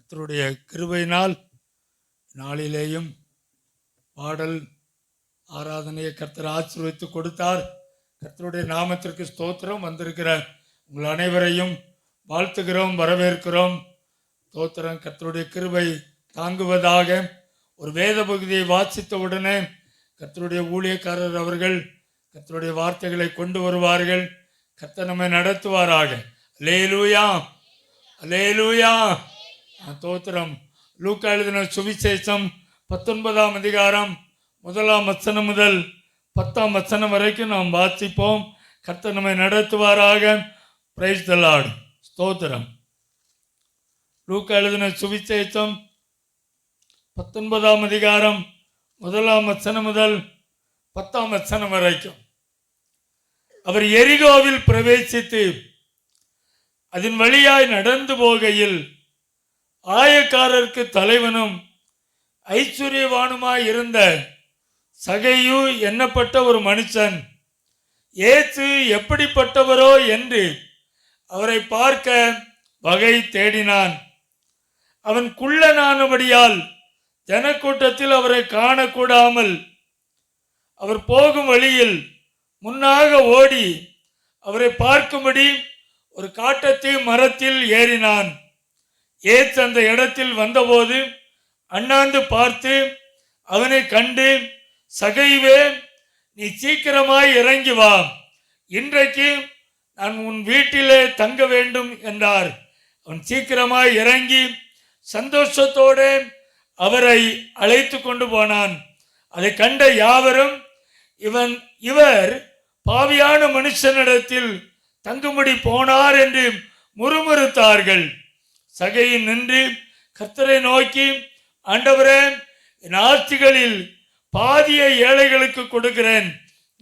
கர்த்தருடைய கிருபையினால் நாளிலேயும் பாடல் ஆராதனையை கர்த்தர் ஆசீர்வதித்து கொடுத்தார். கர்த்தருடைய நாமத்திற்கு ஸ்தோத்திரம். வந்திருக்கிற உங்கள் அனைவரையும் வாழ்த்துகிறோம், வரவேற்கிறோம். ஸ்தோத்திரம். கர்த்தருடைய கிருபை தாங்குவதாக. ஒரு வேத பகுதியை வாசித்த உடனே கர்த்தருடைய ஊழியக்காரர் அவர்கள் கர்த்தருடைய வார்த்தைகளை கொண்டு வருவார்கள். கர்த்தர் நம்மை நடத்துவாராக. அல்லேலூயா, அல்லேலூயா. ஸ்தோத்திரம். லூக்கா எழுதின சுவிசேஷம் 19ஆம் அதிகாரம் 1ஆம் வசனம் முதல் 10ஆம் வசனம் வரைக்கும் நாம் வாசிப்போம். கர்த்தர் நம்மை நடத்துவாராக. Praise the Lord. ஸ்தோத்திரம். லூக்கா எழுதின சுவிசேஷம் 19ஆம் அதிகாரம் 1ஆம் வசனம் முதல் 10ஆம் வசனம் வரைக்கும். அவர் எரிகோவில் பிரவேசித்து அதன் வழியாய் நடந்து போகையில் ஆயக்காரருக்கு தலைவனும் ஐஸ்வர்யவானுமாய் இருந்த சகையு எண்ணப்பட்ட ஒரு மனுஷன் இயேசு எப்படிப்பட்டவரோ என்று அவரை பார்க்க வகை தேடினான். அவன் குள்ளனானபடியால் ஜனக்கூட்டத்தில் அவரை காணக்கூடாமல் அவர் போகும் வழியில் முன்னாக ஓடி அவரை பார்க்கும்படி ஒரு காட்டத்தி மரத்தில் ஏறினான். இயேசு அந்த இடத்தில் வந்தபோது அண்ணாந்து பார்த்து அவனை கண்டு, சகைவே, நீ சீக்கிரமாய் இறங்கி வா, இன்றைக்கு நான் உன் வீட்டிலே தங்க வேண்டும் என்றார். அவன் சீக்கிரமாய் இறங்கி சந்தோஷத்தோடு அவரை அழைத்து கொண்டு போனான். அதை கண்ட யாவரும் இவர் பாவியான மனுஷனிடத்தில் தங்கும்படி போனார் என்று முறுமுறுத்தார்கள். சகையின் நின்று கர்த்தரை நோக்கி, ஆண்டவரே, என் ஆட்சிகளில் பாதியை ஏழைகளுக்கு கொடுக்கிறேன்.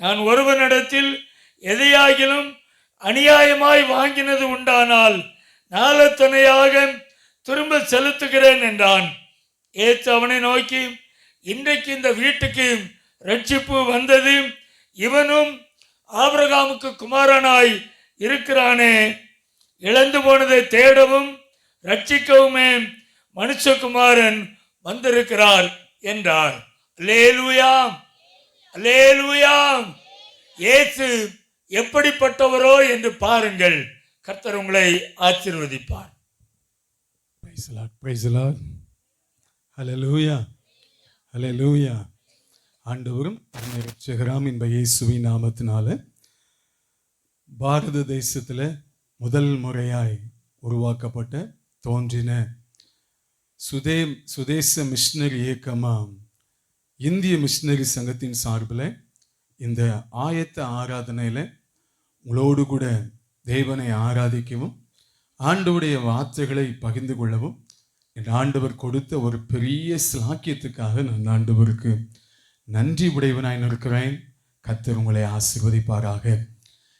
நான் ஒருவனிடத்தில் எதையாகிலும் அநியாயமாய் வாங்கினது உண்டானால் நாளத்தனையாக திரும்ப செலுத்துகிறேன் என்றான். ஏற்று அவனை நோக்கி, இன்றைக்கு இந்த வீட்டுக்கு ரட்சிப்பு வந்தது, இவனும் ஆபிரகாமுக்கு குமாரனாய் இருக்கிறானே. இழந்து போனதை தேடவும் ரட்சிக்கவுமே மனுஷகுமாரன் வந்திருக்கிறார் என்றார். அல்லேலூயா, அல்லேலூயா. இயேசு எப்படிப்பட்டவரோ என்று பாருங்கள். கர்த்தர் உங்களை ஆசீர்வதிப்பார். Praise the Lord, praise the Lord. Hallelujah, hallelujah. ஆண்டவரும் இரட்சகராம் என்ப இயேசுவின் நாமத்தினால பாரத தேசத்தில் முதல் முறையாய் உருவாக்கப்பட்ட தோன்றின சுதேச மிஷினரி இயக்கமாம் இந்திய மிஷினரி சங்கத்தின் சார்பில் இந்த ஆயத்த ஆராதனையில் உங்களோடு கூட தேவனை ஆராதிக்கவும் ஆண்டவருடைய வார்த்தைகளை பகிர்ந்து கொள்ளவும் என் ஆண்டவர் கொடுத்த ஒரு பெரிய சிலாக்கியத்துக்காக நான் ஆண்டவருக்கு நன்றி உடையவனாய் இருக்கிறேன். கர்த்தர் உங்களை ஆசீர்வதிப்பாராக.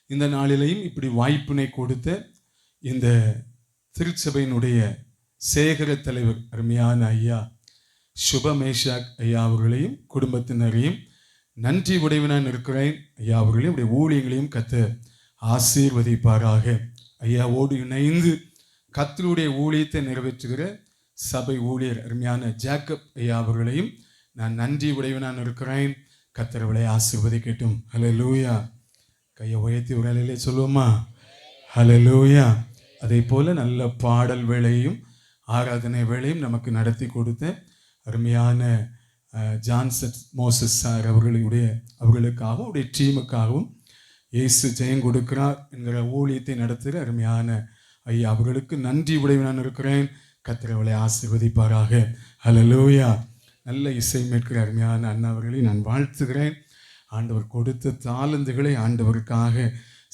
இந்த நாளிலையும் இப்படி வாய்ப்பினை கொடுத்த இந்த திருச்சபையினுடைய சேகர தலைவர் அருமையான ஐயா சுபமேஷாக் ஐயா அவர்களையும் குடும்பத்தினரையும் நன்றி உடையவனாய் இருக்கிறேன். ஐயா அவர்களையும் உடைய ஊழியங்களையும் கர்த்தர் ஆசீர்வதிப்பாராக. ஐயாவோடு இணைந்து கர்த்தருடைய ஊழியத்தை நிறைவேற்றுகிற சபை ஊழியர் அருமையான ஜேக்கப் ஐயா அவர்களையும் நான் நன்றி உடையவனான் இருக்கிறேன். கர்த்தர்களை ஆசீர்வதிக்கட்டும். ஹல்லேலூயா. கையை உயர்த்தி உரையிலே சொல்லுவோமா? ஹல்லேலூயா. அதே போல நல்ல பாடல் வேளையும் ஆராதனை வேளையும் நமக்கு நடத்தி கொடுத்த அருமையான ஜான்சன் மோசஸ் சார் அவர்களுக்காகவும் அவருடைய டீமுக்காகவும் இயேசு ஜெயம் கொடுக்கிறார் என்கிற ஊழியத்தை நடத்துகிற அருமையான ஐயா அவர்களுக்கு நன்றி உடையவனான் இருக்கிறேன். கர்த்தர்களை ஆசீர்வதிப்பாராக. ஹல்லேலூயா. நல்ல இசை மேற்கிற அருமையான அண்ணா அவர்களை நான் வாழ்த்துகிறேன். ஆண்டவர் கொடுத்த தாளந்துகளை ஆண்டவருக்காக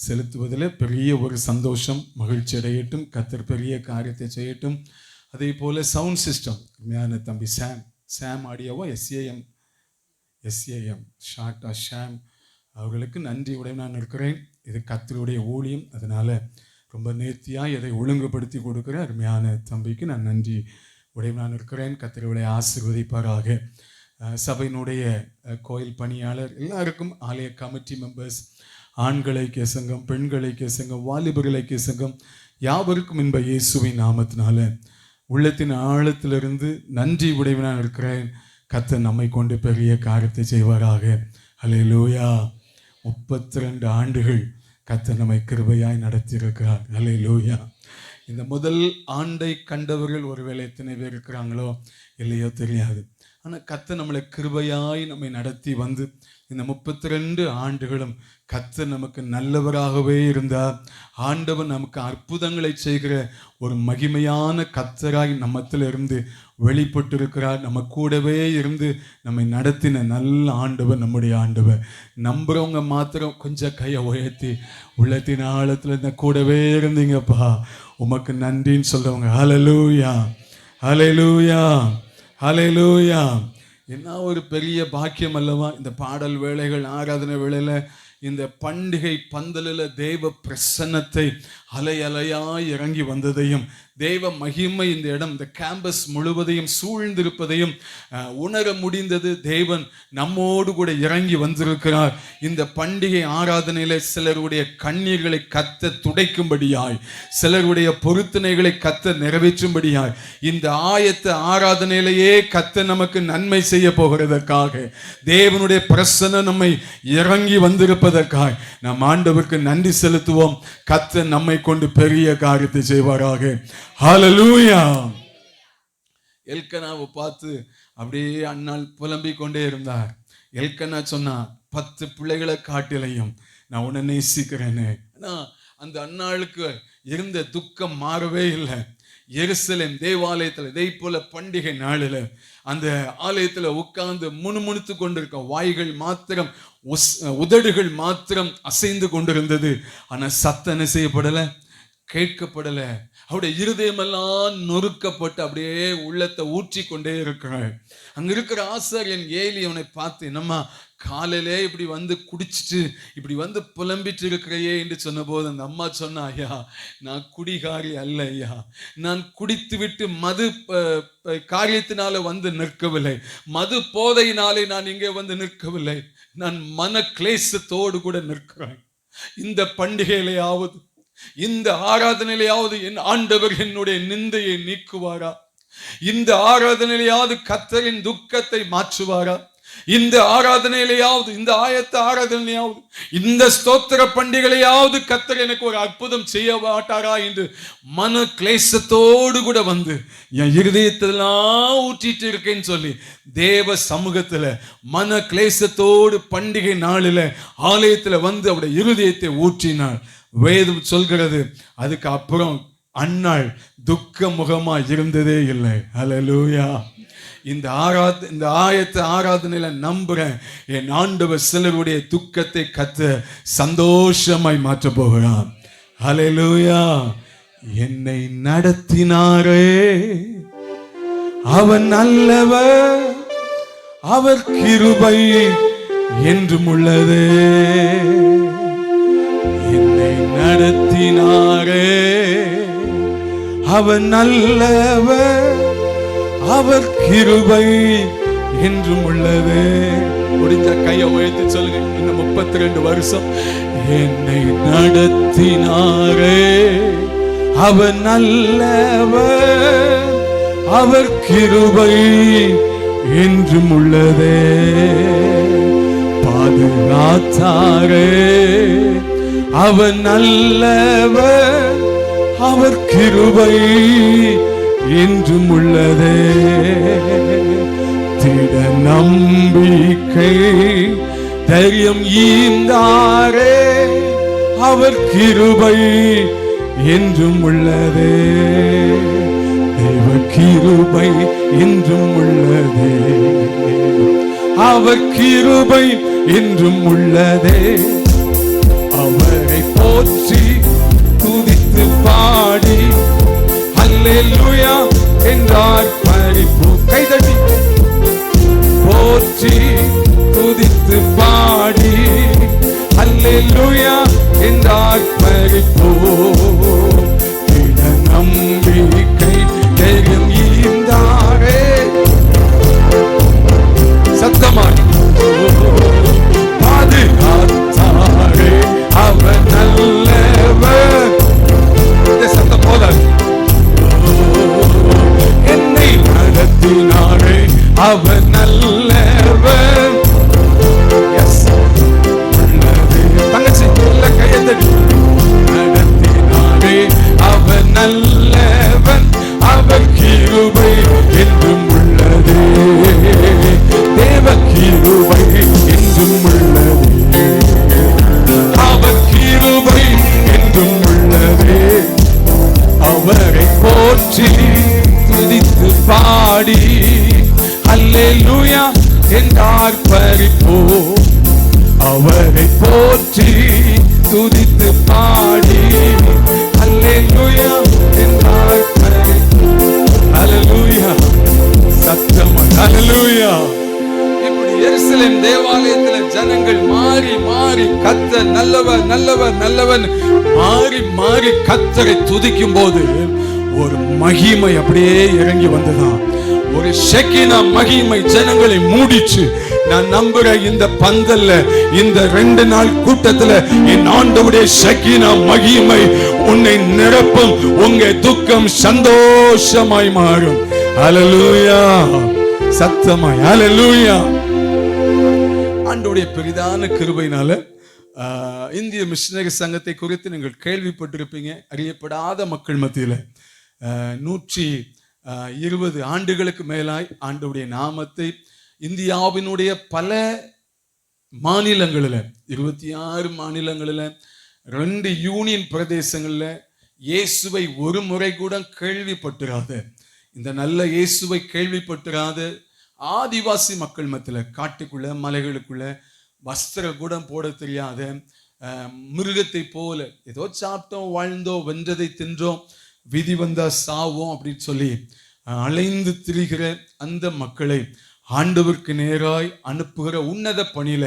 செலுத்துவதில் பெரிய ஒரு சந்தோஷம், மகிழ்ச்சி அடையட்டும். கர்த்தர் பெரிய காரியத்தை செய்யட்டும். அதே போல் சவுண்ட் சிஸ்டம் அருமையான தம்பி சாம் ஆடியோவோ எஸ்ஏஎம் ஷார்ட்டா ஷாம் அவர்களுக்கு நன்றி உடைய நான் இருக்கிறேன். இது கர்த்தருடைய ஊழியம், அதனால் ரொம்ப நேர்த்தியாக இதை ஒழுங்குபடுத்தி கொடுக்குற அருமையான தம்பிக்கு நான் நன்றி உடையவனான் இருக்கிறேன். கர்த்தர்களை ஆசீர்வதிப்பாராக. சபையினுடைய கோயில் பணியாளர் எல்லாருக்கும், ஆலய கமிட்டி மெம்பர்ஸ், ஆண்கள் ஐக்கிய சங்கம், பெண்கள் ஐக்கிய சங்கம், வாலிபர்கள் ஐக்கிய சங்கம் யாவருக்கும் என்ப இயேசுவின் நாமத்தினால உள்ளத்தின் ஆழத்திலிருந்து நன்றி உடையவனாக இருக்கிறேன். கர்த்தர் நம்மை கொண்டு பெரிய காரியத்தை செய்வாராக. அல்லேலூயா. 32 ஆண்டுகள் கர்த்தர் நம்மை கிருபையாய் நடத்தியிருக்கிறார். அல்லேலூயா. இந்த முதல் ஆண்டை கண்டவர்கள் ஒருவேளை எத்தனை பேர் இருக்கிறாங்களோ இல்லையோ தெரியாது. ஆனால் கர்த்தர் நம்மளை கிருபையாய் நம்மை நடத்தி வந்து இந்த 32 ஆண்டுகளும் கர்த்தர் நமக்கு நல்லவராகவே இருந்தார். ஆண்டவர் நமக்கு அற்புதங்களை செய்கிற ஒரு மகிமையான கர்த்தராய் நம்மத்தில் இருந்து வெளிப்பட்டிருக்கிறார். நம்ம கூடவே இருந்து நம்மை நடத்தின நல்ல ஆண்டவர் நம்முடைய ஆண்டவர். நம்புறவங்க மாத்திரம் கொஞ்சம் கையை உயர்த்தி உள்ளத்தின் ஆழத்தில் இந்த கூடவே இருந்தீங்கப்பா, உமக்கு நன்றின்னு சொல்றவங்க ஹல்லேலூயா, ஹல்லேலூயா, ஹல்லேலூயா. என்ன ஒரு பெரிய பாக்கியம் அல்லவா இந்த பாடல் வேளைகள், ஆராதனை வேளையில இந்த பண்டிகை பந்தலில் தேவ பிரசன்னத்தை அலை அலையாய் இறங்கி வந்ததையும், தேவ மகிமை இந்த இடம் இந்த கேம்பஸ் முழுவதையும் சூழ்ந்திருப்பதையும் உணர முடிந்தது. தேவன் நம்மோடு கூட இறங்கி வந்திருக்கிறார். இந்த பண்டிகை ஆராதனையில சிலருடைய கண்ணீர்களை கத்த துடைக்கும்படியாய், சிலருடைய பொருத்தனைகளை கத்த நிறைவேற்றும்படியாய், இந்த ஆயத்த ஆராதனையிலேயே கத்த நமக்கு நன்மை செய்ய போகிறதற்காக, தேவனுடைய பிரசன்னம் நம்மை இறங்கி வந்திருப்பதற்காக நாம் ஆண்டவருக்கு நன்றி செலுத்துவோம். கத்த நம்மை கொண்டு பெரிய காரியத்தை செய்வாராக. ஹல்லேலூயா. எல்கனாவை பார்த்து அப்படியே அண்ணாள் புலம்பிக் கொண்டே இருந்தார். எல்கனா சொன்னா, 10 பிள்ளைகளை காட்டிலையும் நான் உன்னை நேசிக்கிறேன்னு. அந்த அண்ணாளுக்கு இருந்த துக்கம் மாறவே இல்லை. எருசலேம் தேவாலயத்தில் இதே போல பண்டிகை நாளில் அந்த ஆலயத்தில் உட்கார்ந்து முணுமுணுத்து கொண்டிருக்க வாய்கள் மாத்திரம், உதடுகள் மாத்திரம் அசைந்து கொண்டிருந்தது. ஆனால் சத்தம் என்ன செய்யப்படலை, கேட்கப்படலை. அவருடைய இருதயமெல்லாம் நொறுக்கப்பட்டு அப்படியே உள்ளத்தை ஊற்றி கொண்டே இருக்கிறாள். அங்க இருக்கிற ஆசாரியன் ஏலி அவனை பார்த்து, என்னம்மா காலையிலே இப்படி வந்து குடிச்சிட்டு இப்படி வந்து புலம்பிட்டு இருக்கிறையே என்று சொன்ன போது அந்த அம்மா சொன்னா, ஐயா நான் குடிகாரி அல்ல ஐயா, நான் குடித்து விட்டு மது காரியத்தினால வந்து நிற்கவில்லை, மது போதையினாலே நான் இங்கே வந்து நிற்கவில்லை, நான் மன கிளேசத்தோடு கூட நிற்கிறேன். இந்த பண்டிகையிலேயாவது, இந்த ஆராதனையிலேயாவது என் ஆண்டவர் என்னுடைய நிந்தையை நீக்குவாரா? இந்த ஆராதனையிலேயாவது கர்த்தரின் துக்கத்தை மாற்றுவாரா? இந்த ஆராதனையிலேயாவது, இந்த ஆயத்த ஆராதனையாவது, இந்த ஸ்தோத்திர பண்டிகையாவது கர்த்தர் எனக்கு ஒரு அற்புதம் செய்ய மாட்டாரா என்று மன கிளேசத்தோடு கூட வந்து என் இருதயத்தெல்லாம் ஊற்றிட்டு இருக்கேன்னு சொல்லி தேவ சமூகத்துல மன கிளேசத்தோடு பண்டிகை நாளில ஆலயத்துல வந்து அவருடைய இருதயத்தை ஊற்றினாள். வேதம் சொல்கிறது, அதுக்கு அப்புறம் அன்னாள் துக்க முகமா இருந்ததே இல்லை. ஹல்லேலூயா. இந்த ஆயத்த ஆராதனையில நம்புறேன், என் ஆண்டவர் சிலருடைய துக்கத்தை கத்த சந்தோஷமாய் மாற்ற போகிறான். ஹல்லேலூயா. என்னை நடத்தினாரே அவர் நல்லவர், அவர் கிருபை என்றும் உள்ளதே. என்னை நடத்தினாரே அவர் நல்லவர், அவர் கிருபை என்றும் உள்ளது. முடிஞ்ச கையை உயர்த்தி சொல்லுங்க, இந்த 32 வருஷம் என்னை நடத்தினாரே அவர் நல்லவர், அவர் கிருபை என்றும் உள்ளதே. பாதுகாத்தாரே அவர் நல்லவர், அவர் கிருபை என்றும் உள்ளதே. திட நம்பிக்கை தைரியம் ஈந்தாரே அவர் கிருபை என்றும் உள்ளதே. தேவ கிருபை என்றும் உள்ளதே, அவர் கிருபை என்றும் உள்ளதே. அவரை போற்றி துதித்து பாடி அல்லேலூயா என்றார் பரிபூ. கைதட்டி போற்றி துதித்து பாடி அல்லேலூயா என்றார் பரிபூ. திட நம்பிக்கை தைரியம் ஈந்தாரே. சத்தமாடி பாதுகாத்தாரே அவர் நல்லவர். சத்தம் போல என்றும் உள்ளதே. தேவ கிருபை என்றும் உள்ளதே. அவர் கிருபை என்றும் உள்ளதே. அவரை போற்றி துதித்து பாடி அல்லேலூயா என்றார் பரிப்போ. அவரை போற்றி துதித்து பாடி அல்லேலூயா என்றார் பரிப்போ. அல்லேலூயா சத்தம் அல்லேலூயா. இப்படி எருசலேம் தேவாலயத்தில் ஜனங்கள் மாறி மாறி கர்த்தர் நல்லவர் நல்லவர் நல்லவன் மாறி மாறி கர்த்தரை துதிக்கும் போது ஒரு மகிமை அப்படியே இறங்கி வந்ததான். ஒரு ஷெக்கினா மகிமை ஜனங்களை மூடிச்சு. நான் நம்புறேன் இந்த பந்தல்ல இந்த 2 நாள் கூட்டத்துல என் ஆண்டவருடைய ஷெக்கினா மகிமை உன்னை நிரப்பும். உங்க துக்கம் சந்தோஷமாய் மாறும். ஹல்லேலூயா சத்தமாய் ஹல்லேலூயா. ஆண்டவருடைய பெரிதான கிருபையினால இந்திய மிஷனரி சங்கத்தை குறித்து நீங்கள் கேள்விப்பட்டிருப்பீங்க. அறியப்படாத மக்கள் மத்தியில் 120 ஆண்டுகளுக்கு மேலாய் ஆண்டவருடைய நாமத்தை இந்தியாவினுடைய பல மாநிலங்களில் 26 மாநிலங்களில் 2 யூனியன் பிரதேசங்களில் இயேசுவை ஒரு முறை கூட கேள்விப்பட்டிராத, இந்த நல்ல இயேசுவை கேள்விப்பட்டிராத ஆதிவாசி மக்கள் மத்தியில் காட்டுக்குள்ள மலைகளுக்குள்ள வஸ்திர கூட போட தெரியாத மிருகத்தை போல ஏதோ சாப்பிட்டோம் வாழ்ந்தோம் வென்றதை தின்றோம் விதி வந்தா சாவோம் அப்படின்னு சொல்லி அலைந்து திரிகிற அந்த மக்களை ஆண்டவருக்கு நேராய் அனுப்புகிற உன்னத பணியில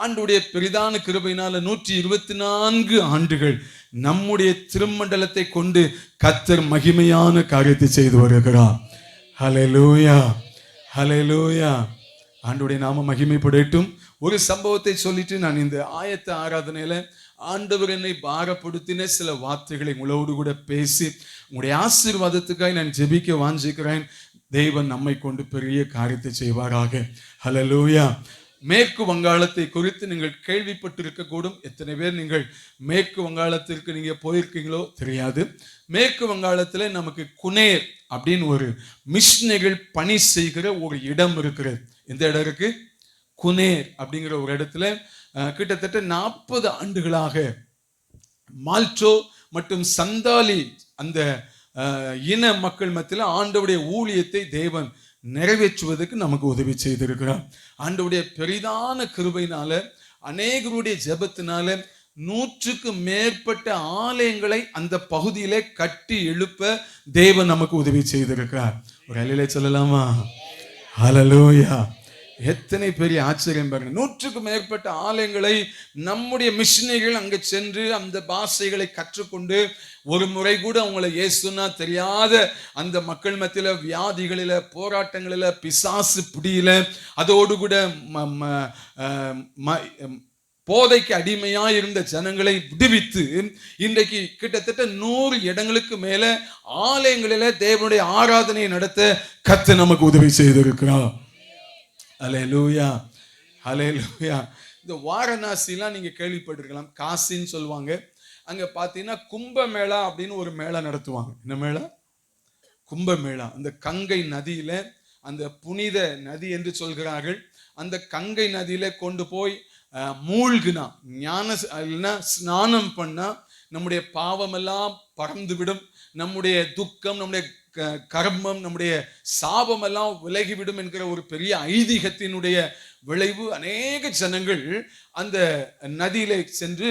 ஆண்டவருடைய பெரிதான கிருபையினால 124 ஆண்டுகள் நம்முடைய திருமண்டலத்தை கொண்டு கர்த்தர் மகிமையான காரியத்தை செய்து வருகிறார். ஹல்லேலூயா ஹல்லேலூயா. ஆண்டவருடைய நாம மகிமைப்படட்டும். ஒரு சம்பவத்தை சொல்லிட்டு நான் இந்த ஆயத்த ஆராதனையில ஆண்டவர் என்னை பாரப்படுத்தின சில வார்த்தைகளை உங்களோடு கூட பேசி உங்களுடைய ஆசீர்வாதத்துக்காக நான் ஜெபிக்க வாஞ்சிக்கிறேன். தேவன் நம்மை கொண்டு பெரிய காரியத்தை செய்வாராக. ஹல்லேலூயா. மேற்கு வங்காளத்தை குறித்து நீங்கள் கேள்விப்பட்டிருக்க கூடும். எத்தனை பேர் நீங்கள் மேற்கு வங்காளத்திற்கு நீங்க போயிருக்கீங்களோ தெரியாது. மேற்கு வங்காளத்துல நமக்கு குனேர் அப்படின்னு ஒரு மிஷனரிகள் பணி செய்கிற ஒரு இடம் இருக்கிறது. எந்த இடம் இருக்கு? குனேர் அப்படிங்கிற ஒரு இடத்துல கிட்டத்தட்ட 40 ஆண்டுகளாக மால்டோ மற்றும் சந்தாலி அந்த இன மக்கள் மத்தியில் ஆண்டவருடைய ஊழியத்தை தேவன் நிறைவேற்றுவதற்கு நமக்கு உதவி செய்திருக்கிறார். ஆண்டவருடைய பெரிதான கிருபையினால அநேகருடைய ஜெபத்தினால 100க்கு மேற்பட்ட ஆலயங்களை அந்த பகுதியிலே கட்டி எழுப்ப தேவன் நமக்கு உதவி செய்திருக்கிறார். ஒரு அல்லேலூயா சொல்லலாமா? ஹல்லேலூயா. எத்தனை பெரிய ஆச்சரியம் பாருங்க. 100க்கு மேற்பட்ட ஆலயங்களை நம்முடைய மிஷனரிகள் அங்க சென்று அந்த பாஷைகளை கற்றுக்கொண்டு ஒரு முறை கூட அவங்களை இயேசுனா தெரியாத அந்த மக்கள் மத்தியில வியாதிகளில போராட்டங்களில பிசாசு பிடியில அதோடு கூட போதைக்கு அடிமையா இருந்த ஜனங்களை விடுவித்து இன்றைக்கு கிட்டத்தட்ட 100 இடங்களுக்கு மேல ஆலயங்களில தேவனுடைய ஆராதனையை நடத்த கர்த்தர் நமக்கு உதவி செய்திருக்கிறார். ஹல்லேலூயா ஹல்லேலூயா. இந்த வாரணாசிலாம் நீங்க கேள்விப்பட்டிருக்கலாம். காசின்னு சொல்லுவாங்க. அங்க பாத்தீங்கன்னா கும்பமேளா அப்படின்னு ஒரு மேளா நடத்துவாங்க. என்ன மேளா? கும்பமேளா. அந்த கங்கை நதியில, அந்த புனித நதி என்று சொல்கிறார்கள், அந்த கங்கை நதியில கொண்டு போய் மூழ்கினா ஸ்நானம் பண்ணா நம்முடைய பாவமெல்லாம் பறந்து விடும், நம்முடைய துக்கம், நம்முடைய கர்மம், நம்முடைய சாபம் எல்லாம் விலகிவிடும் என்கிற ஒரு பெரிய ஐதீகத்தினுடைய விளைவு அநேக ஜனங்கள் அந்த நதியில சென்று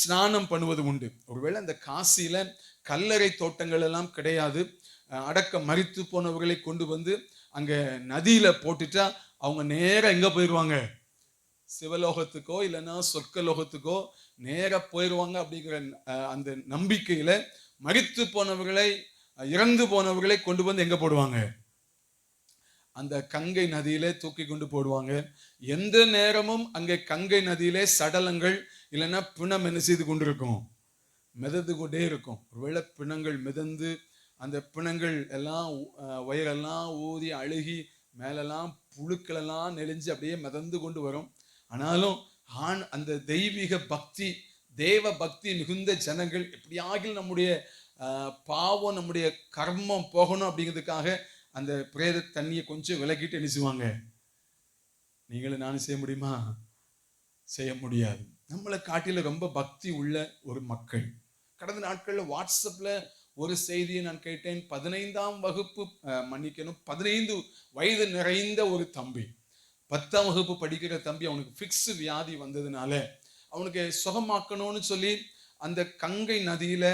ஸ்நானம் பண்ணுவது உண்டு. ஒருவேளை அந்த காசியில கல்லறை தோட்டங்கள் எல்லாம் கிடையாது. அடக்க மரித்து போனவர்களை கொண்டு வந்து அங்க நதியில போட்டுட்டா அவங்க நேரா எங்க போயிடுவாங்க? சிவலோகத்துக்கோ இல்லைன்னா சொர்க்கலோகத்துக்கோ நேர போயிடுவாங்க. அப்படிங்கிற அந்த நம்பிக்கையில மரித்து போனவர்களை, இறந்து போனவர்களை கொண்டு வந்து எங்க போடுவாங்க? அந்த கங்கை நதியிலே தூக்கி கொண்டு போடுவாங்க. எந்த நேரமும் அங்கே கங்கை நதியிலே சடலங்கள் இல்லைன்னா பிணம் என்ன செய்து கொண்டிருக்கும்? மிதந்து கொண்டே இருக்கும். ஒருவேளை பிணங்கள் மிதந்து அந்த பிணங்கள் எல்லாம் வயிறெல்லாம் ஊதி அழுகி மேலெல்லாம் புழுக்கள் எல்லாம் நெளிஞ்சு அப்படியே மிதந்து கொண்டு வரும். ஆனாலும் அந்த தெய்வீக பக்தி, தேவ பக்தி மிகுந்த ஜனங்கள் எப்படியாகிலும் நம்முடைய பாவம், நம்முடைய கர்மம் போகணும் அப்படிங்கிறதுக்காக அந்த பிரேத தண்ணியை கொஞ்சம் விலக்கிட்டு என்ன செய்வாங்க? நீங்களும் நானும் செய்ய முடியுமா? செய்ய முடியாது. நம்மளை காட்டில ரொம்ப பக்தி உள்ள ஒரு மக்கள். கடந்த நாட்கள்ல வாட்ஸ்அப்ல ஒரு செய்தியை நான் கேட்டேன். 15ஆம் வகுப்பு மன்னிக்கணும், 15 வயது நிறைந்த ஒரு தம்பி, 10ஆம் வகுப்பு படிக்கிற தம்பி. அவனுக்கு ஃபிக்ஸ் வியாதி வந்ததுனால அவனுக்கு சுகமாக்கணும்னு சொல்லி அந்த கங்கை நதியில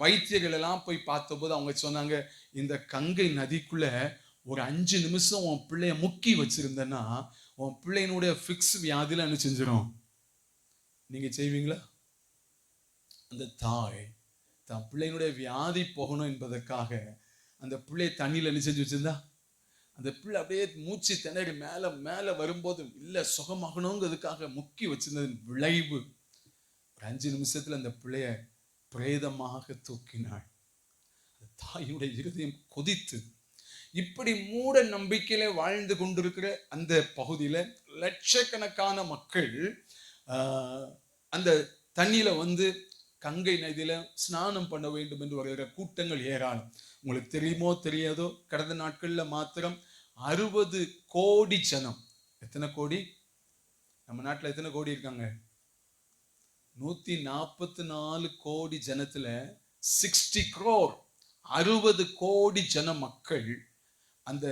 வைத்தியர்கள் எல்லாம் போய் பார்த்தபோது அவங்க சொன்னாங்க, இந்த கங்கை நதிக்குள்ள ஒரு 5 நிமிஷம் உன் பிள்ளைய முக்கி வச்சிருந்தேன்னா உன் பிள்ளையினுடைய ஃபிக்ஸ் வியாதியில என்ன செஞ்சிடும்? நீங்க செய்வீங்களா? அந்த தாய் தன் பிள்ளையினுடைய வியாதி போகணும் என்பதற்காக அந்த பிள்ளைய தண்ணியில என்ன செஞ்சு வச்சிருந்தா? அந்த பிள்ளை அப்படியே மூச்சு திணறி மேல மேல வரும்போது இல்ல சுகமாகணுங்கிறதுக்காக முக்கி வச்சிருந்ததன் விளைவு 5 நிமிஷத்துல அந்த பிள்ளைய பிரேதமாக தூக்கினாள். தாயுடைய இருதயம் கொதித்து. இப்படி மூட நம்பிக்கையில வாழ்ந்து கொண்டிருக்கிற அந்த பகுதியில லட்சக்கணக்கான மக்கள் அந்த தண்ணியில வந்து கங்கை நதியில ஸ்நானம் பண்ண வேண்டும் என்று வருகிற கூட்டங்கள் ஏராளம். உங்களுக்கு தெரியுமோ தெரியாதோ, கடந்த நாட்கள்ல மாத்திரம் 60 கோடி ஜனம். எத்தனை கோடி? நம்ம நாட்டுல எத்தனை கோடி இருக்காங்க? 144 கோடி ஜனத்துல 60 crore, 60 கோடி ஜன மக்கள் அந்த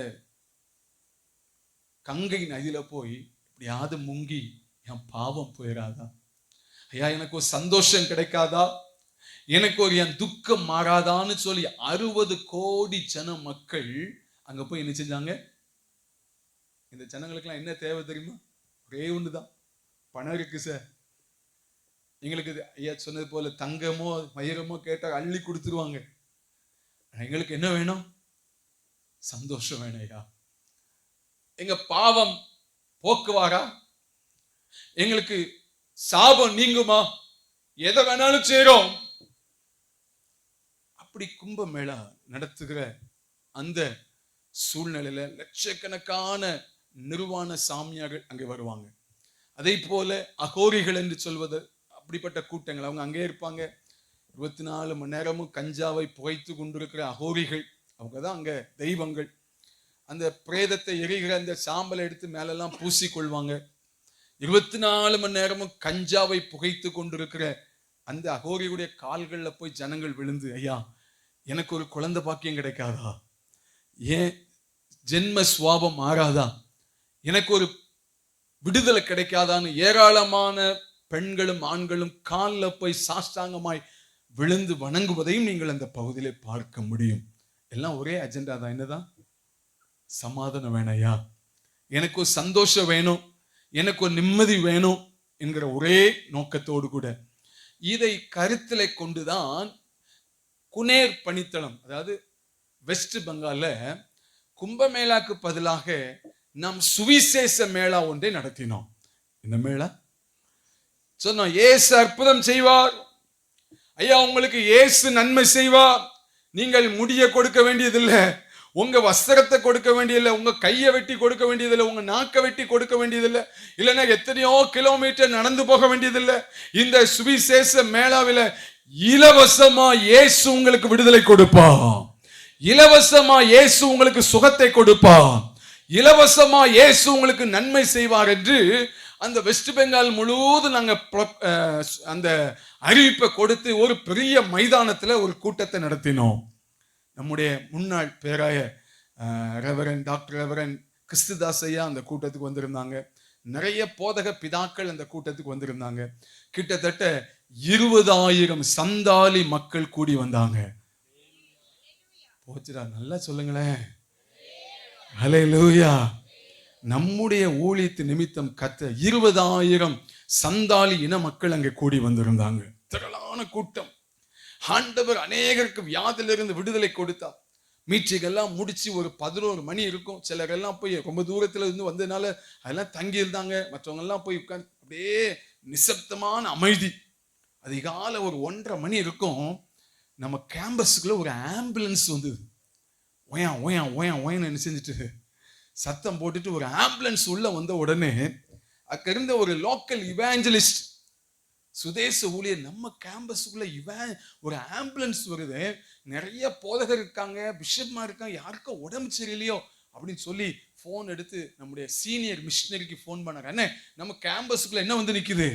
கங்கை நதியில போய் எப்படியாவது முங்கி என் பாவம் போயிடாதா, ஐயா எனக்கு ஒரு சந்தோஷம் கிடைக்காதா, எனக்கு ஒரு என் துக்கம் மாறாதான்னு சொல்லி 60 கோடி ஜன மக்கள் அங்க போய் என்ன செஞ்சாங்க? இந்த ஜனங்களுக்கெல்லாம் என்ன தேவை தெரியுமா? ஒரே ஒண்ணுதான், பணம் இருக்கு சார், எங்களுக்கு ஐயா சொன்னது போல தங்கமோ வைரமோ கேட்டா அள்ளி கொடுத்துருவாங்க. எங்களுக்கு என்ன வேணும்? சந்தோஷம் வேணும் ஐயா. எங்க பாவம் போக்குவாரா? எங்களுக்கு சாபம் நீங்குமா? எதை வேணாலும் செய்றோம். அப்படி கும்பமேளா நடத்துகிற அந்த சூழ்நிலையில லட்சக்கணக்கான நிர்வாண சாமியார்கள் அங்கே வருவாங்க. அதே போல அகோரிகள் என்று சொல்வது அப்படிப்பட்ட கூட்டங்கள் அவங்க அங்கே இருப்பாங்க. 24 மணி நேரமும் கஞ்சாவை புகைத்து கொண்டிருக்கிற அகோரிகள், அவங்க தான் அங்க தெய்வங்கள். அந்த பிரேதத்தை எரிகிற அந்த சாம்பலை எடுத்து மேலெல்லாம் பூசிக்கொள்வாங்க. 24 மணி நேரமும் கஞ்சாவை புகைத்து கொண்டிருக்கிற அந்த அகோரியுடைய கால்கள்ல போய் ஜனங்கள் விழுந்து, ஐயா எனக்கு ஒரு குழந்தை பாக்கியம் கிடைக்காதா, ஏன் ஜென்ம சுவாபம் மாறாதா, எனக்கு ஒரு விடுதலை கிடைக்காதான்னு ஏராளமான பெண்களும் ஆண்களும் காலில் போய் சாஷ்டாங்கமாய் விழுந்து வணங்குவதையும் நீங்கள் அந்த பகுதியிலே பார்க்க முடியும். எல்லாம் ஒரே அஜெண்டா தான். என்னதான்? சமாதானம் வேணையா, எனக்கு ஒரு சந்தோஷம் வேணும், எனக்கு ஒரு நிம்மதி வேணும் என்கிற ஒரே நோக்கத்தோடு கூட இதை கருத்திலே கொண்டுதான் குனேர் பணித்தளம், அதாவது வெஸ்ட் பெங்கால்ல கும்பமேளாக்கு பதிலாக நாம் சுவிசேஷ மேளா ஒன்றை நடத்தினோம். இந்த மேளா சொன்னோம், இயேசு அற்புதம் செய்வார், ஐயா உங்களுக்கு இயேசு நன்மை செய்வார், நீங்கள் முடிய கொடுக்க வேண்டியதில்லை, உங்க வஸ்திரத்தை கொடுக்க வேண்டியதில்லை, உங்க கையை வெட்டி கொடுக்க வேண்டியதில்லை, உங்க நாக்கை வெட்டி கொடுக்க வேண்டியதில்லை, இல்லைன்னா எத்தனையோ கிலோமீட்டர் நடந்து போக வேண்டியதில்லை. இந்த சுவிசேஷ மேளாவில இலவசமா இயேசு உங்களுக்கு விடுதலை கொடுப்பா, இலவசமா இயேசு உங்களுக்கு சுகத்தை கொடுப்பா, இலவசமா இயேசு உங்களுக்கு நன்மை செய்வார் என்று அந்த வெஸ்ட் பெங்கால் முழுவதும் நாங்க அந்த அறிவிப்பை கொடுத்து ஒரு பெரிய மைதானத்துல ஒரு கூட்டத்தை நடத்தினோம். நம்முடைய முன்னாள் பேராயர் ரெவரன் டாக்டர் ரெவரன் கிறிஸ்துதாஸ் ஐயா அந்த கூட்டத்துக்கு வந்திருந்தாங்க. நிறைய போதக பிதாக்கள் அந்த கூட்டத்துக்கு வந்திருந்தாங்க. கிட்டத்தட்ட 20,000 சந்தாலி மக்கள் கூடி வந்தாங்க. போச்சுடா, நல்லா சொல்லுங்களேன். ஹல்லேலூயா. நம்முடைய ஊழியத்து நிமித்தம் கத்த 20,000 சந்தாலி இன மக்கள் அங்கே கூடி வந்திருந்தாங்க. திரளான கூட்டம். ஆண்டவர் அநேகருக்கு வியாதியிலிருந்து விடுதலை கொடுத்தார். மீட்சிகள்லாம் முடிச்சு ஒரு 11 மணி இருக்கும். சிலரெல்லாம் போய் ரொம்ப தூரத்துல இருந்து வந்ததுனால அதெல்லாம் தங்கி இருந்தாங்க. மற்றவங்க எல்லாம் போய் உட்கார்ந்து அப்படியே நிசப்தமான அமைதி. அதிகாலை ஒரு 1:30 மணி இருக்கும். நம்ம கேம்பஸுக்குள்ள ஒரு ஆம்புலன்ஸ் வந்தது. ஓயா ஓயா ஓயா ஓயன்னு என்ன செஞ்சுட்டு சத்தம் போட்டுட்டு ஒரு ஆம்புலன்ஸ் உள்ள வந்த உடனே அங்க இருந்த ஒரு லோக்கல் இவாஞ்சலிஸ்ட் சுதேச ஊழியர் நம்ம கேம்பஸுக்குள்ள இவன் ஒரு ஆம்புலன்ஸ் வருது, நிறைய போதகர் இருக்காங்க, பிஷப்மா இருக்காங்க, யாருக்கோ உடம்பு சரியில்லையோ அப்படின்னு சொல்லி போன் எடுத்து நம்முடைய சீனியர் மிஷினரிக்கு போன் பண்ணாங்க. அண்ணே, நம்ம கேம்பஸுக்குள்ள என்ன வந்து நிக்குது,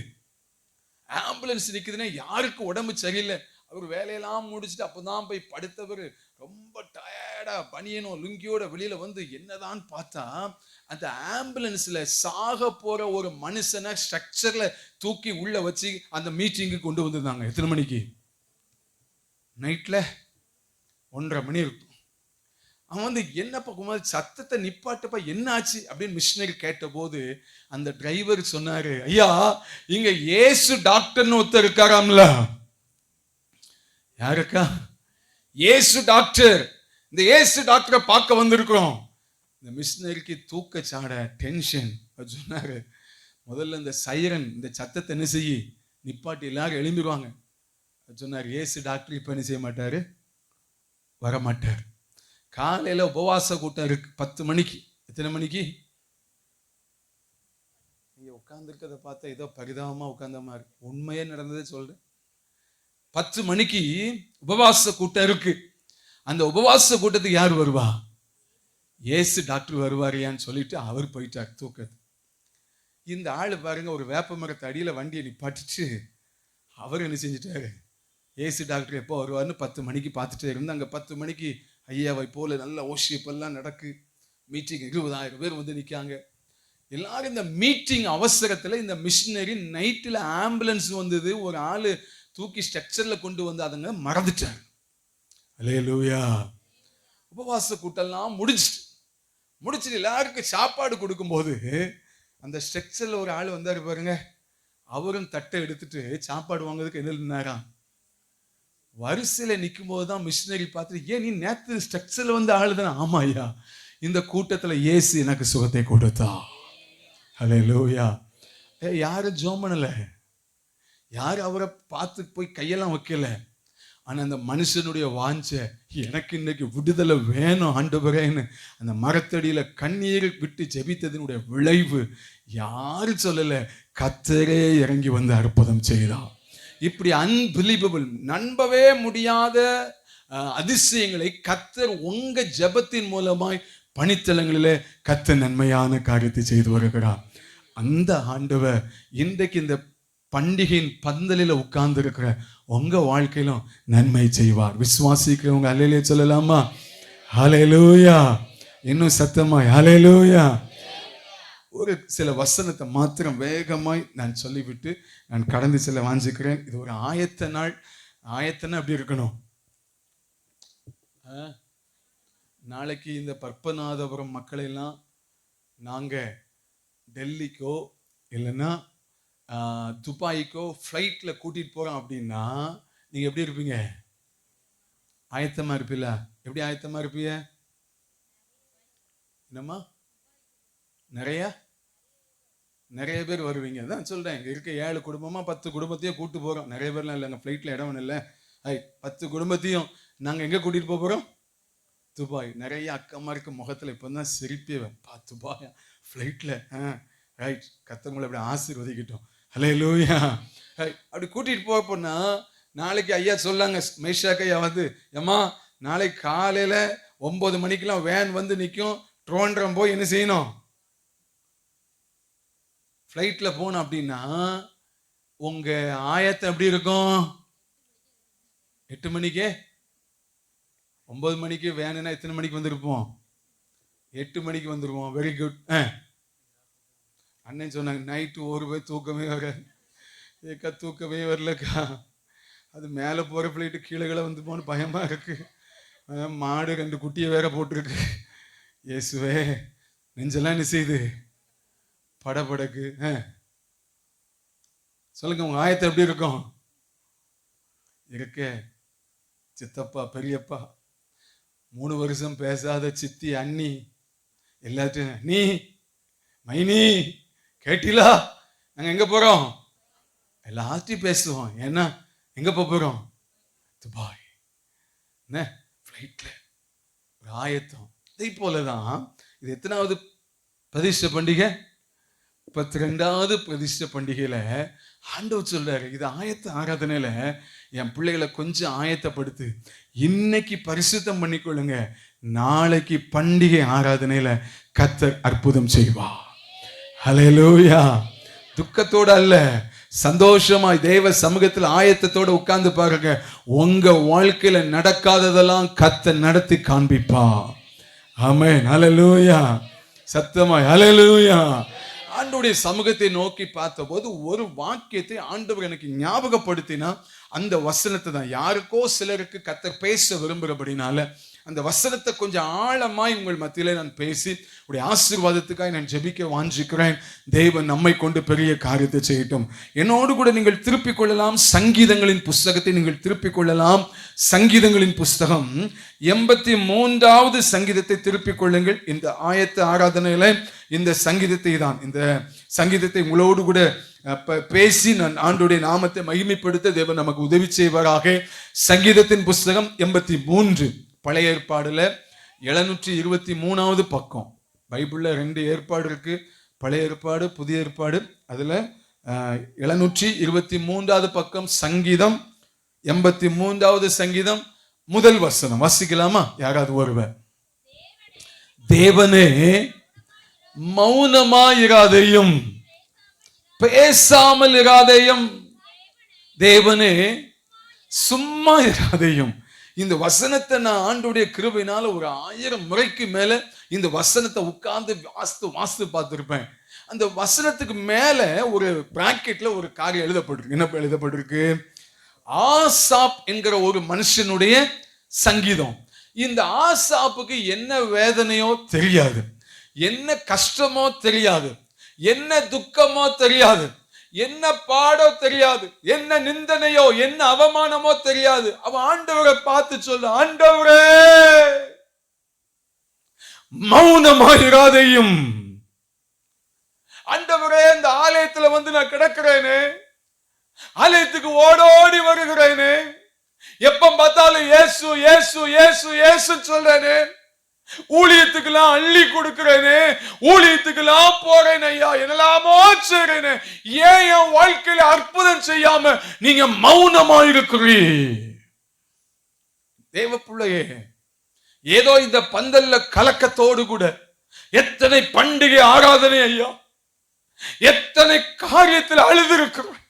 ஆம்புலன்ஸ் நிக்குதுன்னா யாருக்கு உடம்பு சரியில்லை. அவர் வேலையெல்லாம் முடிச்சுட்டு அப்பதான் போய் படுத்தவர் ரொம்ப டயர்டா பனியனோ லுங்கியோட வெளியில வந்து என்னதான் பார்த்தா அந்த ஆம்புலன்ஸ்ல சாக போற ஒரு மனுஷனை ஸ்ட்ரக்சர்ல தூக்கி உள்ள வச்சு அந்த மீட்டிங்கு கொண்டு வந்திருந்தாங்க. எத்தனை மணிக்கு? நைட்ல 1:30 மணி இருக்கும். அவன் வந்து என்னப்பா குமார் சத்தத்தை நிப்பாட்டப்பா, என்ன ஆச்சு அப்படின்னு மிஷினரி கேட்ட போது அந்த டிரைவர் சொன்னாரு, ஐயா இங்க ஏசு டாக்டர்னு ஒருத்தர் இருக்காராம்ல. யாருக்கா? ஏசு டாக்டர். இந்த ஏசு டாக்டரை பார்க்க வந்திருக்கிறோம். இந்த மிஷினரிக்கு தூக்க சாட, டென்ஷன். சொன்னாரு, முதல்ல இந்த சைரன், இந்த சத்தத்தை என்ன செய்யி நிப்பாட்டி எல்லாரும் எழும்பிடுவாங்க. சொன்னார், ஏசு டாக்டர் இப்ப என்ன செய்ய மாட்டாரு, வரமாட்டார். காலையில உபவாச கூட்டம் இருக்கு 10 மணிக்கு. எத்தனை மணிக்கு? நீங்க உட்கார்ந்து இருக்கிறத பார்த்தா ஏதோ பரிதாபமா உட்கார்ந்த மாதிரி, உண்மையே நடந்ததே சொல்றேன். 10 மணிக்கு உபவாச கூட்டம் இருக்கு. அந்த உபவாச கூட்டத்துக்கு யார் வருவா? ஏசு டாக்டர் வருவாரியான்னு சொல்லிட்டு அவர் போயிட்டார் தூக்கத்து. இந்த ஆளு பாருங்க, ஒரு வேப்ப மரத்து அடியில வண்டியை நிப்பாட்டிச்சு அவர் என்ன செஞ்சிட்டாரு, ஏசு டாக்டர் எப்போ வருவார்னு 10 மணிக்கு பார்த்துட்டே இருந்து, அங்கே 10 மணிக்கு ஐயாவை போல நல்ல ஓஷிப்பெல்லாம் நடக்கு. மீட்டிங் 20,000 பேர் வந்து நிற்காங்க. எல்லாரும் இந்த மீட்டிங் அவசரத்தில் இந்த மிஷினரி நைட்டில் ஆம்புலன்ஸ் வந்தது, ஒரு ஆள் தூக்கி ஸ்ட்ரக்சரில் கொண்டு வந்து அதங்க மறந்துட்டாங்க. அல்லேலூயா. உபவாச கூட்டம்லாம் முடிச்சுட்டு எல்லாருக்கும் சாப்பாடு கொடுக்கும்போது அந்த ஸ்ட்ரக்சரில் ஒரு ஆள் வந்தார் பாருங்க, அவரும் தட்டை எடுத்துட்டு சாப்பாடு வாங்குறதுக்கு என்ன இருந்தாராம், வரிசையில் நிற்கும் போது தான் மிஷினரி பார்த்துட்டு, ஏன் நீ நேற்று ஸ்ட்ரக்சரில் வந்து ஆளு தானே? ஆமா ஐயா, இந்த கூட்டத்தில் இயேசு எனக்கு சுகத்தை கொடுத்தா. அல்லேலூயா. யாரும் ஜெபம் பண்ணல, யாரும் அவரை பார்த்து போய் கையெல்லாம் வைக்கல. ஆனா அந்த மனுஷனுடைய வாஞ்ச, எனக்கு இன்னைக்கு விடுதலை வேணும் ஆண்டவரேன்னு அந்த மரத்தடியில கண்ணீர் விட்டு ஜெபித்ததனுடைய விளைவு யாரு சொல்லல, கர்த்தரே இறங்கி வந்து அற்புதம் செய்தார். இப்படி அன்பிலீவபிள், நம்பவே முடியாத அதிசயங்களை கர்த்தர் உங்க ஜெபத்தின் மூலமாய் பணித்தலங்களிலே கர்த்தர் நன்மையான காரியத்தை செய்து வருகிறார். அந்த ஆண்டவர் இன்றைக்கு இந்த பண்டிகையின் பந்தலில் உட்கார்ந்து இருக்கிற உங்க வாழ்க்கையிலும் நன்மை செய்வார். விசுவாசிக்கிறவங்க அல்லேலூயா சொல்லலாமா? ஹல்லேலூயா. இன்னும் சத்தமாய் ஹல்லேலூயா. ஒரு சில வசனத்தை மாத்திரம் வேகமாய் நான் சொல்லிவிட்டு நான் கடந்து செல்ல வாஞ்சிக்கிறேன். இது ஒரு ஆயத்த நாள். ஆயத்தனா அப்படி இருக்கணும். நாளைக்கு இந்த பற்பநாதபுரம் மக்களெல்லாம் நாங்க டெல்லிக்கோ இல்லைன்னா துபாய்க்கோ ஃப்ளைட்ல கூட்டிட்டு போறோம் அப்படின்னா நீங்க எப்படி இருப்பீங்க? ஆயத்தமா இருப்பீல? எப்படி ஆயத்தமா இருப்பீங்க? என்னம்மா? நிறைய பேர் வருவீங்க. அதான் சொல்றேன், இங்க இருக்க 7 குடும்பமா 10 குடும்பத்தையும் கூட்டு போறோம். நிறைய பேர்லாம் இல்லைங்க, ஃப்ளைட்ல இடம் இல்லை. 10 குடும்பத்தையும் நாங்க எங்க கூட்டிட்டு போறோம்? துபாய். நிறைய அக்கமாருக்கு முகத்துல இப்பதான் சிரிப்பே வைப்பா, துபாய் ஃப்ளைட்ல. ரைட், கத்தவங்களை அப்படி ஆசீர்வதிக்கட்டும். ஹல்லேலூயா. அப்படி கூட்டிட்டு போனா நாளைக்கு ஐயா சொல்லாங்க, மைஷாக் ஐயா வந்து, ஏம்மா நாளைக்கு காலையில 9 மணிக்கெல்லாம் வேன் வந்து நிற்கும், ட்ரோண்ட்ரம் போய் என்ன செய்யணும், ஃப்ளைட்ல போனோம் அப்படின்னா உங்க ஆயத்தம் எப்படி இருக்கும்? 8 மணிக்கே 9 மணிக்கு வேணும்னா எத்தனை மணிக்கு வந்திருப்போம்? 8 மணிக்கு வந்துருவோம். Very good. அண்ணன் சொன்னாங்க, நைட்டு ஒரு பேர் தூக்கமே வராது. ஏக்கா தூக்கமே வரலக்கா, அது மேலே போகிற ஃப்ளைட்டு கீழே வந்து போன பயமா இருக்கு. மாடு 2 குட்டியை வேற போட்டிருக்கு. இயேசுவே, நெஞ்செல்லாம் என்ன செய்யுது, படபடக்கு. சொல்லுங்க, உங்க ஆயத்தை எப்படி இருக்கும்? இருக்க சித்தப்பா பெரியப்பா 3 வருஷம் பேசாத சித்தி அண்ணி எல்லாத்தையும், நீ மைனி கேட்டீங்களா, நாங்க எங்க போறோம் எல்லாத்தையும் பேசுவோம். ஏன்னா எங்க போறோம்? துபாய். என்ன ஃப்ளைட்ல ஒரு ஆயத்தம். இதே போலதான் இது எத்தனாவது பிரதிஷ்டை பண்டிகை? 32வது பிரதிஷ்டை பண்டிகையில ஆண்டவர் சொல்றாரு, இது ஆயத்த ஆராதனையில என் பிள்ளைகளை கொஞ்சம் ஆயத்தப்படுத்து, இன்னைக்கு பரிசுத்தம் பண்ணிக்கொள்ளுங்க, நாளைக்கு பண்டிகை ஆராதனையில கர்த்தர் அற்புதம் செய்வா. ஹல்லேலூயா. துக்கத்தோட அல்ல, சந்தோஷமாய் தேவ சமூகத்தில் ஆயத்தத்தோட உட்கார்ந்து பாருங்க. உங்க வாழ்க்கையில நடக்காததெல்லாம் கர்த்தர் நடத்தி காண்பிப்பா. ஆமென். ஹல்லேலூயா. சத்தமாய் ஹல்லேலூயா. ஆண்டவருடைய சமூகத்தை நோக்கி பார்த்தபோது ஒரு வாக்கியத்தை ஆண்டவர் எனக்கு ஞாபகப்படுத்தினா அந்த வசனத்தை தான். யாருக்கோ சிலருக்கு கர்த்தர் பேச விரும்புகிறபடினால அந்த வசனத்தை கொஞ்சம் ஆழமாய் உங்கள் மத்தியிலே நான் பேசி உடைய ஆசீர்வாதத்துக்காக நான் ஜெபிக்க வாஞ்சிக்கிறேன். தேவன் நம்மை கொண்டு பெரிய காரியத்தை செய்யட்டும். என்னோடு கூட நீங்கள் திருப்பிக் கொள்ளலாம் சங்கீதங்களின் புஸ்தகத்தை நீங்கள் திருப்பிக் கொள்ளலாம். சங்கீதங்களின் புஸ்தகம் 83வது சங்கீதத்தை திருப்பிக் கொள்ளுங்கள். இந்த ஆயத்த ஆராதனையில இந்த சங்கீதத்தை தான், இந்த சங்கீதத்தை உங்களோடு கூட பேசி நான் ஆண்டவருடைய நாமத்தை மகிமைப்படுத்த தேவன் நமக்கு உதவி செய்வாராக. சங்கீதத்தின் புஸ்தகம் 83, பழைய ஏற்பாடுல 723வது பக்கம். பைபிள்ல 2 ஏற்பாடு இருக்கு, பழைய ஏற்பாடு புதிய ஏற்பாடு. அதுல 723வது பக்கம் சங்கீதம் 83வது சங்கீதம் முதல் வசனம் வாசிக்கலாமா? யாராவது ஒருவர். தேவனே மௌனமாயிராதையும் பேசாமல் இராதையும், தேவனே சும்மா இராதையும். இந்த வசனத்தை நான் ஆண்டோடைய கிருபையினால ஒரு 1000 முறைக்கு மேல இந்த வசனத்தை உட்கார்ந்து வாசித்து பார்த்திருப்பேன். அந்த வசனத்துக்கு மேல ஒரு பிராக்கெட்ல ஒரு காரியம் எழுதப்பட்டிருக்கு. என்ன எழுதப்பட்டிருக்கு? ஆசாப் என்கிற ஒரு மனுஷனுடைய சங்கீதம். இந்த ஆசாப்புக்கு என்ன வேதனையோ தெரியாது, என்ன கஷ்டமோ தெரியாது, என்ன துக்கமோ தெரியாது, என்ன பாடோ தெரியாது, என்ன நிந்தனையோ என்ன அவமானமோ தெரியாது. அவன் ஆண்டவரை பார்த்து சொல்ல, ஆண்டவரே மௌனமாயிராதையும். ஆண்டவரே இந்த ஆலயத்துல வந்து நான் கிடக்கிறேனே, ஆலயத்துக்கு ஓடோடி வருகிறேனே, எப்ப பார்த்தாலும் இயேசு இயேசு இயேசு இயேசு சொல்றேனே, ஊழியத்துக்கெல்லாம் அள்ளி கொடுக்கிறேனே, ஊழியத்துக்கெல்லாம் போறேன் ஐயா, என்னெல்லாமோ செய்றேனே, ஏன் என் வாழ்க்கையில அற்புதம் செய்யாம நீங்க மௌனமா இருக்கிறீர்? தேவ பிள்ளையே, ஏதோ இந்த பந்தல்ல கலக்கத்தோடு கூட எத்தனை பண்டிகை ஆராதனை ஐயா, எத்தனை காரியத்தில் அழுதிருக்கிறேன்.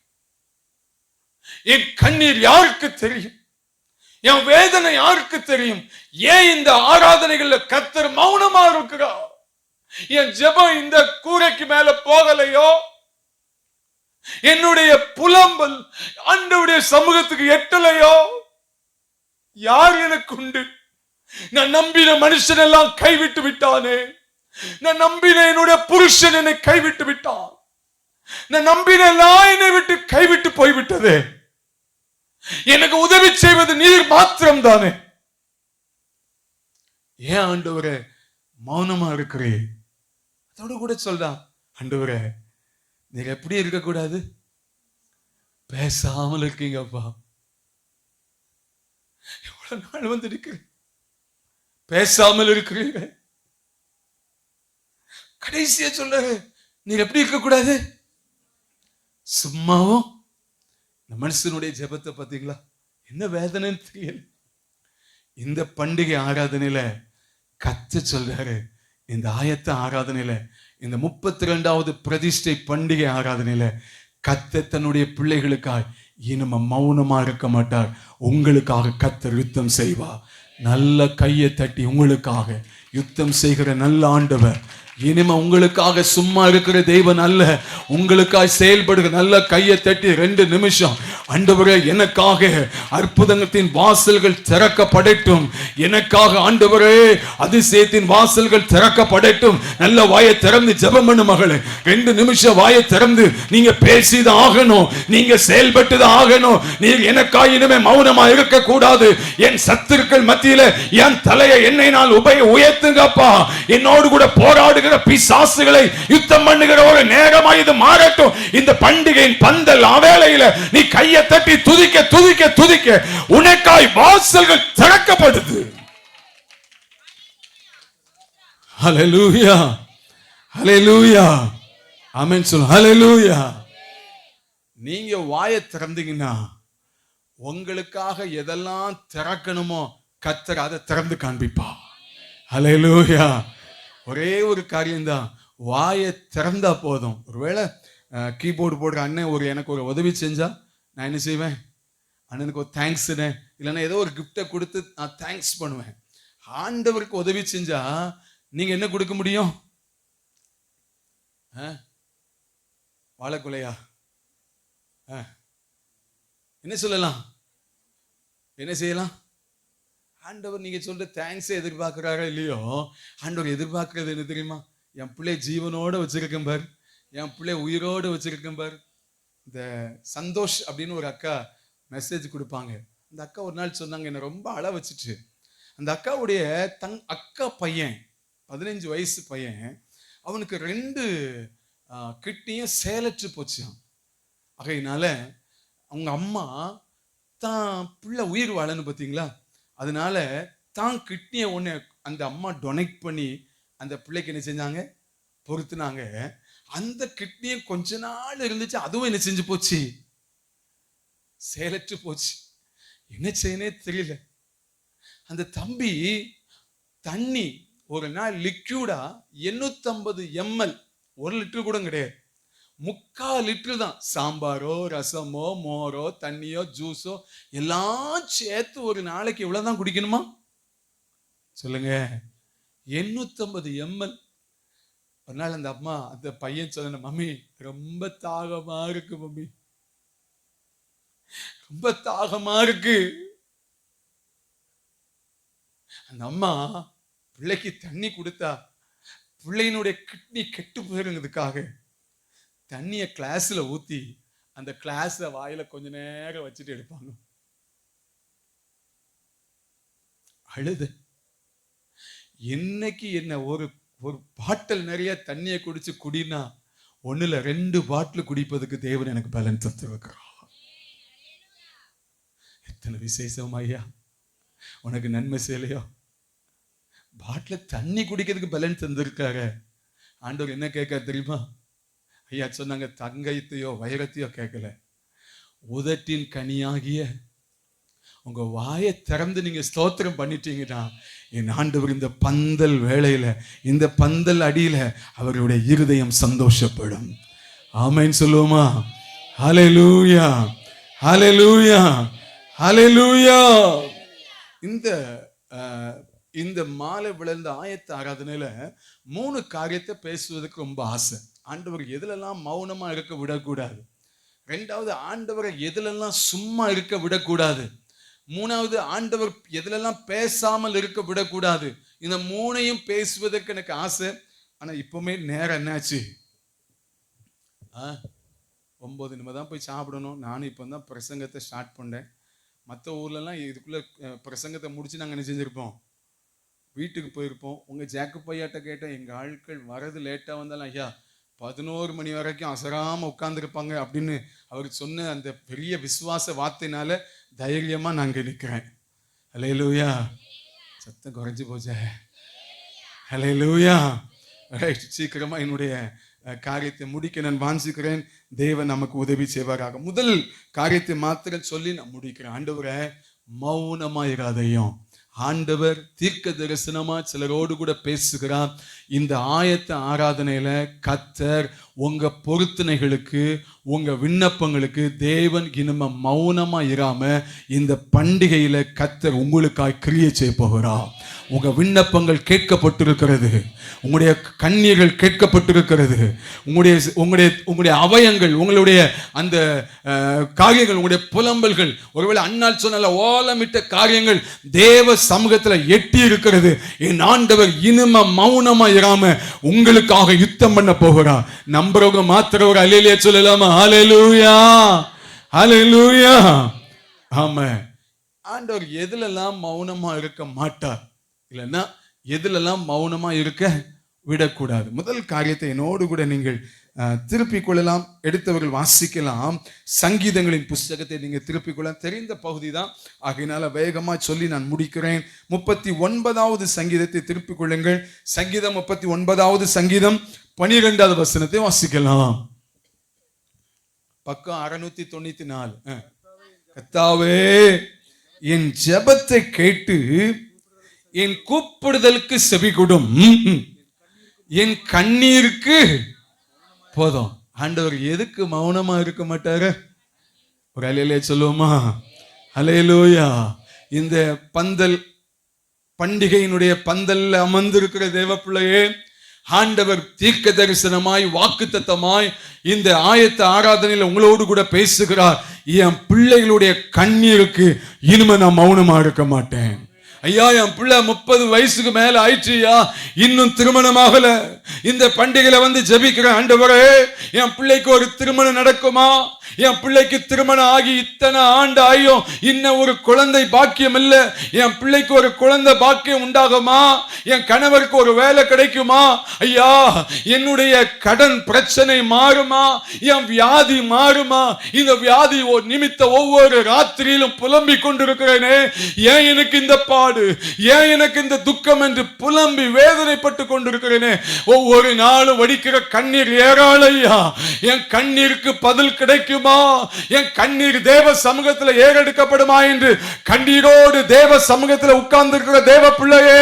என் கண்ணீர் யாருக்கு தெரியும்? என் வேதனை யாருக்கு தெரியும்? ஏன் இந்த ஆராதனைகள்ல கர்த்தர் மௌனமா இருக்கிறார்? என் ஜெபம் இந்த கூரைக்கு மேல போகலையோ, என்னுடைய புலம்பல் ஆண்டவருடைய சமூகத்துக்கு எட்டலையோ, யார் எனக்கு உண்டு? நான் நம்பின மனுஷன் எல்லாம் கைவிட்டு விட்டானே, நான் நம்பின என்னுடைய புருஷன் என்னை கைவிட்டு விட்டான், நான் நம்பின எல்லாம் என்னை விட்டு கைவிட்டு போய்விட்டதே, எனக்கு உதவி செய்வது நீர் மாத்திரம் தானே, ஏன் ஆண்டவரே மௌனமா இருக்கிறே? அதோட கூட சொல்றான், ஆண்டவரே நீங்க எப்படி இருக்க கூடாது, பேசாமல் இருக்கீங்கப்பா. எவ்வளவு நாள் வந்து இருக்கிறேன், பேசாமல் இருக்கிறீங்க. கடைசியா சொல்றாரு, நீங்க எப்படி இருக்க கூடாது, சும்மாவும். இந்த மனுஷனுடைய ஜெபத்தை பார்த்தீங்களா, என்ன வேதனைன்னு தெரியல. இந்த பண்டிகை ஆராதனையில கர்த்தர் சொல்றாரு, இந்த ஆயத்த ஆராதனையில, இந்த 32வது பிரதிஷ்டை பண்டிகை ஆராதனையில கர்த்தர் தன்னுடைய பிள்ளைகளுக்காக இனிமே மௌனமா இருக்க மாட்டார். உங்களுக்காக கர்த்தர் யுத்தம் செய்வார். நல்ல கையை தட்டி உங்களுக்காக யுத்தம் செய்கிற நல்ல ஆண்டவர். இனிமே உங்களுக்காக சும்மா இருக்கிற தேவன் அல்ல, உங்களுக்காக செயல்படுகிற நல்ல கையை தட்டி 2 நிமிஷம், ஆண்டவரே எனக்காக அற்புதத்தின் வாசல்கள் திறக்கப்படட்டும், எனக்காக ஆண்டவரே அதிசயத்தின் வாசல்கள் திறக்கப்படட்டும். நல்ல வாயை திறந்து ஜெபம் பண்ணு மகளே. 2 நிமிஷம் வாயை திறந்து நீங்க பேசிதான் ஆகணும், நீங்க செயல்பட்டுதான் ஆகணும். நீங்க எனக்காக இனிமே மௌனமா இருக்க கூடாது. என் சத்துருக்கள் மத்தியில என் தலையை என்னை நான் உயர்த்துங்கப்பா. என்னோடு கூட போராடு பிசாசுகளை யுத்தம் பண்ணுகிற ஒரு நேரமாய் இது மாறட்டும். இந்த பண்டிகையின் பந்தல் வேளையில நீ கையை தட்டி துதிக்க துதிக்க துதிக்க உனக்காய் வாசல்கள் திறக்கப்படுது. ஹல்லேலூயா, ஹல்லேலூயா. ஆமென் சொல்லு. ஹல்லேலூயா. நீங்க வாயை திறந்தீங்கன்னா உங்களுக்காக எதெல்லாம் திறக்கணுமோ கர்த்தர் அதை திறந்து காண்பிப்பா. ஹல்லேலூயா. ஒரே ஒரு காரியம்தான், வாயை திறந்தா போதும். ஒருவேளை கீபோர்டு போடுற அண்ணன் எனக்கு ஒரு உதவி செஞ்சா நான் என்ன செய்வேன்? அண்ணனுக்கு ஒரு தேங்க்ஸ்னு, இல்லைன்னா ஏதோ ஒரு கிஃப்டை கொடுத்து நான் தேங்க்ஸ் பண்ணுவேன். ஆண்டவருக்கு உதவி செஞ்சா நீங்க என்ன கொடுக்க முடியும்? வாழைக்குலையா? என்ன சொல்லலாம்? என்ன செய்யலாம்? ஆண்டவர் நீங்க சொல்ற தேங்க்ஸை எதிர்பார்க்கிறாரா இல்லையோ, ஆண்டவர் எதிர்பார்க்கறது என்ன தெரியுமா? என் பிள்ளை ஜீவனோட வச்சிருக்கேன் பார், என் பிள்ளை உயிரோடு வச்சிருக்கேன் பார். இந்த சந்தோஷ் அப்படின்னு ஒரு அக்கா மெசேஜ் கொடுப்பாங்க. அந்த அக்கா ஒரு நாள் சொன்னாங்க, என்னை ரொம்ப அழ வச்சுட்டு. அந்த அக்காவுடைய அக்கா பையன், 15 வயசு பையன், அவனுக்கு 2 கிட்னியும் செயலற்று போச்சு. ஆகையினால அவங்க அம்மா தான் பிள்ளை உயிர் வாழன்னு பார்த்தீங்களா, அதனால தான் கிட்னியை ஒன்று அந்த அம்மா டொனேட் பண்ணி அந்த பிள்ளைக்கு என்ன செஞ்சாங்க? பொறுத்துனாங்க. அந்த கிட்னியை கொஞ்ச நாள் இருந்துச்சு, அதுவும் என்ன செஞ்சு போச்சு? செயலற்று போச்சு. என்ன செய்யனே தெரியல. அந்த தம்பி தண்ணி ஒரு நாள் லிக்யூடா 850 ml, 1 லிட்டர் கூட கிடையாது, 3/4 லிட்டர் தான். சாம்பாரோ ரசமோ மோரோ தண்ணியோ ஜூஸோ எல்லாம் சேர்த்து ஒரு நாளைக்கு எவ்வளவுதான் குடிக்கணுமா சொல்லுங்க? 850 ml. ஒரு நாள் அந்த அம்மா அந்த பையன் சொன்ன, மம்மி ரொம்ப தாகமா இருக்கு மம்மி, ரொம்ப தாகமா இருக்கு. அந்த அம்மா பிள்ளைக்கு தண்ணி கொடுத்தா பிள்ளையினுடைய கிட்னி கெட்டு போயிருங்கிறதுக்காக தண்ணிய கிளாஸ்ல ஊத்தி அந்த கிளாஸ வாயில கொஞ்ச நேரம் வச்சுட்டு எடுப்பாங்க. அழுது இன்னைக்கு என்ன ஒரு பாட்டில் நிறைய தண்ணியை குடிச்சு குடினா 1 இல்ல 2 பாட்டில் குடிப்பதுக்கு தேவன் எனக்கு பலன் தந்திருக்கிறார். எத்தனை விசேஷம் ஐயா, உனக்கு நன்மை செய்யலையோ? பாட்டில் தண்ணி குடிக்கிறதுக்கு பலன் தந்திருக்காரு. ஆண்டவர் என்ன கேட்க தெரியுமா? ஐயா சொன்னாங்க, தங்கத்தையோ வைரத்தையோ கேட்கல, உதட்டின் கனியாகிய உங்க வாயை திறந்து நீங்க ஸ்தோத்திரம் பண்ணிட்டீங்கன்னா என் ஆண்டவர் இந்த பந்தல் வேளையில, இந்த பந்தல் அடியில அவருடைய இருதயம் சந்தோஷப்படும். ஆமென் சொல்லுவோமா? ஹல்லேலூயா, ஹல்லேலூயா, ஹல்லேலூயா. இந்த மாலை விழுந்த ஆயத்த ஆராதனையில 3 காரியத்தை பேசுவதற்கு ரொம்ப ஆசை. ஆண்டவர் எதுலெல்லாம் மௌனமா இருக்க விடக்கூடாது, 2வது ஆண்டவரை எதுலெல்லாம் சும்மா இருக்க விடக்கூடாது, 3வது ஆண்டவர் எதுலெல்லாம் பேசாமல் இருக்க விடக்கூடாது. இந்த 3ஐயும் பேசுவதற்கு எனக்கு ஆசை. ஆனா இப்பவுமே நேரம் என்னாச்சு? 9 நிமிடம் தான் போய் சாப்பிடணும். நானும் இப்போ தான் பிரசங்கத்தை ஸ்டார்ட் பண்ணேன். மற்ற ஊர்லலாம் இதுக்குள்ள பிரசங்கத்தை முடிச்சு நாங்கள் என்ன செஞ்சிருப்போம்? வீட்டுக்கு போயிருப்போம். உங்கள் ஜாக்கு பையாட்ட கேட்டால் எங்கள் ஆட்கள் வரது லேட்டாக வந்தாலும் ஐயா 11 மணி வரைக்கும் அசராமல் உட்காந்துருப்பாங்க அப்படின்னு அவர் சொன்ன அந்த பெரிய விசுவாச வார்த்தையினால தைரியமாக நாங்கள் நிற்கிறேன். ஹல்லேலூயா. சத்தம் குறைஞ்சி போச்சே. ஹல்லேலூயா. ரைட், சீக்கிரமாக என்னுடைய காரியத்தை முடிக்க நான் வாஞ்சிக்கிறேன். தேவன் நமக்கு உதவி செய்வாராக. முதல் காரியத்தை மாத்திரம் சொல்லி நான் முடிக்கிறேன். ஆண்டவரே, மௌனமா இராதையும். ஆண்டவர் தீர்க்க தரிசனமா சிலரோடு கூட பேசுகிறார். இந்த ஆயத்த ஆராதனையில கர்த்தர் உங்க பொருத்தனைகளுக்கு, உங்க விண்ணப்பங்களுக்கு தேவன் இனிமே மௌனமா இராம இந்த பண்டிகையில கர்த்தர் உங்களுக்காய் கிரியை செய்ய போகிறார். உங்க விண்ணப்பங்கள் கேட்கப்பட்டிருக்கிறது, உங்களுடைய கண்ணீர்கள் கேட்கப்பட்டிருக்கிறது, உங்களுடைய அவயங்கள், உங்களுடைய அந்த காரியங்கள், உங்களுடைய புலம்பல்கள், ஒருவேளை அண்ணால் சொன்ன ஓலமிட்ட காரியங்கள் தேவ சமூகத்துல எட்டி இருக்கிறது. என் ஆண்டவர் இனிமே மௌனமா இராம உங்களுக்காக யுத்தம் பண்ண போகிறார். நம்புறவங்க மாத்திர ஒரு அல்லேலூயா சொல்லலாமா? ஹல்லேலூயா, ஹல்லேலூயா. ஆமா, ஆண்டவர் எதுலெல்லாம் மௌனமா இருக்க மாட்டார், இல்லைன்னா எதுலெல்லாம் மௌனமா இருக்க விடக்கூடாது. முதல் காரியத்தை என்னோடு கூட நீங்கள் திருப்பிக் கொள்ளலாம். எடுத்தவர்கள் வாசிக்கலாம். சங்கீதங்களின் புஸ்தகத்தை நீங்க திருப்பிக் கொள்ள தெரிந்த பகுதி தான், ஆகையினால வேகமா சொல்லி நான் முடிக்கிறேன். 39வது சங்கீதத்தை திருப்பிக் கொள்ளுங்கள். சங்கீதம் 39வது சங்கீதம் 12வது வசனத்தை வாசிக்கலாம். பக்கம் 694. கர்த்தாவே, என் ஜெபத்தை கேட்டு என் கூப்பிடுதலுக்கு செவி கொடும், என் கண்ணீருக்கு போதும். ஆண்டவர் எதுக்கு மௌனமா இருக்க மாட்டாரு? ஒரு அலையிலே சொல்லுவோமா? ஹல்லேலூயா. இந்த பந்தல் பண்டிகையினுடைய பந்தல்ல அமர்ந்திருக்கிற தேவ பிள்ளையே, ஆண்டவர் தீர்க்க தரிசனமாய் வாக்குத்தத்தமாய் இந்த ஆயத்த ஆராதனையில் உங்களோடு கூட பேசுகிறார். என் பிள்ளைகளுடைய கண்ணீருக்கு இனிமே நான் மௌனமா இருக்க மாட்டேன். ஐயா, என் பிள்ளை 30 வயசுக்கு மேல ஆயிடுச்சுயா, இன்னும் திருமணமாகல. இந்த பண்டிகையில வந்து ஜெபிக்கிற ஆண்டவரே, என் பிள்ளைக்கு ஒரு திருமணம் நடக்குமா? என் பிள்ளைக்கு திருமணம் ஆகி இத்தனை ஆண்டு ஆயும் இன்னும் ஒரு குழந்தை பாக்கியம் இல்ல. என் பிள்ளைக்கு ஒரு குழந்தை பாக்கியம் உண்டாகுமா? என் கணவருக்கு ஒரு வேலை கிடைக்குமா? ஐயா, என்னுடைய கடன் பிரச்சனை மாறுமா? என் வியாதி மாறுமா? இந்த வியாதி நிமித்த ஒவ்வொரு ராத்திரியிலும் புலம்பிக் கொண்டிருக்கிறேனே, ஏன் எனக்கு இந்த பாடு, ஏன் எனக்கு இந்த துக்கம் என்று புலம்பி வேதனைப்பட்டு கொண்டிருக்கிறேனே. ஒவ்வொரு நாளும் வடிக்கிற கண்ணீர் ஏராளையா. என் கண்ணீருக்கு பதில் கிடைக்குமா? என் கண்ணீர் தேவ சமூகத்தில் ஏறெடுக்கப்படுமா என்று கண்ணீரோடு தேவ சமூகத்தில் உட்கார்ந்து இருக்கிற தேவ பிள்ளையே,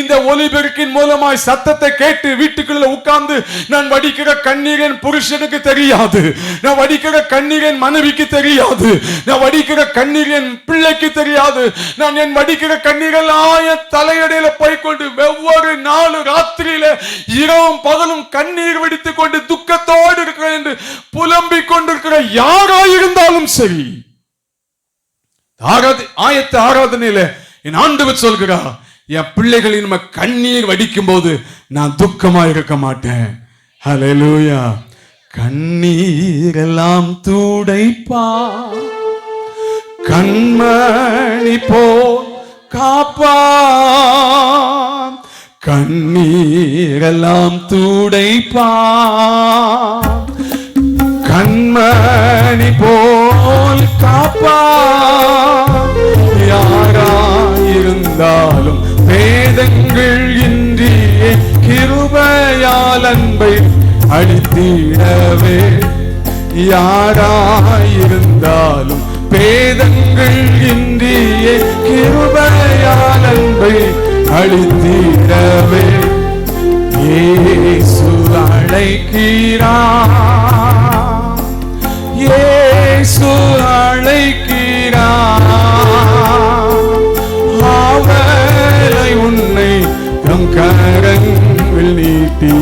இந்த ஒலிபெருக்கின் மூலமாய் சத்தத்தை கேட்டு வீட்டுக்குள்ள உட்கார்ந்து நான் வடிக்கிற கண்ணீர் என் புருஷனுக்கு தெரியாது, நான் வடிக்கிற கண்ணீர் என் மனைவிக்கு தெரியாது, நான் வடிக்கிற கண்ணீர் என் பிள்ளைக்கு தெரியாது, நான் என் வடிக்கிற கண்ணீரெல்லாம் என் தலையடையில போய்கொண்டு ஒவ்வொரு நாலு ராத்திரியில இரவும் பகலும் கண்ணீர் வடித்துக் கொண்டு துக்கத்தோடு இருக்கிறேன் என்று புலம்பிக் கொண்டிருக்கிற யாராயிருந்தாலும் சரி, ஆயத்த ஆராதனையில என் ஆண்டவர் சொல்கிறார், என் பிள்ளைகளின் கண்ணீர் வடிக்கும் போது நான் துக்கமா இருக்க மாட்டேன். ஹல்லேலூயா. கண்ணீரெல்லாம் துடைப்பா, கண்மணி போல் காப்பா, கண்ணீரெல்லாம் துடைப்பா, கண்மணி போல் காப்பா. யாராயிருந்தாலும் வேதங்கள் இன்றியே கிருபையால் அன்பை அளித்திடவே, யாராயிருந்தாலும் வேதங்கள் இன்றியே கிருபையால் அன்பை அளித்திடவே, இயேசு அழைக்கிறார், இயேசு அழைக்கிறார், அவரை உன்னை தம் கரங்கள் நீட்டி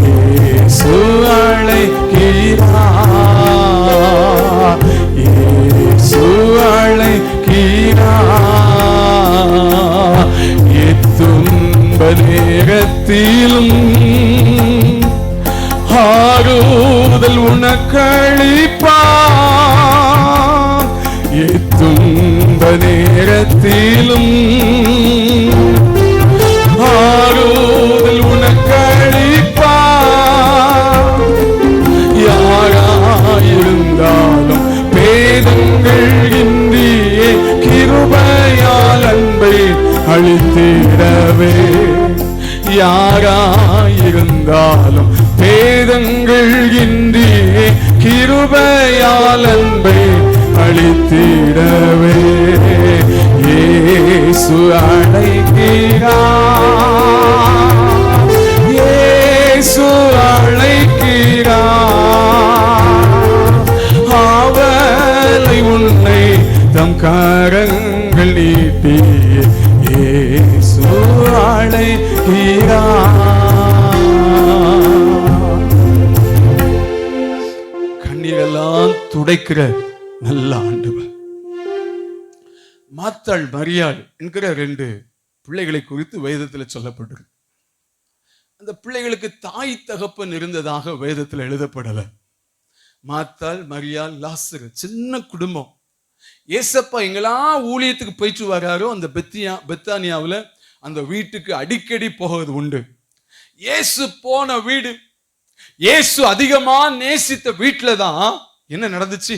இயேசு அழைக்கிறார், இயேசு அழைக்கிறார். எத்தும்ப நேரத்திலும் ஆறுதல் உனக்களிப்பார், எத்தும்ப நேரத்திலும் ஆறுதல் உனக்களிப்பார். யாராயிருந்தாலும் பேதங்கள் இன்றியே கிருபையால் அன்பை அளித்திடவே, யாராயிருந்தாலும் பேதங்கள் இன்றியே கிருபையால் அன்பை அளித்திடவே, இயேசு அழைக்கிறார், இயேசு அழைக்கிறார், அவளை உன்னை தம் கரங்கள் நீட்டி இயேசு அழைக்கிறார். கண்ணீரெல்லாம் துடைக்கிற நல்ல ஆண்டவர். மாத்தாள் மரியாள் என்கிற 2 பிள்ளைகளை குறித்து வேதத்தில் சொல்லப்பட்டிருக்கு. அந்த பிள்ளைகளுக்கு தாய் தகப்பன் இருந்ததாக வேதத்தில் எழுதப்படல. மாத்தாள், மரியாள், லாசரு, சின்ன குடும்பம். ஏசப்பா எங்கெல்லாம் ஊழியத்துக்கு போயிட்டு வராரோ அந்த பெத்தானியாவில் அந்த வீட்டுக்கு அடிக்கடி போவது உண்டு. இயேசு போன வீடு இயேசு அதிகமா நேசித்த வீட்டுல தான் என்ன நடந்துச்சு?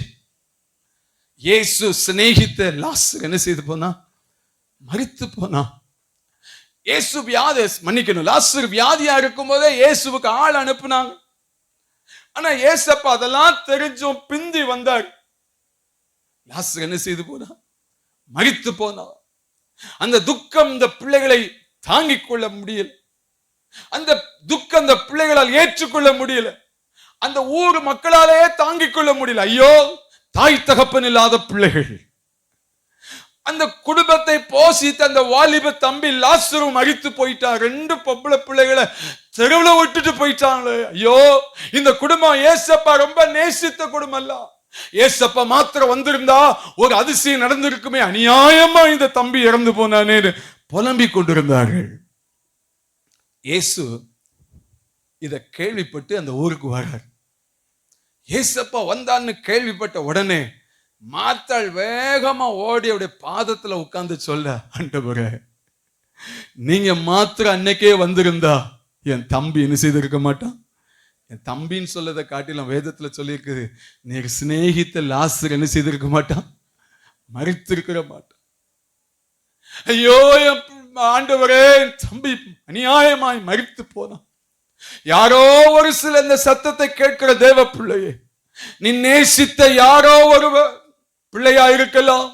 இயேசு சிநேகித்த லாசர் என்ன செய்து போனா? மரித்து போனா. இயேசு மன்னிக்கணும், லாசர் வியாதியா இருக்கும் போதே இயேசுவுக்கு ஆள் அனுப்புனாங்க. ஆனா ஏசப்பா அதெல்லாம் தெரிஞ்சும் பிந்தி வந்தார். லாசர் என்ன செய்து போனா? மரித்து போனா. அந்த துக்கம் இந்த பிள்ளைகளை தாங்கிக் கொள்ள முடியல. அந்த துக்கம் அந்த பிள்ளைகளால் ஏற்றுக்கொள்ள முடியல. அந்த ஊர் மக்களாலே தாங்கிக் கொள்ள முடியல. ஐயோ, தாய் தகப்பன் இல்லாத பிள்ளைகள். அந்த குடும்பத்தை போஷித்த அந்த வாலிப தம்பி லாசரு மரித்து போயிட்டார். 2 பொம்பளை பிள்ளைகளை தெருவில் விட்டுட்டு போயிட்டாங்களே. ஐயோ, இந்த குடும்பம் ஏசப்பா ரொம்ப நேசித்த குடும்பம் அல்ல. ஏசப்பா மாத்திரம் வந்திருந்தா ஒரு அதிசயம் நடந்திருக்குமே. அநியாயமா இந்த தம்பி இறந்து போனானே புலம்பிக் கொண்டிருந்தார்கள். இயேசு இத கேள்விப்பட்டு அந்த ஊருக்கு வரார். ஏசப்பா வந்தான்னு கேள்விப்பட்ட உடனே மாத்தாள் வேகமா ஓடி அவருடைய பாதத்துல உட்கார்ந்து சொல்ல, ஆண்டவரே, நீங்க மாத்திரம் அன்னைக்கே வந்திருந்தா என் தம்பி என்ன செய்திருக்க மாட்டான். என் தம்பின்னு சொல்லதை காட்டிலும் வேதத்துல சொல்லியிருக்குது, நீர் சிநேகித்த லாசர் என்ன செய்திருக்க மாட்டான், மரித்திருக்கிற மாட்டான். ஐயோ ஆண்டவரே, என் தம்பி அநியாயமாய் மரித்து போனான். யாரோ ஒரு சில இந்த சத்தத்தை கேட்கிற தேவ பிள்ளையே, நீ நேசித்த யாரோ ஒருவர் பிள்ளையா இருக்கலாம்,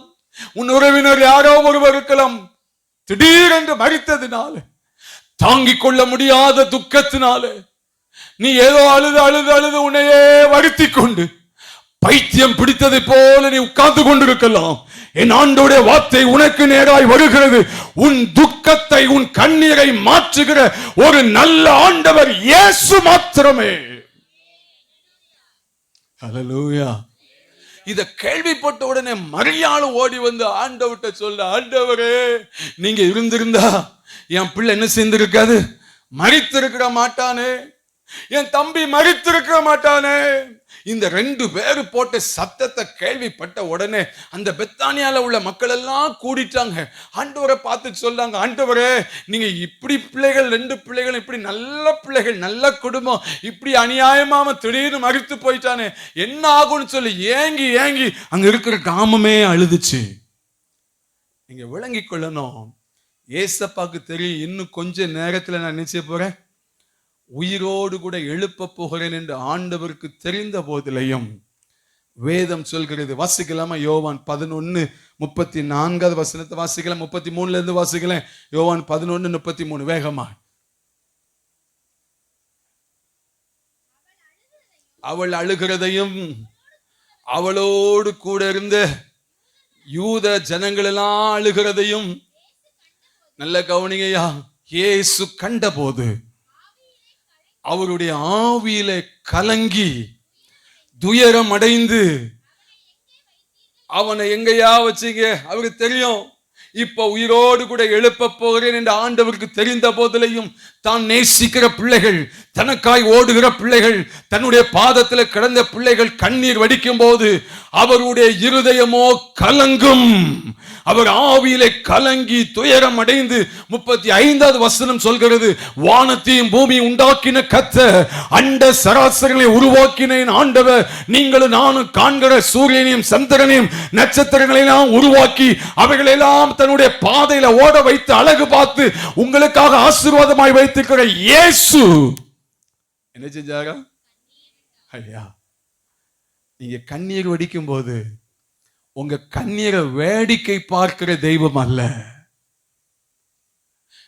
உன் உறவினர் யாரோ ஒருவர் இருக்கலாம், திடீரென்று மரித்ததினால, தாங்கிக் கொள்ள முடியாத துக்கத்தினால நீ ஏதோ அழுது அழுது அழுது உன்னையே வருத்தி கொண்டு பைத்தியம் பிடித்ததை போல நீ உட்கார்ந்து கொண்டிருக்கலாம். என் ஆண்டவருடைய வார்த்தை உனக்கு நேராய் வருகிறது. உன் துக்கத்தை, உன் கண்ணீரை மாற்றுகிற ஒரு நல்ல ஆண்டவர் இயேசு மாத்திரமே. ஹல்லேலூயா. இத கேள்விப்பட்ட உடனே மரியாள் ஓடி வந்து ஆண்டவர்கிட்ட சொல்ல, ஆண்டவரே, நீங்க இருந்திருந்தா என் பிள்ளை என்ன செஞ்சிருக்காது, மரித்திருக்கிற மாட்டானே, என் தம்பி மரித்திருக்க மாட்டானே. இந்த 2 பேரு போட்ட சத்தத்தை கேள்விப்பட்ட உடனே அந்த பெத்தானியால உள்ள மக்கள் எல்லாம் கூடிட்டாங்க. ஆண்டவரை பார்த்து சொல்லாங்க, ஆண்டவரே, நீங்க இப்படி பிள்ளைகள் 2 பிள்ளைகள் இப்படி நல்ல பிள்ளைகள், நல்ல குடும்பம், இப்படி அநியாயமாம திடீர்னு மரித்து போயிட்டானே, என்ன ஆகும்னு சொல்லி ஏங்கி ஏங்கி அங்க இருக்கிற கிராமமே அழுதுச்சு. நீங்க விளங்கி கொள்ளணும், ஏசப்பாக்கு தெரியும் இன்னும் கொஞ்ச நேரத்துல நான் நினைச்ச போறேன், உயிரோடு கூட எழுப்ப போகிறேன் என்று ஆண்டவருக்கு தெரிந்த போதிலையும் வேதம் சொல்கிறது. வாசிக்கலாமா? யோவான் 11:34 வசனத்தை வாசிக்கலாம். 33 இருந்து வாசிக்கலாம். யோவான் 11:33 வேகமா. அவள் அழுகிறதையும் அவளோடு கூட இருந்த யூத ஜனங்கள் எல்லாம் அழுகிறதையும் நல்ல கவனிங்கய்யா. இயேசு கண்டபோது அவருடைய ஆவியில கலங்கி துயரம் அடைந்து, அவனை எங்கயா வச்சீங்க, அவருக்கு தெரியும் இப்ப உயிரோடு கூட எழுப்ப போகிறேன் என்று ஆண்டவருக்கு தெரிந்த போதிலையும் தான் நேசிக்கிற பிள்ளைகள், தனக்காய் ஓடுகிற பிள்ளைகள், தன்னுடைய பாதத்தில் கிடந்த பிள்ளைகள் கண்ணீர் வடிக்கும் போது அவருடைய இருதயமோ கலங்கும். அவர் ஆவியிலே கலங்கி துயரம் அடைந்து 35வது வசனம் சொல்கிறது, வானத்தையும் பூமி உண்டாக்கின கர்த்தர், அண்ட சராசரங்களை உருவாக்கினேன் ஆண்டவர், நீங்களும் நானும் காண்கிற சூரியனையும் சந்திரனையும் நட்சத்திரங்களையும் உருவாக்கி அவைகளெல்லாம் தன்னுடைய பாதையில ஓட வைத்து அழகு பார்த்து உங்களுக்காக ஆசீர்வாதமாய் வைத்திருக்கிற இயேசு என்ன செஞ்சாரா? ஐயா, நீங்க கண்ணீர் வடிக்கும் போது உங்க கண்ணீரை வேடிக்கை பார்க்கிற தெய்வம் அல்ல.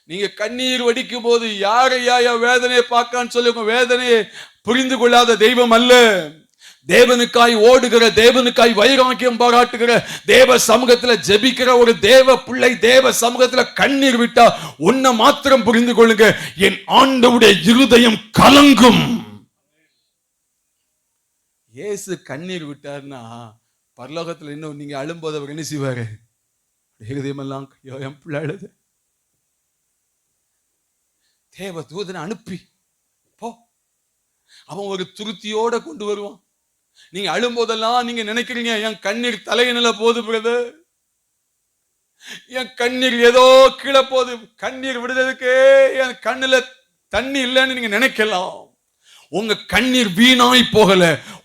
நீங்க கண்ணீர் வடிக்கும் போது யாரையா வேதனையை பார்க்கான்னு சொல்லி உங்க வேதனையை புரிந்து கொள்ளாத தெய்வம் அல்ல. தேவனுக்காய் ஓடுகிற, தேவனுக்காய் வைராக்கியம் பாராட்டுகிற, தேவ சமூகத்துல ஜெபிக்கிற ஒரு தேவ பிள்ளை தேவ சமூகத்துல கண்ணீர் விட்டா உன்னை மாத்திரம் புரிந்து கொள்ளுங்க, என் ஆண்டவருடைய இருதயம் கலங்கும். இயேசு கண்ணீர் விட்டார்னா பரலோகத்துல இன்னும் நீங்க அழும்போது அவர் என்ன செய்வாரு? இருதயமெல்லாம் என் பிள்ளை அழுது, தேவ தூதனை அனுப்பி போ, அவன் ஒரு துருத்தியோட கொண்டு வருவான். நீங்க அழும்போதெல்லாம் நீங்க நினைக்கிறீங்க, என் கண்ணீர் தலையில போது பிரதர், என் கண்ணீர் ஏதோ கீழே போகுது, கண்ணீர் விடுறதுக்கே என் கண்ணுல தண்ணி இல்லைன்னு நீங்க நினைக்கலாம். உங்க கண்ணீர் வீணாய் போகல.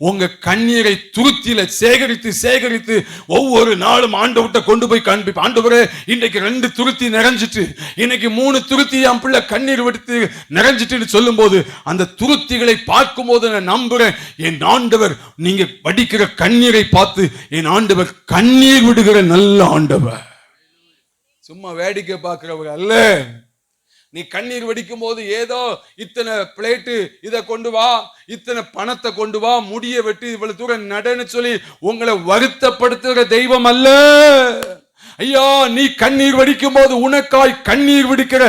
உங்க கண்ணீரை துருத்தியில சேகரித்து சேகரித்து ஒவ்வொரு நாளும் ஆண்டவர்கிட்ட கொண்டு போய் காண்பிப்ப. ஆண்டவரே, இன்னைக்கு 2 துருத்தி நிறைஞ்சிட்டு, இன்னைக்கு 3 துருத்தி என் பிள்ளை கண்ணீர் விடுத்து நிறைஞ்சிட்டுன்னு சொல்லும் போது, அந்த துருத்திகளை பார்க்கும் போது நான் நம்புறேன், என் ஆண்டவர் நீங்க வடிக்கிற கண்ணீரை பார்த்து என் ஆண்டவர் கண்ணீர் விடுகிற நல்ல ஆண்டவர், சும்மா வேடிக்கை பார்க்கிறவர் அல்ல. நீ கண்ணீர் வடிக்கும் போது ஏதோ இத்தனை பிளேட்டு இதை கொண்டு வா, இத்தனை பணத்தை கொண்டு வா, முடிய வெட்டி இவ்வளவு தூரம் நடன்னு சொல்லி உங்களை வருத்தப்படுத்துகிற தெய்வம் அல்ல. ஐயா, நீ கண்ணீர் வடிக்கும் போது உனக்காய் கண்ணீர் விடுக்கிற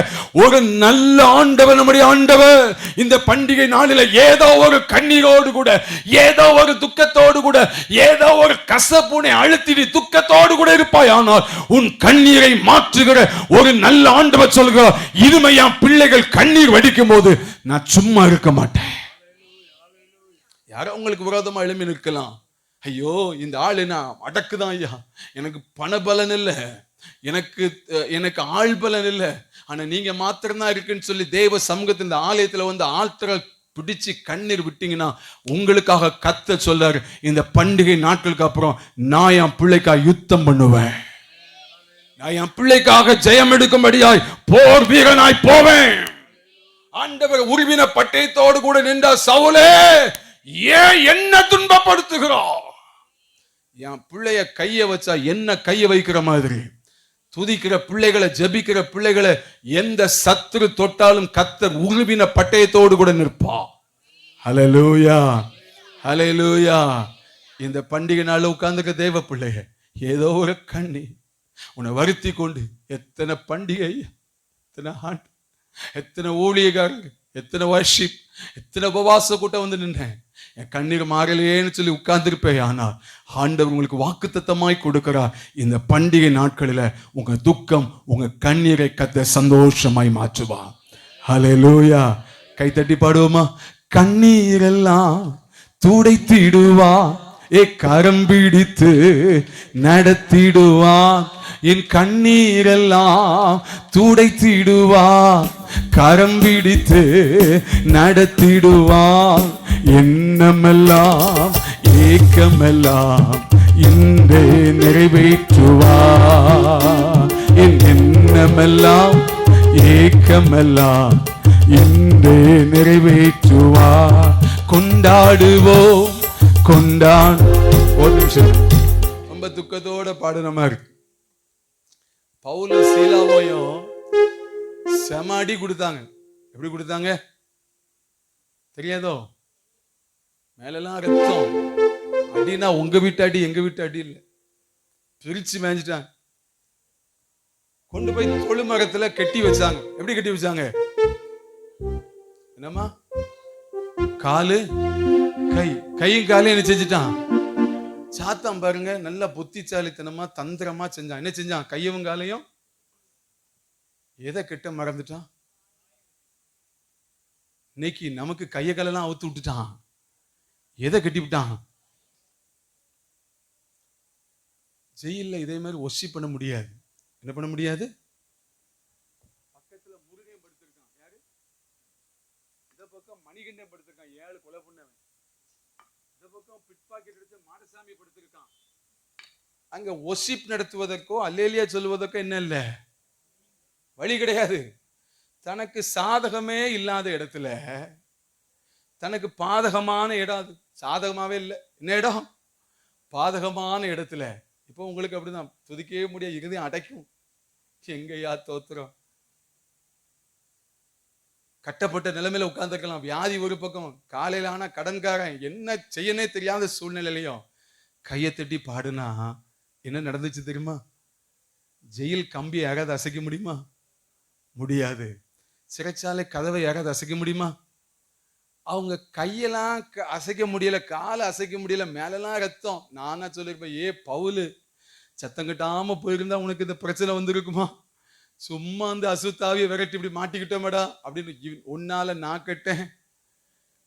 ஒரு நல்ல ஆண்டவர் நம்முடைய ஆண்டவர். இந்த பண்டிகை நாளில ஏதோ ஒரு கண்ணீரோடு கூட, ஏதோ ஒரு துக்கத்தோடு கூட, ஏதோ ஒரு கசப்புனை அழுத்தி துக்கத்தோடு கூட இருப்பாய். ஆனால் உன் கண்ணீரை மாற்றுகிற ஒரு நல்ல ஆண்டவர் சொல்கிறார், இதுமை என் பிள்ளைகள் கண்ணீர் வடிக்கும் போது நான் சும்மா இருக்க மாட்டேன். யாரோ உங்களுக்கு விரோதமா எழுப்பி நிற்கலாம். ஐயோ, இந்த ஆள் என்ன அடக்குதான் ஐயா, எனக்கு பணபலன் இல்லை, எனக்கு ஆள் பலன் இல்லை, ஆனா நீங்க மாத்திரம்தான் இருக்குன்னு சொல்லி தேவ சமூகத்தில் இந்த ஆலயத்துல வந்து ஆழ்த்தர பிடிச்சு கண்ணீர் விட்டீங்கன்னா உங்களுக்காக கத்த சொல்றாரு, இந்த பண்டிகை நாட்களுக்கு அப்புறம் நான் என் பிள்ளைக்காக யுத்தம் பண்ணுவேன், நான் என் பிள்ளைக்காக ஜெயம் எடுக்கும்படியாய் போர் வீரனாய் போவேன். ஆண்டவர் உருவின பட்டயத்தோடு கூட நின்ற சவுலே, ஏன் என்ன துன்பப்படுத்துகிறோம்? என் பிள்ளைய கைய வச்சா என்ன கைய வைக்கிற மாதிரி துதிக்கிற பிள்ளைகளை, ஜெபிக்கிற பிள்ளைகளை எந்த சத்துரு தொட்டாலும் கர்த்தர் உருவின பட்டயத்தோடு கூட நிற்பா. ஹல்லேலூயா, ஹல்லேலூயா. இந்த பண்டிகை நாள் உட்கார்ந்துக்க தேவ பிள்ளைய, ஏதோ ஒரு கண்ணி உன்னை வருத்தி கொண்டு, எத்தனை பண்டிகை, எத்தனை ஆண்டு, எத்தனை ஊழியக்காரங்க, எத்தனை வர்ஷிப், எத்தனை உபவாச கூட்டம் வந்து நின்றேன், என் கண்ணீர் மாறலையேன்னு சொல்லி உட்கார்ந்துருப்பேன். ஆனால் ஆண்டவர் உங்களுக்கு வாக்குத்தத்தமாய் கொடுக்கிறார், இந்த பண்டிகை நாட்களில் உங்க துக்கம், உங்க கண்ணீரை கர்த்தர் சந்தோஷமாய் மாற்றுவா. ஹல்லேலூயா. கை தட்டி பாடுவோமா? கண்ணீரெல்லாம் துடைத்திடுவா, கரம் பிடித்து நடத்திடுவா, என் கண்ணீரெல்லாம் துடைத்திடுவா, கரம் பிடித்து நடத்திடுவா, எண்ணமெல்லாம் ஏக்கமெல்லாம் இன்றே நிறைவேற்றுவா, என் எண்ணமெல்லாம் ஏக்கமெல்லாம் இன்றே நிறைவேற்றுவா. கொண்டாடுவோம், ஒரு நிமிஷம், ரொம்ப துக்கத்தோட பாடுன மாதிரி. பவுல் சீலாவையும் செம அடி கொடுத்தாங்க. எப்படி கொடுத்தாங்க தெரியாதோ? மேலெல்லாம் ரத்தம். அடினா உங்க வீட்டு அடி, எங்க வீட்டு அடி இல்லை, பிரிச்சு மேய்ஞ்சிட்டாங்க. கொண்டு போய் தொழு மரத்துல கட்டி வச்சாங்க. எப்படி கட்டி வச்சாங்க? என்னம்மா? காலு கையும் காலையும் என்ன செஞ்சுட்டான்? சாத்தான் பாருங்க, நல்ல புத்திசாலித்தனமா தந்திரமா செஞ்சான். என்ன செஞ்சான்? கையவும் காலையும் எதை கிட்ட மறந்துட்டான்? இன்னைக்கு நமக்கு கைய காலெல்லாம் அவுத்து விட்டுட்டான். எதை கட்டி விட்டான்? ஜெயில இதே மாதிரி ஒசி பண்ண முடியாது. என்ன பண்ண முடியாது? பக்கத்துல முருகன் படுத்திருக்கான். யாரு? இந்த பக்கம் மணிகண்டன் படுத்திருக்கான், 7 கொலை பண்ணவன். இந்த பக்கம் பிட் பாக்கெட் எடுத்து மாடசாமி படுத்திருக்கான். அங்க ஒசிப் நடத்துவதற்கோ அல்லேலியா சொல்லுவதற்கோ என்ன இல்லை, வழி கிடையாது. தனக்கு சாதகமே இல்லாத இடத்துல, தனக்கு பாதகமான இடம், அது சாதகமாவே இல்லை, என்ன இடம்? பாதகமான இடத்துல. இப்போ உங்களுக்கு அப்படிதான், துதிக்கவே முடியாது, இருதயம் அடைக்கும். எங்கயா தோத்துறோம். கட்டப்பட்ட நிலைமையில உட்கார்ந்துருக்கலாம். வியாதி ஒரு பக்கம், காலையில ஆனா கடன்காரன், என்ன செய்யனே தெரியாத சூழ்நிலையிலையும் கையை தட்டி பாடுனா என்ன நடந்துச்சு தெரியுமா? ஜெயில் கம்பி யாராவது அசைக்க முடியுமா? முடியாது. சிறைச்சாலை கதவை யாராவது அசைக்க முடியுமா? அவங்க கையெல்லாம் அசைக்க முடியல, காலை அசைக்க முடியல, மேலெல்லாம் ரத்தம். நானா சொல்லிருப்பேன், ஏ பவுலு, சத்தம் கட்டாம போயிருந்தா உனக்கு இந்த பிரச்சனை வந்திருக்குமா? சும்மா அந்த அசுத்தாவியை விரட்டி இப்படி மாட்டிக்கிட்டோமடா அப்படின்னு, உன்னால நான் கட்டேன்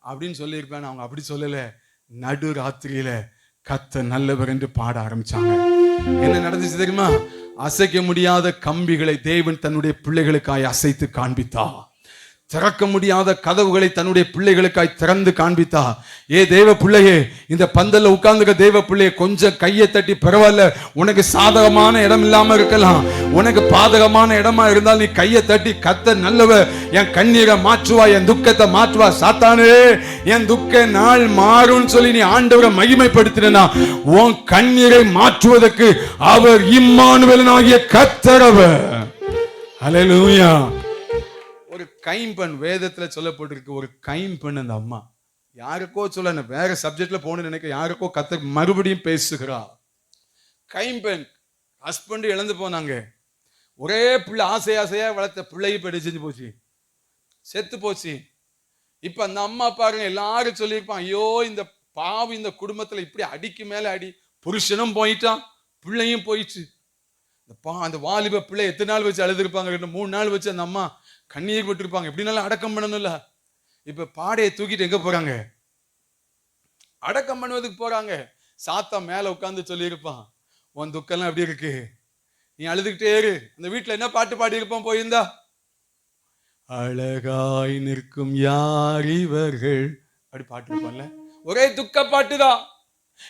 அப்படின்னு சொல்லியிருப்பேன். அவங்க அப்படி சொல்லல. நடு ராத்திரியில கத்த நல்லவர் என்று பாட ஆரம்பிச்சாங்க. என்ன நடந்துச்சு தெரியுமா? அசைக்க முடியாத கம்பிகளை தேவன் தன்னுடைய பிள்ளைகளுக்காய் அசைத்து காண்பித்தா. திறக்க முடியாத கதவுகளை தன்னுடைய பிள்ளைகளுக்காய் திறந்து காண்பித்தா. தேவ பிள்ளையே, இந்த பந்தல்ல உட்கார்ந்துக்க தேவ பிள்ளையே, கொஞ்சம் கையை தட்டி, பரவாயில்ல, உனக்கு சாதகமான இடம் இல்லாம இருக்கலாம், உனக்கு பாதகமான இடமா இருந்தால் நீ கையை தட்டி, கர்த்தர் நல்லவர், என் கண்ணீரை மாற்றுவா, என் துக்கத்தை மாற்றுவா, சாத்தானே என் துக்க நாள் மாறும் சொல்லி நீ ஆண்டவரை மகிமைப்படுத்தினா, உன் கண்ணீரை மாற்றுவதற்கு அவர் இம்மானுவேலனாகிய கர்த்தர் அவர். ஹல்லேலூயா. ஒரு கைம்பெண் வேதத்துல சொல்லப்பட்டிருக்கு. ஒரு கைம்பெண், அந்த அம்மா யாருக்கோ சொல்ல, வேற சப்ஜெக்ட்ல போன நினைக்க, யாருக்கோ கர்த்தர் மறுபடியும் பேசுகிறா. கைம்பெண் ஹஸ்பண்ட் இழந்து போனாங்க. ஒரே பிள்ளை, ஆசையா வளர்த்த பிள்ளையை போய் செஞ்சு போச்சு, செத்து போச்சு. இப்ப அந்த அம்மா பாருங்க, எல்லாரும் சொல்லியிருப்பான், ஐயோ இந்த பாவி இந்த குடும்பத்துல இப்படி அடிக்கு மேல அடி, புருஷனும் போயிட்டான், பிள்ளையும் போயிடுச்சு. அந்த வாலிப பிள்ளை எத்தனை நாள் வச்சு அழுதுருப்பாங்க, 2-3 நாள் வச்சு அந்த அம்மா கண்ணீர் விட்டுருப்பாங்க. எப்படினாலும் அடக்கம் பண்ணணும்ல. இப்ப பாடையை தூக்கிட்டு எங்க போறாங்க? அடக்கம் பண்ணுவதுக்கு போறாங்க. சாத்தா மேல உட்கார்ந்து சொல்லியிருப்பான், உன் துக்கம்லாம் எப்படி இருக்கு, நீ அழுதுகிட்டே இரு. அந்த வீட்டுல என்ன பாட்டு பாடி இருப்பான் போயிருந்தா, அழகாய் நிற்கும் யார் இவர்கள், அப்படி பாட்டு இருப்பான்ல. ஒரே துக்க பாட்டுதான்.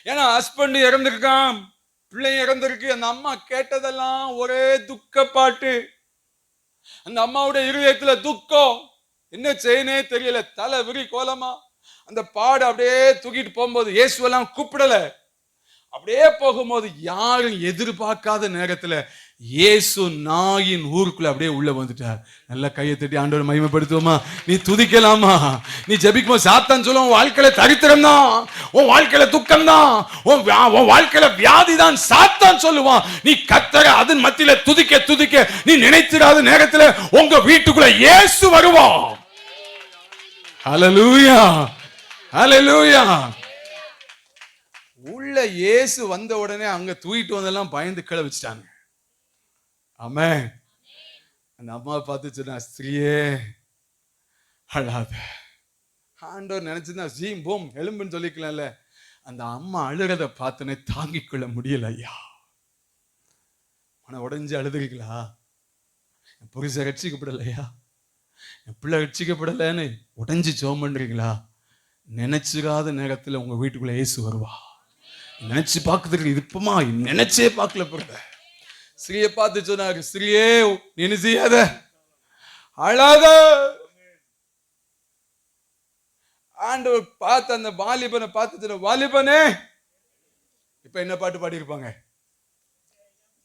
ஏன்னா ஹஸ்பண்ட் இறந்திருக்கான், பிள்ளை இறந்திருக்கு. அந்த அம்மா கேட்டதெல்லாம் ஒரே துக்க பாட்டு. அந்த அம்மாவுடைய இருதயத்துல துக்கம், என்ன செய்யனே தெரியல, தலை விரி கோலமா. அந்த பாடு அப்படியே தூக்கிட்டு போகும்போது இயேசுவெல்லாம் கூப்பிடல. அப்படியே போகும்போது யாரும் எதிர்பார்க்காத நேரத்துல இயேசு நாயின் ஊருக்குள்ள அப்படியே உள்ள வந்துட்டார். நல்ல கையை தட்டி ஆண்டவரை மகிமைப்படுத்துவோமா? நீ துதிக்கலாமா? நீ ஜெபிக்குமா? சாத்தான் சொல்லுவோம், உன் வாழ்க்கையில தரித்திரம் தான், உன் வாழ்க்கையில துக்கம் தான், உன் வாழ்க்கையில வியாதி தான். சாத்தான் சொல்லுவான், நீ கர்த்தரை அதன் மத்தியில துதிக்க துதிக்க நீ நினைத்திராத நேரத்துல உங்க வீட்டுக்குள்ள இயேசு வருவான். ஹல்லேலூயா, ஹல்லேலூயா. உள்ள இயேசு வந்த உடனே அங்க தூக்கிட்டு வந்தெல்லாம் பயந்து கீழே வச்சுட்டாங்க. ஆமென். அந்த அம்மா பார்த்து சொன்னா, ஸ்திரியே அழாத. ஆண்டவர் நினைச்சுன்னா ஜீம் போம் எலும்புன்னு சொல்லிக்கலாம்ல. அந்த அம்மா அழுறத பார்த்துனே தாங்கிக் கொள்ள முடியல. ஐயா, மன உடைஞ்சு அழுதுறீங்களா? என் புருஷன் ரட்சிக்கப்படலையா, என் பிள்ளை ரட்சிக்கப்படலன்னு உடைஞ்சு ஜெபம் பண்றீங்களா? நினைச்சிராத நேரத்துல உங்க வீட்டுக்குள்ள இயேசு வருவா. நினைச்சு பார்க்குறதுக்கு இதுப்பமா நினைச்சே பார்க்கல. பிறகு ஸ்ரீயை பார்த்து சொன்னாரு, ஸ்ரீயே நீ செய்யாத, அழாத. ஆண்டவர் பார்த்து அந்த வாலிபனை பார்த்து சொன்ன, வாலிபனே. இப்ப என்ன பாட்டு பாடி இருப்பாங்க?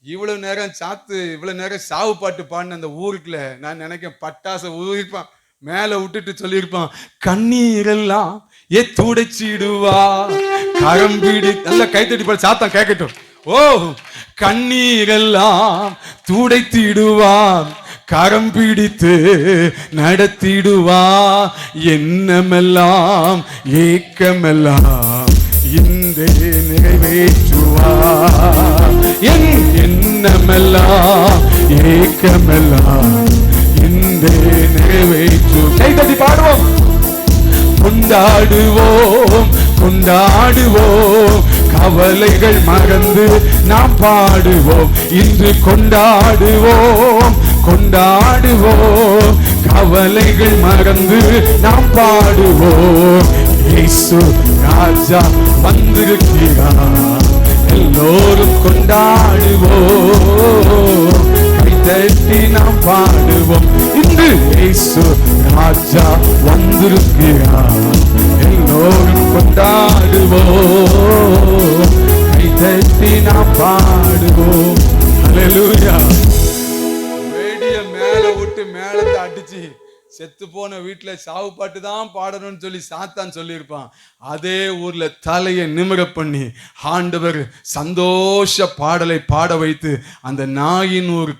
இவ்வளவு நேரம் இவ்வளவு நேரம் சாவு பாட்டு பாடின அந்த ஊருக்குள்ள நான் நினைக்கிறேன் பட்டாசை ஊதிருப்பான், மேல விட்டுட்டு சொல்லியிருப்பான், கண்ணீரெல்லாம் துடைச்சிடுவா, கரம்பிடி. நல்ல கைத்தட்டி பாடு, சாத்தான் கேட்கட்டும். ஓ, கண்ணீரெல்லாம் துடைத்திடுவான், கரம் பிடித்து நடத்திடுவா, எண்ணமெல்லாம் ஏக்கமெல்லாம் இந்த நிறைவேற்றுவா, என் எண்ணமெல்லாம் ஏக்கமெல்லாம் இந்த நிறைவேற்று. கைதட்டி பாடுவோம், கொண்டாடுவோம் கொண்டாடுவோம், கவலைகள் மறந்து நாம் பாடுவோம். இன்று கொண்டாடுவோம் கொண்டாடுவோம், கவலைகள் மறந்து நாம் பாடுவோம். இயேசு ராஜா வந்திருக்கிறார், எல்லோரும் கொண்டாடுவோம், கைதட்டி நாம் பாடுவோம். இன்று இயேசு ராஜா வந்திருக்கிறார், எல்லோரும் கொண்டாடுவோம், கைதட்டி நாம் பாடுவோம். ஹல்லேலூயா. வேடிய மேல விட்டு மேலத்தை அடிச்சு செத்து போன வீட்டுல சாவு பாட்டு தான் பாடணும்னு சொல்லி சாத்தான் சொல்லியிருப்பான். அதே ஊர்ல தலையை நிமிர பண்ணி ஆண்டவர் சந்தோஷ பாடலை பாட வைத்து அந்த நாயின் ஒரு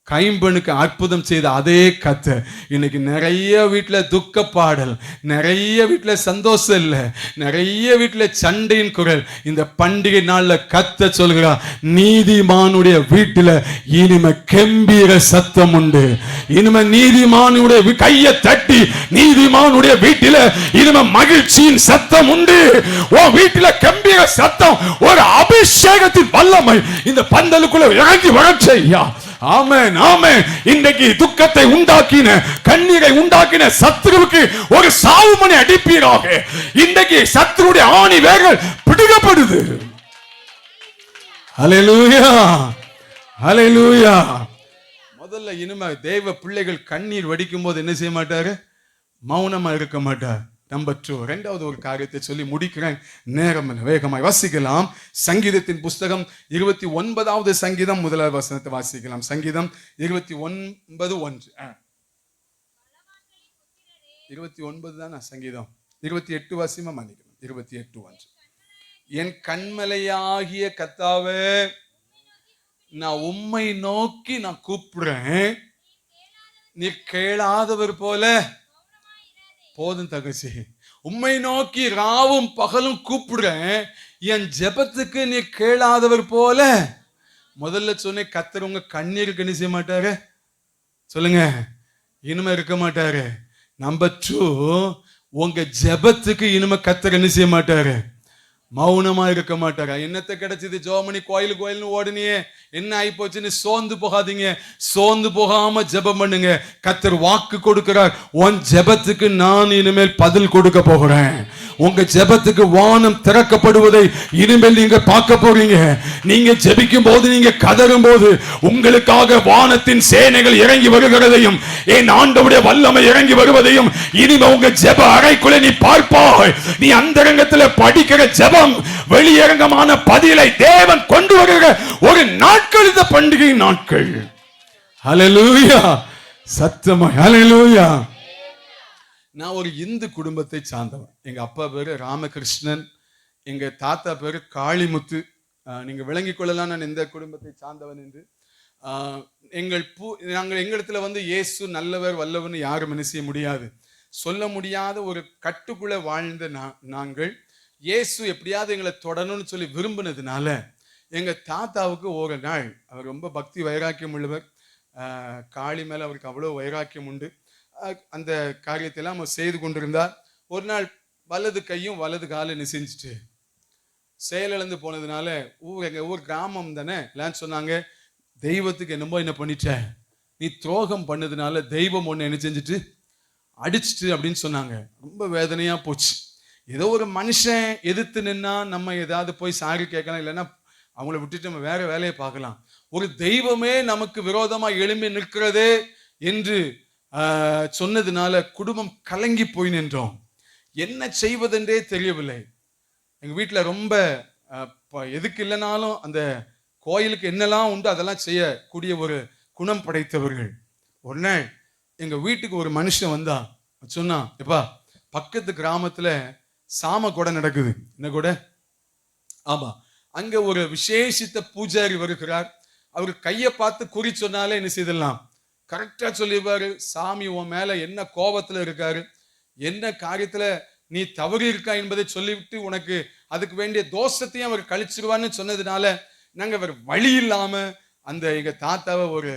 கைம்பெண்ணுக்கு அற்புதம் செய்த அதே கர்த்தர் இன்னைக்கு நிறைய வீட்டுல துக்க பாடல், நிறைய வீட்டுல சந்தோஷம் இல்லை, நிறைய வீட்டுல சண்டையின் குரல். இந்த பண்டிகை நாள்ல கர்த்தர் சொல்கிறார், நீதிமானுடைய வீட்டுல இனிமே கம்பீர சத்தம் உண்டு. இனிமே நீதிமானுடைய கையை தட்டி நீதிமானுடைய வீட்டில இனிமே மகிழ்ச்சியின் சத்தம் உண்டு. உன் வீட்டுல கம்பீர சத்தம், ஒரு அபிஷேகத்தின் வல்லமை இந்த பந்தலுக்குள்ள இறங்கி வரச்சையா. ஆமென் ஆமென். இன்றைக்கு துக்கத்தை உண்டாக்கின, கண்ணீரை உண்டாக்கின சத்துருவுக்கு ஒரு சாவுமணி அடிப்பீராக. இன்றைக்கு சத்துருடைய ஆணி வேர்கள் பிடுங்கப்படுது. ஹல்லேலூயா ஹல்லேலூயா. முதல்ல இனிமே தேவ பிள்ளைகள் கண்ணீர் வடிக்கும் போது என்ன செய்ய மாட்டாரு? மௌனமா இருக்க மாட்டார். நம்பர் 2, இரண்டாவது ஒரு காரியத்தை சொல்லி முடிக்கிறேன், நேரம் வேகமாய் வாசிக்கலாம். சங்கீதத்தின் புஸ்தகம் 29வது சங்கீதம் 1வது வசனத்தை வாசிக்கலாம். சங்கீதம் 29:1. 29 தானே சங்கீதம்? 28 வாசிமா மன்னிக்கணும். 28:1. என் கண்மலையாகிய கர்த்தாவே, நான் உம்மை நோக்கி நான் கூப்பிடுறேன், நீ கேளாதவர் போல. போதும் தகசி, உம்மை நோக்கி ராவும் பகலும் கூப்பிடுறேன், என் ஜெபத்துக்கு நீ கேளாதவர் போல. முதல்ல சொன்ன கர்த்தர் உங்க கண்ணீருக்கு என்ன செய்ய மாட்டாரு? சொல்லுங்க, இனிமே இருக்க மாட்டாரு. நம்பர் 2, உங்க ஜெபத்துக்கு இனிமே கர்த்தர் என்ன செய்ய மாட்டாரு? மௌனமா இருக்க மாட்டாரா? என்னத்தை கிடைச்சது? ஜோமணி கோயிலுன்னு ஓடுனியே, என்ன ஆகி போச்சுன்னு சோர்ந்து போகாதீங்க. சோர்ந்து போகாம ஜெபம் பண்ணுங்க. கர்த்தர் வாக்கு கொடுக்கிறார், உன் ஜெபத்துக்கு நான் இனிமேல் பதில் கொடுக்க போகிறேன். உங்க ஜெபத்துக்கு வானம் திறக்கப்படுவதை இனிமேல் நீங்க பார்க்க போறீங்க. நீங்க ஜெபிக்கும் போது, நீங்க கதறும் போது, உங்களுக்காக வானத்தின் சேனைகள் இறங்கி வருகிறதையும், என் ஆண்டவருடைய வல்லமை இறங்கி வருவதையும் இனிமே உங்க ஜெப அறைக்குள்ளே நீ பார்ப்பாய். நீ அந்தரங்கத்தில் படிக்கிற ஜெபம் வெளியரங்கமான பதிலை தேவன் கொண்டு வருகிற ஒரு நாட்கள் இந்த பண்டிகை நாட்கள். ஹல்லேலூயா. சத்தமா ஹல்லேலூயா. நான் ஒரு இந்து குடும்பத்தை சார்ந்தவன். எங்க அப்பா பேரு ராமகிருஷ்ணன், எங்க தாத்தா பேரு காளிமுத்து. நீங்க விளங்கிக் கொள்ளலாம் நான் எந்த குடும்பத்தை சார்ந்தவன் என்று. நாங்கள் எங்களிடத்துல வந்து இயேசு நல்லவர் வல்லவர்னு யாரும் என்ன செய்ய முடியாது, சொல்ல முடியாத ஒரு கட்டுக்குள்ள வாழ்ந்த நாங்கள் இயேசு எப்படியாவது எங்களை தொடணும்னு சொல்லி விரும்பினதுனால எங்க தாத்தாவுக்கு ஒரு நாள், அவர் ரொம்ப பக்தி வைராக்கியம் உள்ளவர், காளி மேல அவருக்கு அவ்வளவு வைராக்கியம் உண்டு. அந்த காரியத்தை எல்லாம் அவர் செய்து கொண்டிருந்தார். ஒரு நாள் வலது கையும் வலது காலும் நெசிஞ்சிட்டு செயலிழந்து போனதுனால எங்க ஊர் கிராமம் தானே, எல்லாம் சொன்னாங்க, தெய்வத்துக்கு என்னமோ என்ன பண்ணிட்ட, நீ துரோகம் பண்ணதுனால தெய்வம் ஒன்று என்ன செஞ்சுட்டு அடிச்சிட்டு அப்படின்னு சொன்னாங்க. ரொம்ப வேதனையா போச்சு. ஏதோ ஒரு மனுஷன் எதிர்த்து நின்னா நம்ம ஏதாவது போய் சாரி கேட்கலாம், இல்லைன்னா அவங்கள விட்டுட்டு நம்ம வேற வேலையை பார்க்கலாம். ஒரு தெய்வமே நமக்கு விரோதமா எழும்பி நிற்கிறதே என்று சொன்னதுனால குடும்பம் கலங்கி போய் நின்றோம். என்ன செய்வதென்றே தெரியவில்லை. எங்க வீட்டுல ரொம்ப எதுக்கு இல்லைனாலும் அந்த கோயிலுக்கு என்னெல்லாம் உண்டு அதெல்லாம் செய்யக்கூடிய ஒரு குணம் படைத்தவர்கள். ஒரு நாள் எங்க வீட்டுக்கு ஒரு மனுஷன் வந்தா, சொன்னா, எப்பா பக்கத்து கிராமத்துல சாம கொடை நடக்குது. என்ன கொடை? ஆமா, அங்க ஒரு விசேஷித்த பூஜாரி வருகிறார். அவரு கையை பார்த்து குறி சொன்னாலே என்ன செய்தலாம், கரெக்டா சொல்லிடுவாரு. சாமி உன் மேல என்ன கோபத்துல இருக்காரு, என்ன காரியத்துல நீ தவறி இருக்கா என்பதை சொல்லிவிட்டு உனக்கு அதுக்கு வேண்டிய தோஷத்தையும் அவர் கழிச்சிருவான்னு சொன்னதுனால நாங்க அவர் வழி இல்லாம அந்த எங்க தாத்தாவை ஒரு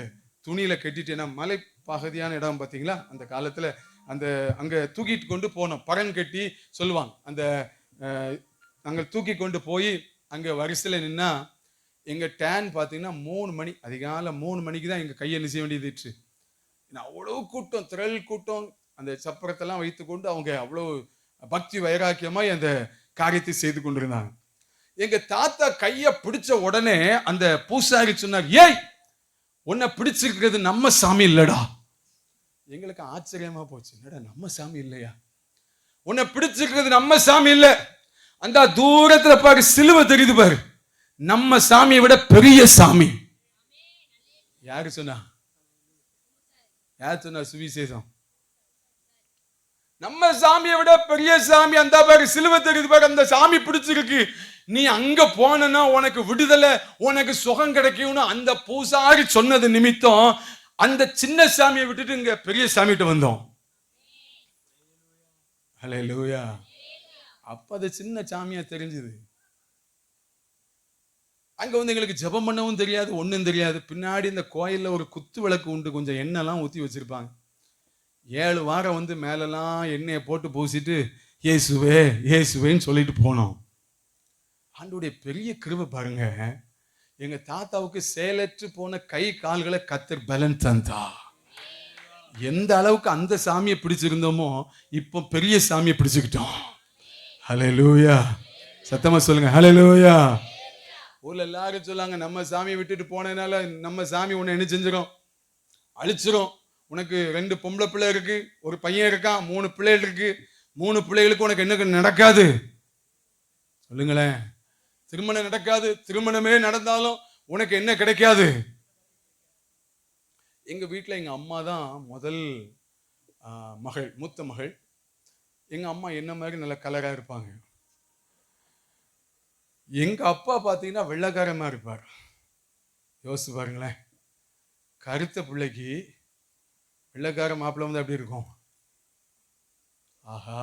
துணியில கட்டிட்டு, ஏன்னா மலை பகுதியான இடம் பார்த்தீங்களா, அந்த காலத்துல அந்த அங்க தூக்கிட்டு கொண்டு போனோம். பரன் கட்டி சொல்லுவாங்க. அந்த நாங்கள் தூக்கி கொண்டு போய் அங்க வரிசையில நின்னா எங்க டேன் பார்த்தீங்கன்னா 3 மணி, அதிகாலை 3 மணிக்கு தான் எங்க கையை நிசைய வேண்டியதுச்சு. அவ்வளவு கூட்டம், திரள் கூட்டம். அந்த சப்பரத்தெல்லாம் வைத்துக்கொண்டு அவங்க அவ்வளவு பக்தி வைராக்கியமாய் அந்த காரியத்தை செய்து கொண்டிருந்தாங்க. எங்க தாத்தா கைய பிடிச்ச உடனே அந்த பூசாரி சொன்னார், ஏய் உன்னை பிடிச்சிருக்கிறது நம்ம சாமி இல்லடா. எங்களுக்கு ஆச்சரியமா போச்சு, என்னடா நம்ம சாமி இல்லையா? உன்னை பிடிச்சிருக்கிறது நம்ம சாமி இல்ல, அந்த தூரத்துல பாரு சிலுவை தெரியுது பாரு, நம்ம சாமியை விட பெரிய சாமி. யாரு சொன்னா? யார் சொன்னா சுவிசேஷம்? நம்ம சாமியை விட பெரிய சாமி, அந்த பாரு சிலுவை தெரியுது பாரு, அந்த சாமி பிடிச்சிருக்கு. நீ அங்க போனா உனக்கு விடுதலை, உனக்கு சுகம் கிடைக்கும்னு அந்த பூசாரி சொன்னது நிமித்தம் அந்த சின்ன சாமியை விட்டுட்டு இங்க பெரிய சாமிகிட்ட வந்தோம். ஹல்லேலூயா. அப்ப அது சின்ன சாமியா தெரிஞ்சது. அங்க வந்து எங்களுக்கு ஜெபம் பண்ணவும் தெரியாது, ஒன்றும் தெரியாது. பின்னாடி இந்த கோயில்ல ஒரு குத்து விளக்கு உண்டு, கொஞ்சம் எண்ணெய்லாம் ஊற்றி வச்சிருப்பாங்க. 7 வாரம் வந்து மேலெல்லாம் எண்ணெயை போட்டு பூசிட்டு இயேசுவே இயேசுவேன்னு சொல்லிட்டு போனோம். ஆண்டவருடைய பெரிய கிருபை பாருங்க. எங்க தாத்தாவுக்கு செயலற்று போன கை கால்களை கத்தர் பலன் தந்தா. எந்த அளவுக்கு அந்த சாமியை பிடிச்சிருந்தோமோ இப்போ பெரிய சாமியை பிடிச்சுக்கிட்டோம். ஹல்லேலூயா, சத்தமா சொல்லுங்க ஹல்லேலூயா. ஊர்ல எல்லாரும் சொல்லாங்க, நம்ம சாமியை விட்டுட்டு போனதுனால நம்ம சாமி உன்னை என்ன செஞ்சிடும், அழிச்சிரும். உனக்கு 2 பொம்பளை பிள்ளை இருக்கு, ஒரு பையன் இருக்கான், 3 பிள்ளைகள் இருக்கு, 3 பிள்ளைகளுக்கு உனக்கு என்ன நடக்காது சொல்லுங்களேன்? திருமணம் நடக்காது. திருமணமே நடந்தாலும் உனக்கு என்ன கிடைக்காது? எங்க வீட்டில் எங்க அம்மா தான் முதல் மகள், மூத்த மகள். எங்க அம்மா என்ன மாதிரி நல்ல கலரா இருப்பாங்க. எங்க அப்பா பார்த்தீங்கன்னா வெள்ளைக்காரமா இருப்பார். யோசிச்சு பாருங்களேன், கருத்த பிள்ளைக்கு வெள்ளைக்கார மாப்பிள்ளை வந்து அப்படி இருக்கும். ஆஹா,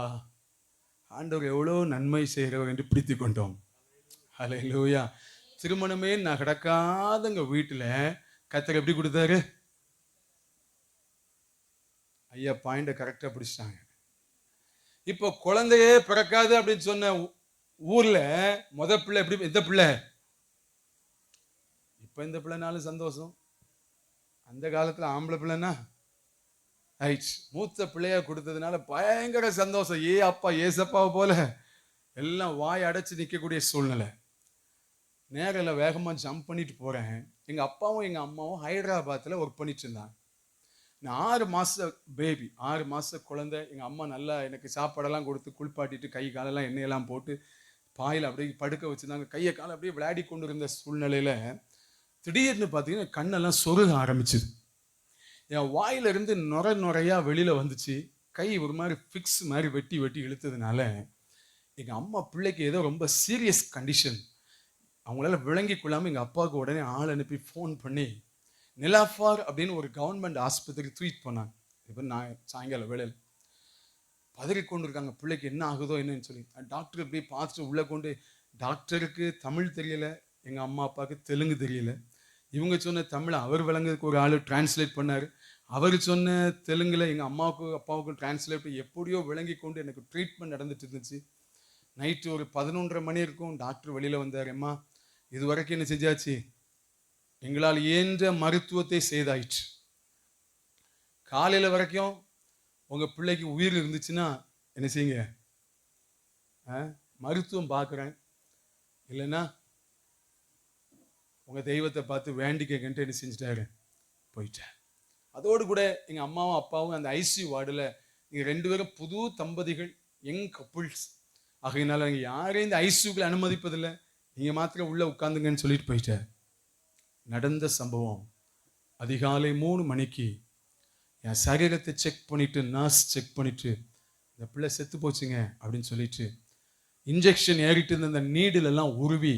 ஆண்டவர் எவ்வளோ நன்மை செய்கிறவர் என்று பிடித்து கொண்டோம். ஹல்லேலூயா. திருமணமே நான் கிடக்காதங்க வீட்டில் கர்த்தர் எப்படி கொடுத்தாரு? ஐயா பாயிண்ட கரெக்டா பிடிச்சிட்டாங்க. இப்போ குழந்தையே பிறக்காது அப்படின்னு சொன்ன ஊர்ல முத பிள்ளை எப்படி, எந்த பிள்ளை? இப்ப இந்த பிள்ளைனாலும் சந்தோஷம். அந்த காலத்துல ஆம்பளை பிள்ளைன்னா மூத்த பிள்ளையா கொடுத்ததுனால பயங்கர சந்தோஷம். அப்பா ஏசப்பாவை போல எல்லாம் வாய் அடைச்சு நிற்கக்கூடிய சூழ்நிலை. நேரில் வேகமா ஜம்ப் பண்ணிட்டு போறேன். எங்க அப்பாவும் எங்க அம்மாவும் ஹைதராபாத்ல ஒர்க் பண்ணிட்டு இருந்தாங்க. நான் 6 மாச பேபி, 6 மாச குழந்தை. எங்க அம்மா நல்லா எனக்கு சாப்பாடெல்லாம் கொடுத்து குளிப்பாட்டிட்டு கை காலெல்லாம் எண்ணெயெல்லாம் போட்டு பாயில் அப்படியே படுக்க வச்சிருந்தாங்க. கையை காலை அப்படியே விளையாடி கொண்டு இருந்த சூழ்நிலையில திடீர்னு பார்த்தீங்கன்னா கண்ணெல்லாம் சொருக ஆரம்பிச்சுது. என் வாயில இருந்து நுரையா வெளியில வந்துச்சு. கை ஒரு மாதிரி ஃபிக்ஸ் மாதிரி வெட்டி வெட்டி இழுத்ததுனால எங்க அம்மா பிள்ளைக்கு ஏதோ ரொம்ப சீரியஸ் கண்டிஷன் அவங்களால விளங்கி கொள்ளாமல் எங்க அப்பாவுக்கு உடனே ஆள் அனுப்பி ஃபோன் பண்ணி நிலாஃபார் அப்படின்னு ஒரு கவர்மெண்ட் ஆஸ்பத்திரி ட்ரீட் பண்ணாங்க. இப்போ நான் சாயங்காலம் வேலையில் பதறிக்கொண்டு இருக்காங்க, பிள்ளைக்கு என்ன ஆகுதோ என்னன்னு சொல்லி. டாக்டர் இப்படி பார்த்துட்டு உள்ளே கொண்டு, டாக்டருக்கு தமிழ் தெரியல, எங்கள் அம்மா அப்பாவுக்கு தெலுங்கு தெரியல. இவங்க சொன்ன தமிழை அவர் விளங்குறதுக்கு ஒரு ஆள் டிரான்ஸ்லேட் பண்ணார். அவர் சொன்ன தெலுங்குல எங்கள் அம்மாவுக்கும் அப்பாவுக்கும் டிரான்ஸ்லேட் எப்படியோ விளங்கி கொண்டு எனக்கு ட்ரீட்மெண்ட் நடந்துட்டு இருந்துச்சு. நைட்டு ஒரு 11:30 மணி இருக்கும். டாக்டர் வெளியில் வந்தார். அம்மா இது வரைக்கும் என்ன செஞ்சாச்சு, எங்களால் இயன்ற மருத்துவத்தை செய்தாயிற்று. காலையில் வரைக்கும் உங்கள் பிள்ளைக்கு உயிர் இருந்துச்சுன்னா என்ன செய்யுங்க, மருத்துவம் பார்க்குறேன், இல்லைன்னா உங்கள் தெய்வத்தை பார்த்து வேண்டிக்கன்ட்டு என்ன செஞ்சுட்டாரு, போயிட்டேன். அதோடு கூட எங்கள் அம்மாவும் அப்பாவும் அந்த ஐசியூ வார்டில், நீங்கள் 2 பேரும் புது தம்பதிகள், யங் கப்புள்ஸ் ஆகையினால நீங்கள் யாரையும் இந்த ஐசியூக்களை அனுமதிப்பதில்லை, நீங்கள் மாத்திரம் உள்ளே உட்காந்துங்கன்னு சொல்லிட்டு போயிட்டார். நடந்த சம்பவம் அதிகாலை 3 மணிக்கு என் சரீரத்தை செக் பண்ணிட்டு, நர்ஸ் செக் பண்ணிட்டு, இந்த பிள்ளை செத்து போச்சுங்க அப்படின்னு சொல்லிட்டு இன்ஜெக்ஷன் ஏறிட்டு இருந்த அந்த நீடில் எல்லாம் உருவி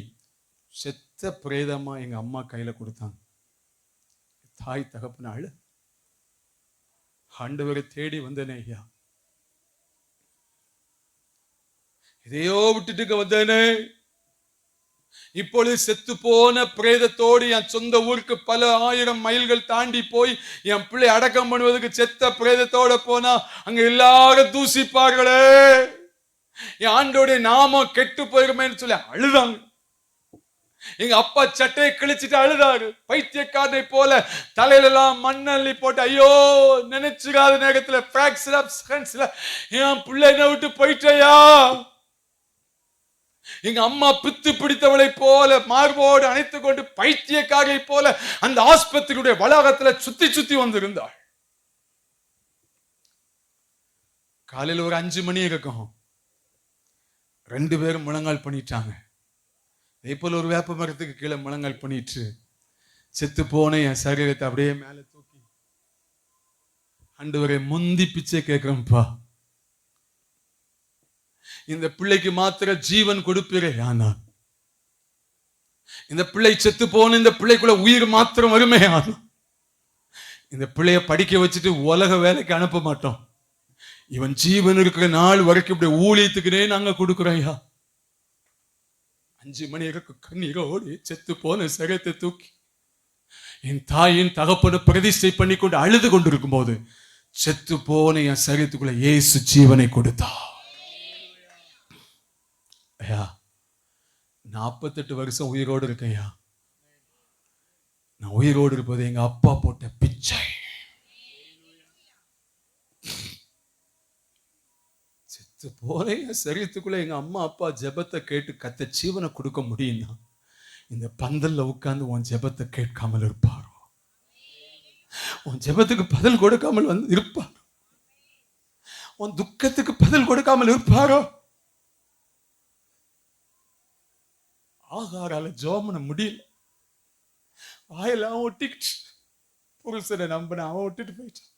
செத்த பிரேதமா எங்க அம்மா கையில கொடுத்தாங்க. தாய் தகப்பனாள் ஆண்டவரை தேடி வந்தேனே ஐயா, இதையோ விட்டுட்டு வந்தேனே. இப்பொழுது செத்து போன பிரேதத்தோடு என் சொந்த ஊருக்கு பல 1000 மைல்கள் தாண்டி போய் என் பிள்ளை அடக்கம் பண்ணுவதற்கு செத்த பிரேதத்தோட போனா அங்க எல்லாரும் தூசிப்பார்களே, என் ஆண்டோடைய நாமம் கெட்டு போயிருமேன்னு சொல்லி அழுதாங்க. எங்க அப்பா சட்டையை கிழிச்சிட்டு அழுதாரு. பைத்தியக்காரனை போல தலையிலெல்லாம் மண்ணள்ளி போட்டு, ஐயோ நினைச்சுக்காத நேரத்துல பிராக்சர் ஆஃப் செகண்ட்ஸ்ல என் பிள்ளை என்ன விட்டு போயிட்டயா. எங்க அம்மா பித்து பிடித்தவளை போல மார்போடு அணைத்துக் கொண்டு பைத்தியக்காரை போல அந்த ஆஸ்பத்திரியுடைய வளாகத்துல சுத்தி சுத்தி வந்திருந்தாள். காலையில் ஒரு 5 மணி இருக்கும். 2 பேரும் முழங்கால் பண்ணிட்டாங்க. இதே போல ஒரு வேப்ப மரத்துக்கு கீழே முழங்கால் பண்ணிட்டு செத்து போன என் சரீரத்தை அப்படியே மேல தூக்கி, ஆண்டவரே முந்தி பிச்சை கேட்கிறேன்ப்பா, இந்த பிள்ளைக்கு மாத்திர ஜீவன் கொடுப்பீரே, ஆனா இந்த பிள்ளை செத்து போன இந்த பிள்ளைக்குள்ள உயிர் மாத்திரம் வருமே, ஆனா இந்த பிள்ளைய படிக்க வச்சுட்டு உலக வேலைக்கு அனுப்ப மாட்டோம், இவன் ஜீவன் இருக்கிற நாள் வரைக்கும் இப்படி ஊழியத்துக்குனே நாங்க கொடுக்குறோம் ஐயா. 5 மணி வரைக்கும் கண்ணீரோடு செத்து போன சரீரத்தை தூக்கி என் தாயின் தகப்பனை பிரதிஷ்டை பண்ணி கொண்டு அழுது கொண்டிருக்கும் போது செத்து போன என் சரீரத்துக்குள்ள இயேசு ஜீவனை கொடுத்தா. ஐயா 48 வருஷம் உயிரோடு இருக்கேயா. நான் உயிரோடு இருப்பது எங்க அப்பா போட்ட பிச்சை. செத்து போல என் சரீரத்துக்குள்ள எங்க அம்மா அப்பா ஜெபத்தை கேட்டு கத்த ஜீவனை கொடுக்க முடியும்னா இந்த பந்தல்ல உட்கார்ந்து உன் ஜெபத்தை கேட்காமல் இருப்பாரோ? உன் ஜெபத்துக்கு பதில் கொடுக்காமல் வந்து இருப்பார்? உன் துக்கத்துக்கு பதில் கொடுக்காமல் இருப்பாரோ? ஆகாரால ஜெபம் பண்ண முடியல, வாயெல்லாம் ஒட்டிக்கிட்டு புருஷனை நம்பின அவன் விட்டுட்டு போயிட்டான்.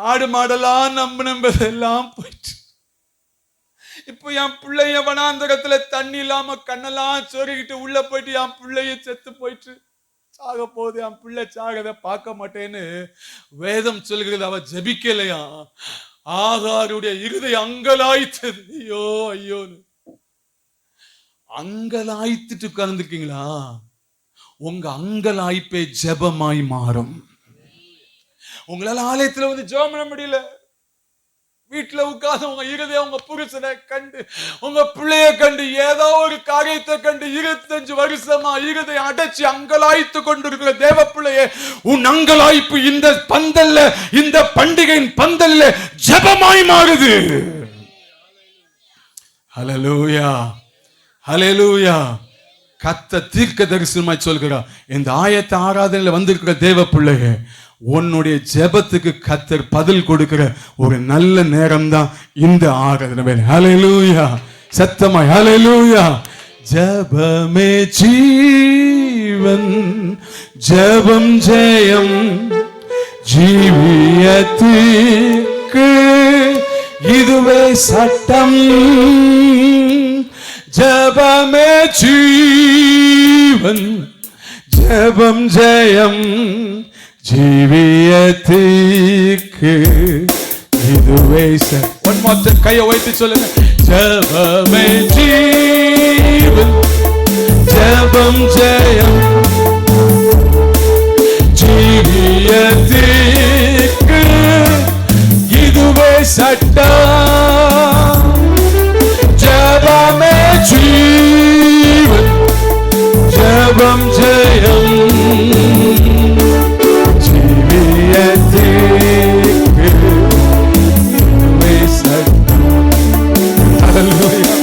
ஆடு மாடெல்லாம் நம்பினதெல்லாம் போயிட்டு. இப்போ என் பிள்ளைய வனாந்தரத்துல தண்ணி இல்லாம கண்ணெல்லாம் சொருகிட்டு உள்ள போயிட்டு என் பிள்ளைய செத்து போயிட்டு சாக போகுது. என் பிள்ளை சாகத பார்க்க மாட்டேன்னு வேதம் சொல்கிறது. அவ ஜெபிக்கலையா? ஆகாருடைய இருதயம் அங்கலாய்த்தது. ஐயோ ஐயோன்னு அங்கலாய்த்துட்டு உட்கார்ந்துருக்கீங்களா? உங்க அங்கலாய்ப்பே ஜெபமாய் மாறும். உங்களால ஆலயத்துல வந்து ஜெபம் பண்ண முடியல, வீட்டுல உட்கார்ந்து உங்க இருதயம் உங்க புருஷனை கண்டு உங்க பிள்ளைய கண்டு ஏதோ ஒரு காரியத்தை கண்டு 25 வருஷமா இருதயம் அடைச்சி அங்கலாய்த்து கொண்டிருக்கிற தேவ பிள்ளையே, உன் அங்கலாய்ப்பு இந்த பந்தல்ல, இந்த பண்டிகையின் பந்தல்ல ஜெபமாய் மாறுது. ஹல்லேலூயா, ஹல்லேலூயா. கத்த தீர்க்க தரிசனமாய் சொல்கிறார், இந்த ஆயத்த ஆராதனையில வந்திருக்கிற தேவ பிள்ளையே, உன்னுடைய ஜெபத்துக்கு கத்தர் பதில் கொடுக்கிற ஒரு நல்ல நேரம் தான் இந்த ஆராதனை. ஹல்லேலூயா, சத்தமாய் ஹல்லேலூயா. ஜெபமே ஜீவன், ஜெபம் ஜெயம், ஜீவியத்திற்கு இதுவே சட்டம். ஜெபமே ஜீவன், ஜெபம் ஜெயம், ஜீவியத்திற்கு இதுவே சட்டம். கையை வைத்து சொல்லுங்க. ஜெபமே ஜீவன், ஜெபம் ஜெயம், ஜீவியத்திற்கு இதுவே சட்டம். ஜெபமே ஜீவன், ஜெபம் ஜெயம், ஜீவியத்திற்கு இதுவே சட்டம். ஹல்லேலூயா.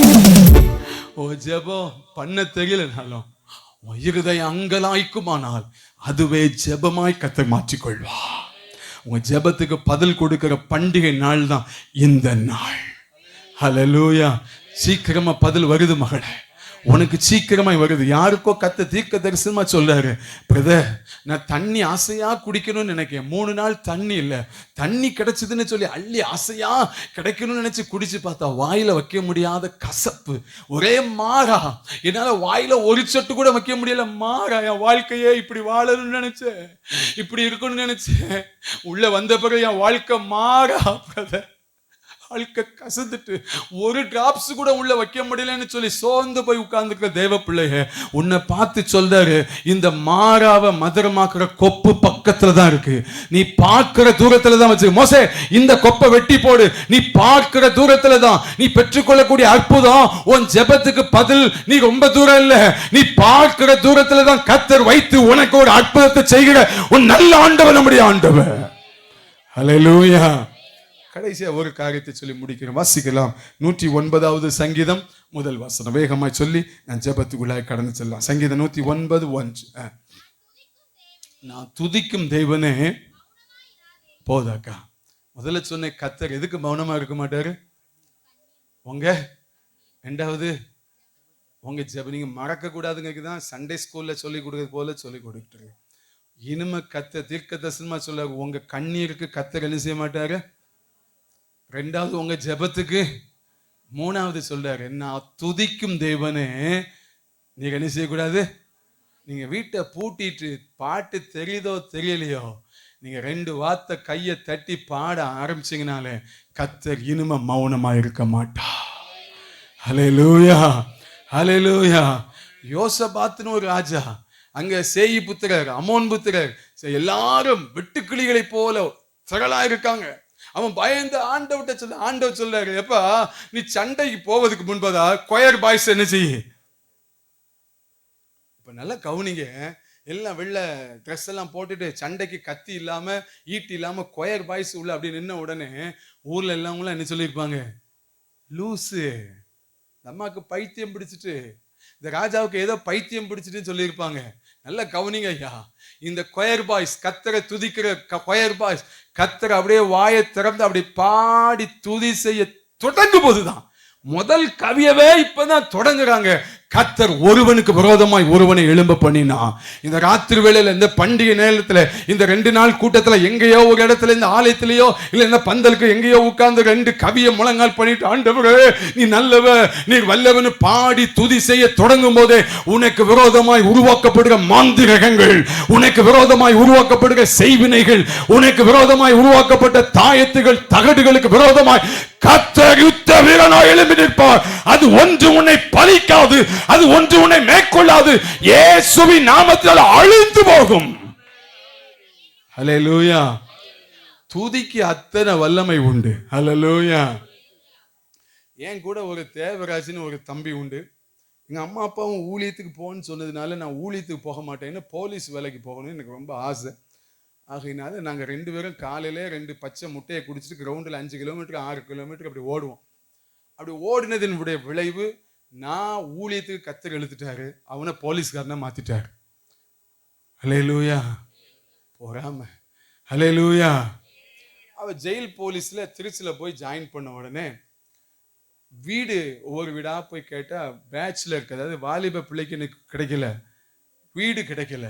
ஓ ஜெபம் பண்ண தெரியலனாலும் உன் இருதயம் அங்கலாய்க்குமானால் அதுவே ஜெபமாய் கர்த்தர் மாற்றிக்கொள்வா. உங்க ஜெபத்துக்கு பதில் கொடுக்கிற பண்டிகை நாள் தான் இந்த நாள். ஹல்லேலூயா. சீக்கிரமா பதில் வருது மகளே, உனக்கு சீக்கிரமாய் வருது. யாருக்கோ கத்த தீர்க்க தரிசனமா சொல்றாரு, பிரதர் நான் தண்ணி ஆசையா குடிக்கணும்னு நினைக்கிறேன், 3 நாள் தண்ணி இல்ல, தண்ணி கிடைச்சதுன்னு சொல்லி அள்ளி ஆசையா கிடைக்கணும்னு நினைச்சு குடிச்சு பார்த்தா வாயில வைக்க முடியாத கசப்பு, ஒரே மாறா, என்னால வாயில ஒரு சொட்டு கூட வைக்க முடியல. மாறா, என் வாழ்க்கையே இப்படி வாழணும்னு நினைச்சேன், இப்படி இருக்கணும்னு நினைச்சேன், உள்ள வந்த பிறகு என் வாழ்க்கை மாறா பிரதர், வாழ்க்கை கசந்துட்டு ஒரு டிராப்ஸ் கூட உள்ள வைக்க முடியலன்னு சொல்லி சோர்ந்து போய் உட்கார்ந்துக்கிற தேவ பிள்ளைய உன்னை பார்த்து சொல்றாரு, இந்த மாறாவை மதுரமாக்குற கொப்பு பக்கத்துல தான் இருக்கு, நீ பார்க்கிற தூரத்துல தான் வச்சு. மோசே இந்த கொப்பை வெட்டி போடு, நீ பார்க்கிற தூரத்துல தான் நீ பெற்றுக்கொள்ளக்கூடிய அற்புதம், உன் ஜெபத்துக்கு பதில் நீ ரொம்ப தூரம் இல்ல, நீ பார்க்கிற தூரத்துல தான் கர்த்தர் வைத்து உனக்கு ஒரு அற்புதத்தை செய்கிற உன் நல்ல ஆண்டவர் நம்முடைய ஆண்டவர். ஹல்லேலூயா. கடைசியா ஒரு காரியத்தை சொல்லி முடிக்கிறேன், வாசிக்கலாம். 109வது சங்கீதம் முதல் வசனம் வேகமாய் சொல்லி நான் ஜெபத்துக்குள்ளாய் கடந்து செல்லலாம். சங்கீதம் 109:1. நான் துதிக்கும் தேவனே போதாக்கா. முதல்ல சொன்ன கர்த்தர் எதுக்கு மௌனமா இருக்க மாட்டாரு? உங்க ரெண்டாவது உங்க ஜெப நீங்க மறக்க கூடாதுங்க தான் சண்டே ஸ்கூல்ல சொல்லி கொடுக்கறது போல சொல்லி கொடுத்துரு. இனிமே கர்த்தர் தீர்க்க தரிசனமா சொல்ல, உங்க கண்ணீருக்கு கர்த்தர் என்ன செய்ய மாட்டாரு. ரெண்டாவது உங்க ஜெபத்துக்கு. மூணாவது சொல்றாரு, நான் துதிக்கும் தேவனே நீங்க என்ன செய்யக்கூடாது. நீங்க வீட்டை பூட்டிட்டு பாட்டு தெரியுதோ தெரியலையோ, நீங்க 2 வார்த்தை கையை தட்டி பாட ஆரம்பிச்சீங்கனாலே கர்த்தர் இனிமே மௌனமா இருக்க மாட்டா. ஹல்லேலூயா, ஹல்லேலூயா. யோசபாத்னு ஒரு ராஜா, அங்க சேயி புத்திரர், அமோன் புத்திரர் எல்லாரும் வெட்டுக்கிளிகளை போல திரளா இருக்காங்க. அவன் பயந்து ஆண்டவர் சொல்றாரு, எப்பா நீ சண்டைக்கு போவதுக்கு முன்பதா கொயர் பாய்ஸ் என்ன செய்ய. இப்ப நல்லா கவனிங்க, எல்லாம் வெள்ளை ட்ரெஸ் எல்லாம் போட்டுட்டு சண்டைக்கு கத்தி இல்லாம ஈட்டி இல்லாம கொயர் பாய்ஸ் உள்ள அப்படி நின்ன உடனே ஊர்ல எல்லாவங்களும் என்ன சொல்லியிருப்பாங்க? லூசு, இந்த அம்மாவுக்கு பைத்தியம் பிடிச்சிட்டு, இந்த ராஜாவுக்கு ஏதோ பைத்தியம் பிடிச்சிட்டுன்னு சொல்லியிருப்பாங்க. நல்ல கவனிங்க ஐயா, இந்த கொயர் பாய்ஸ் கத்தரை துதிக்கிற கொயர் பாய்ஸ் கத்தரை அப்படியே வாயை திறந்து அப்படி பாடி துதி செய்ய தொடங்கும் போதுதான் முதல் கவியவே இப்பதான் தொடங்குறாங்க. கத்தர் ஒருவனுக்கு விரோதமாய் ஒருவனை எழும்ப பண்ணினா. இந்த ராத்திரி வேளையில இந்த பண்டிகை நேரத்துல இந்த 2 நாள் கூட்டத்துல எங்கேயோ ஒரு இடத்துல இந்த ஆலயத்திலேயோ இல்ல இந்த பந்தலுக்கு எங்கேயோ உட்கார்ந்து 2 கவியை முழங்கால் பண்ணிட்டு, ஆண்டவரே நீ நல்லவ நீ வல்லவனு பாடி துதி செய்ய தொடங்கும் போதே உனக்கு விரோதமாய் உருவாக்கப்படுகிற மாந்திரகங்கள், உனக்கு விரோதமாய் உருவாக்கப்படுகிற செய்வினைகள், உனக்கு விரோதமாய் உருவாக்கப்பட்ட தாயத்துகள் தகடுகளுக்கு விரோதமாய் கர்த்தர் யுத்த வீரனாய் எழும்பி நிற்பார். அது ஒன்று உன்னை பலிக்காது, அது ஒன்று உன்னை மேற்கொள்ளாது. இயேசுவின் நாமத்தால் அழிந்து போகும். ஹல்லேலூயா. துதிக்கு அத்தனை வல்லமை உண்டு. ஹல்லேலூயா. என் கூட ஒரு தேவராஜ்னு ஒரு தம்பி உண்டு. எங்க அம்மா அப்பாவும் ஊழியத்துக்கு போன்னு சொன்னதுனால நான் ஊழியத்துக்கு போக மாட்டேன்னு போலீஸ் வேலைக்கு போகணும்னு எனக்கு ரொம்ப ஆசை. ஆகையினால நாங்கள் 2 பேரும் காலையிலே 2 பச்சை முட்டையை குடிச்சிட்டு கிரவுண்டில் 5 கிலோமீட்டர் 6 கிலோமீட்டர் அப்படி ஓடுவோம். அப்படி ஓடினதினுடைய விளைவு நான் ஊழியத்துக்கு கத்தர் எழுத்துட்டாரு, அவனை போலீஸ்காரனை மாத்திட்டாரு. ஹல்லேலூயா. போறாம ஹல்லேலூயா. அவ ஜெயில் போலீஸ்ல திருச்சியில போய் ஜாயின் பண்ண உடனே வீடு ஒவ்வொரு வீடா போய் கேட்டா பேச்சுலருக்கு, அதாவது வாலிப பிள்ளைக்கு எனக்கு கிடைக்கல, வீடு கிடைக்கல.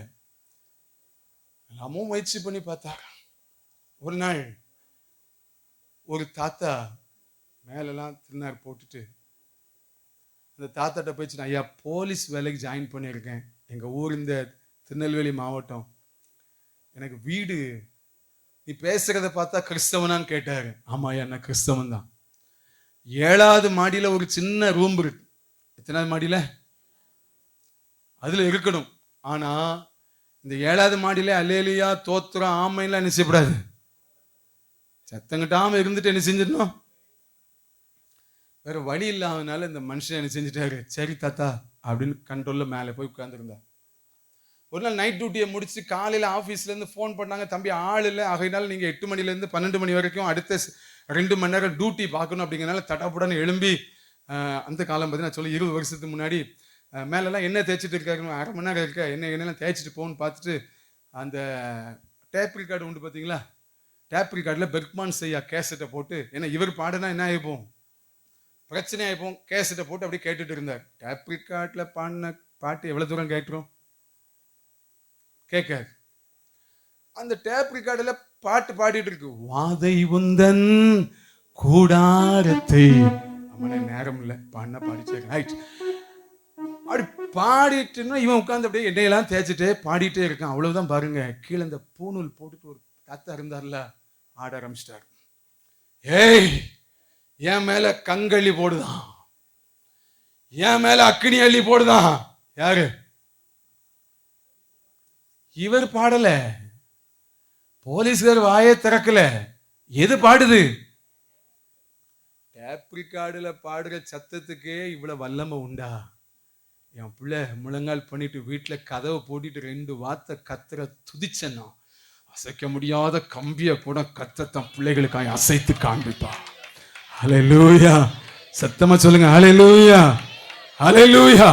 எல்லாமும் முயற்சி பண்ணி பார்த்தாங்க. ஒரு நாள் ஒரு தாத்தா மேலெல்லாம் திருநார் போட்டுட்டு அந்த தாத்தாட்ட போயிடுச்சு, ஐயா போலீஸ் வேலைக்கு ஜாயின் பண்ணியிருக்கேன், எங்கள் ஊர் இந்த திருநெல்வேலி மாவட்டம், எனக்கு வீடு, நீ பேசுறத பார்த்தா கிறிஸ்தவனான்னு கேட்டாரு. ஆமா ஐயா நான் கிறிஸ்தவன் தான். 7வது மாடியில் ஒரு சின்ன ரூம் இருக்கு. எத்தனாவது மாடியில்? அதுல இருக்கணும். ஆனா இந்த 7வது மாடியில அல்லேலியா தோத்திரம் ஆமையெல்லாம் என்ன செய்யக்கூடாது, சத்தங்கிட்டாம இருந்துட்டு என்ன செஞ்சிடணும். வேற வழி இல்லாதனால இந்த மனுஷன் என்ன செஞ்சுட்டாரு, சரி தாத்தா அப்படின்னு கண்ட்ரோல்ல மேலே போய் உட்கார்ந்துருந்தார். ஒரு நாள் நைட் டியூட்டியை முடிச்சு காலையில ஆஃபீஸ்ல இருந்து ஃபோன் பண்ணாங்க, தம்பி ஆள் இல்லை, ஆகையினால நீங்க 8 மணிலேருந்து 12 மணி வரைக்கும் அடுத்த 2 மணி நேரம் டியூட்டி பார்க்கணும் அப்படிங்கிறனால தடாப்புடன்னு எழும்பி, அந்த காலம் பார்த்தீங்கன்னா சொல்லி 20 வருஷத்துக்கு முன்னாடி மேலெல்லாம் என்ன தேய்ச்சிட்டு இருக்காருன்னு 1/2 மணி நேரம் இருக்க என்னெல்லாம் தேய்ச்சிட்டு போகணும்னு பார்த்துட்டு அந்த டேப் ரிகார்டு உண்டு பார்த்தீங்களா, டேப் ரிகார்டில் பெர்க்மான் செய்யா கேசட்டை போட்டு, ஏன்னா இவர் பாடுனா என்ன ஆகிப்போம், பிரச்சனை ஆகிப்போம், கேசட்டை போட்டு அப்படியே கேட்டுட்டு இருந்தார். டேப் ரிகார்டில் பாடின பாட்டு எவ்வளோ தூரம் கேட்குறோம், கேட்காது. அந்த டேப் ரிகார்டில் பாட்டு பாடிட்டு இருக்கு, வாதை உந்தன் கூடாரத்தை, அவனே நேரம் இல்லை பாடினா பாடிச்சேன் ரைட், அப்படி பாடிட்டுன்னா இவன் உட்காந்து அப்படியே எண்ணெயெல்லாம் தேய்ச்சிட்டே பாடிட்டே இருக்கான். அவ்வளவுதான் பாருங்க, கீழே இந்த பூநூல் போட்டுட்டு ஒரு தாத்தா இருந்தார்ல ஆட ஆரம்பிச்சிட்டாரு. ஏய் என் மேல கங்கள்ளி போடுதான், என் மேல அக்கினி அள்ளி போடுதான். யாரு? இவர் பாடல, போலீஸ்கார் வாயை திறக்கல, எது பாடுது? டேப் ரிகார்டுல பாடுற சத்தத்துக்கே இவ்வளவு வல்லமை உண்டா? என் பிள்ளை முழங்கால் பண்ணிட்டு வீட்டில் கதவை போட்டிட்டு 2 வார்த்தை கத்தரை துதிச்சேன்னா அசைக்க முடியாத கம்பியை கூட கத்தத்தன் பிள்ளைகளுக்காக அசைத்து காண்பிப்பா. ஹல்லேலூயா. சத்தமா சொல்லுங்க ஹல்லேலூயா. ஹல்லேலூயா.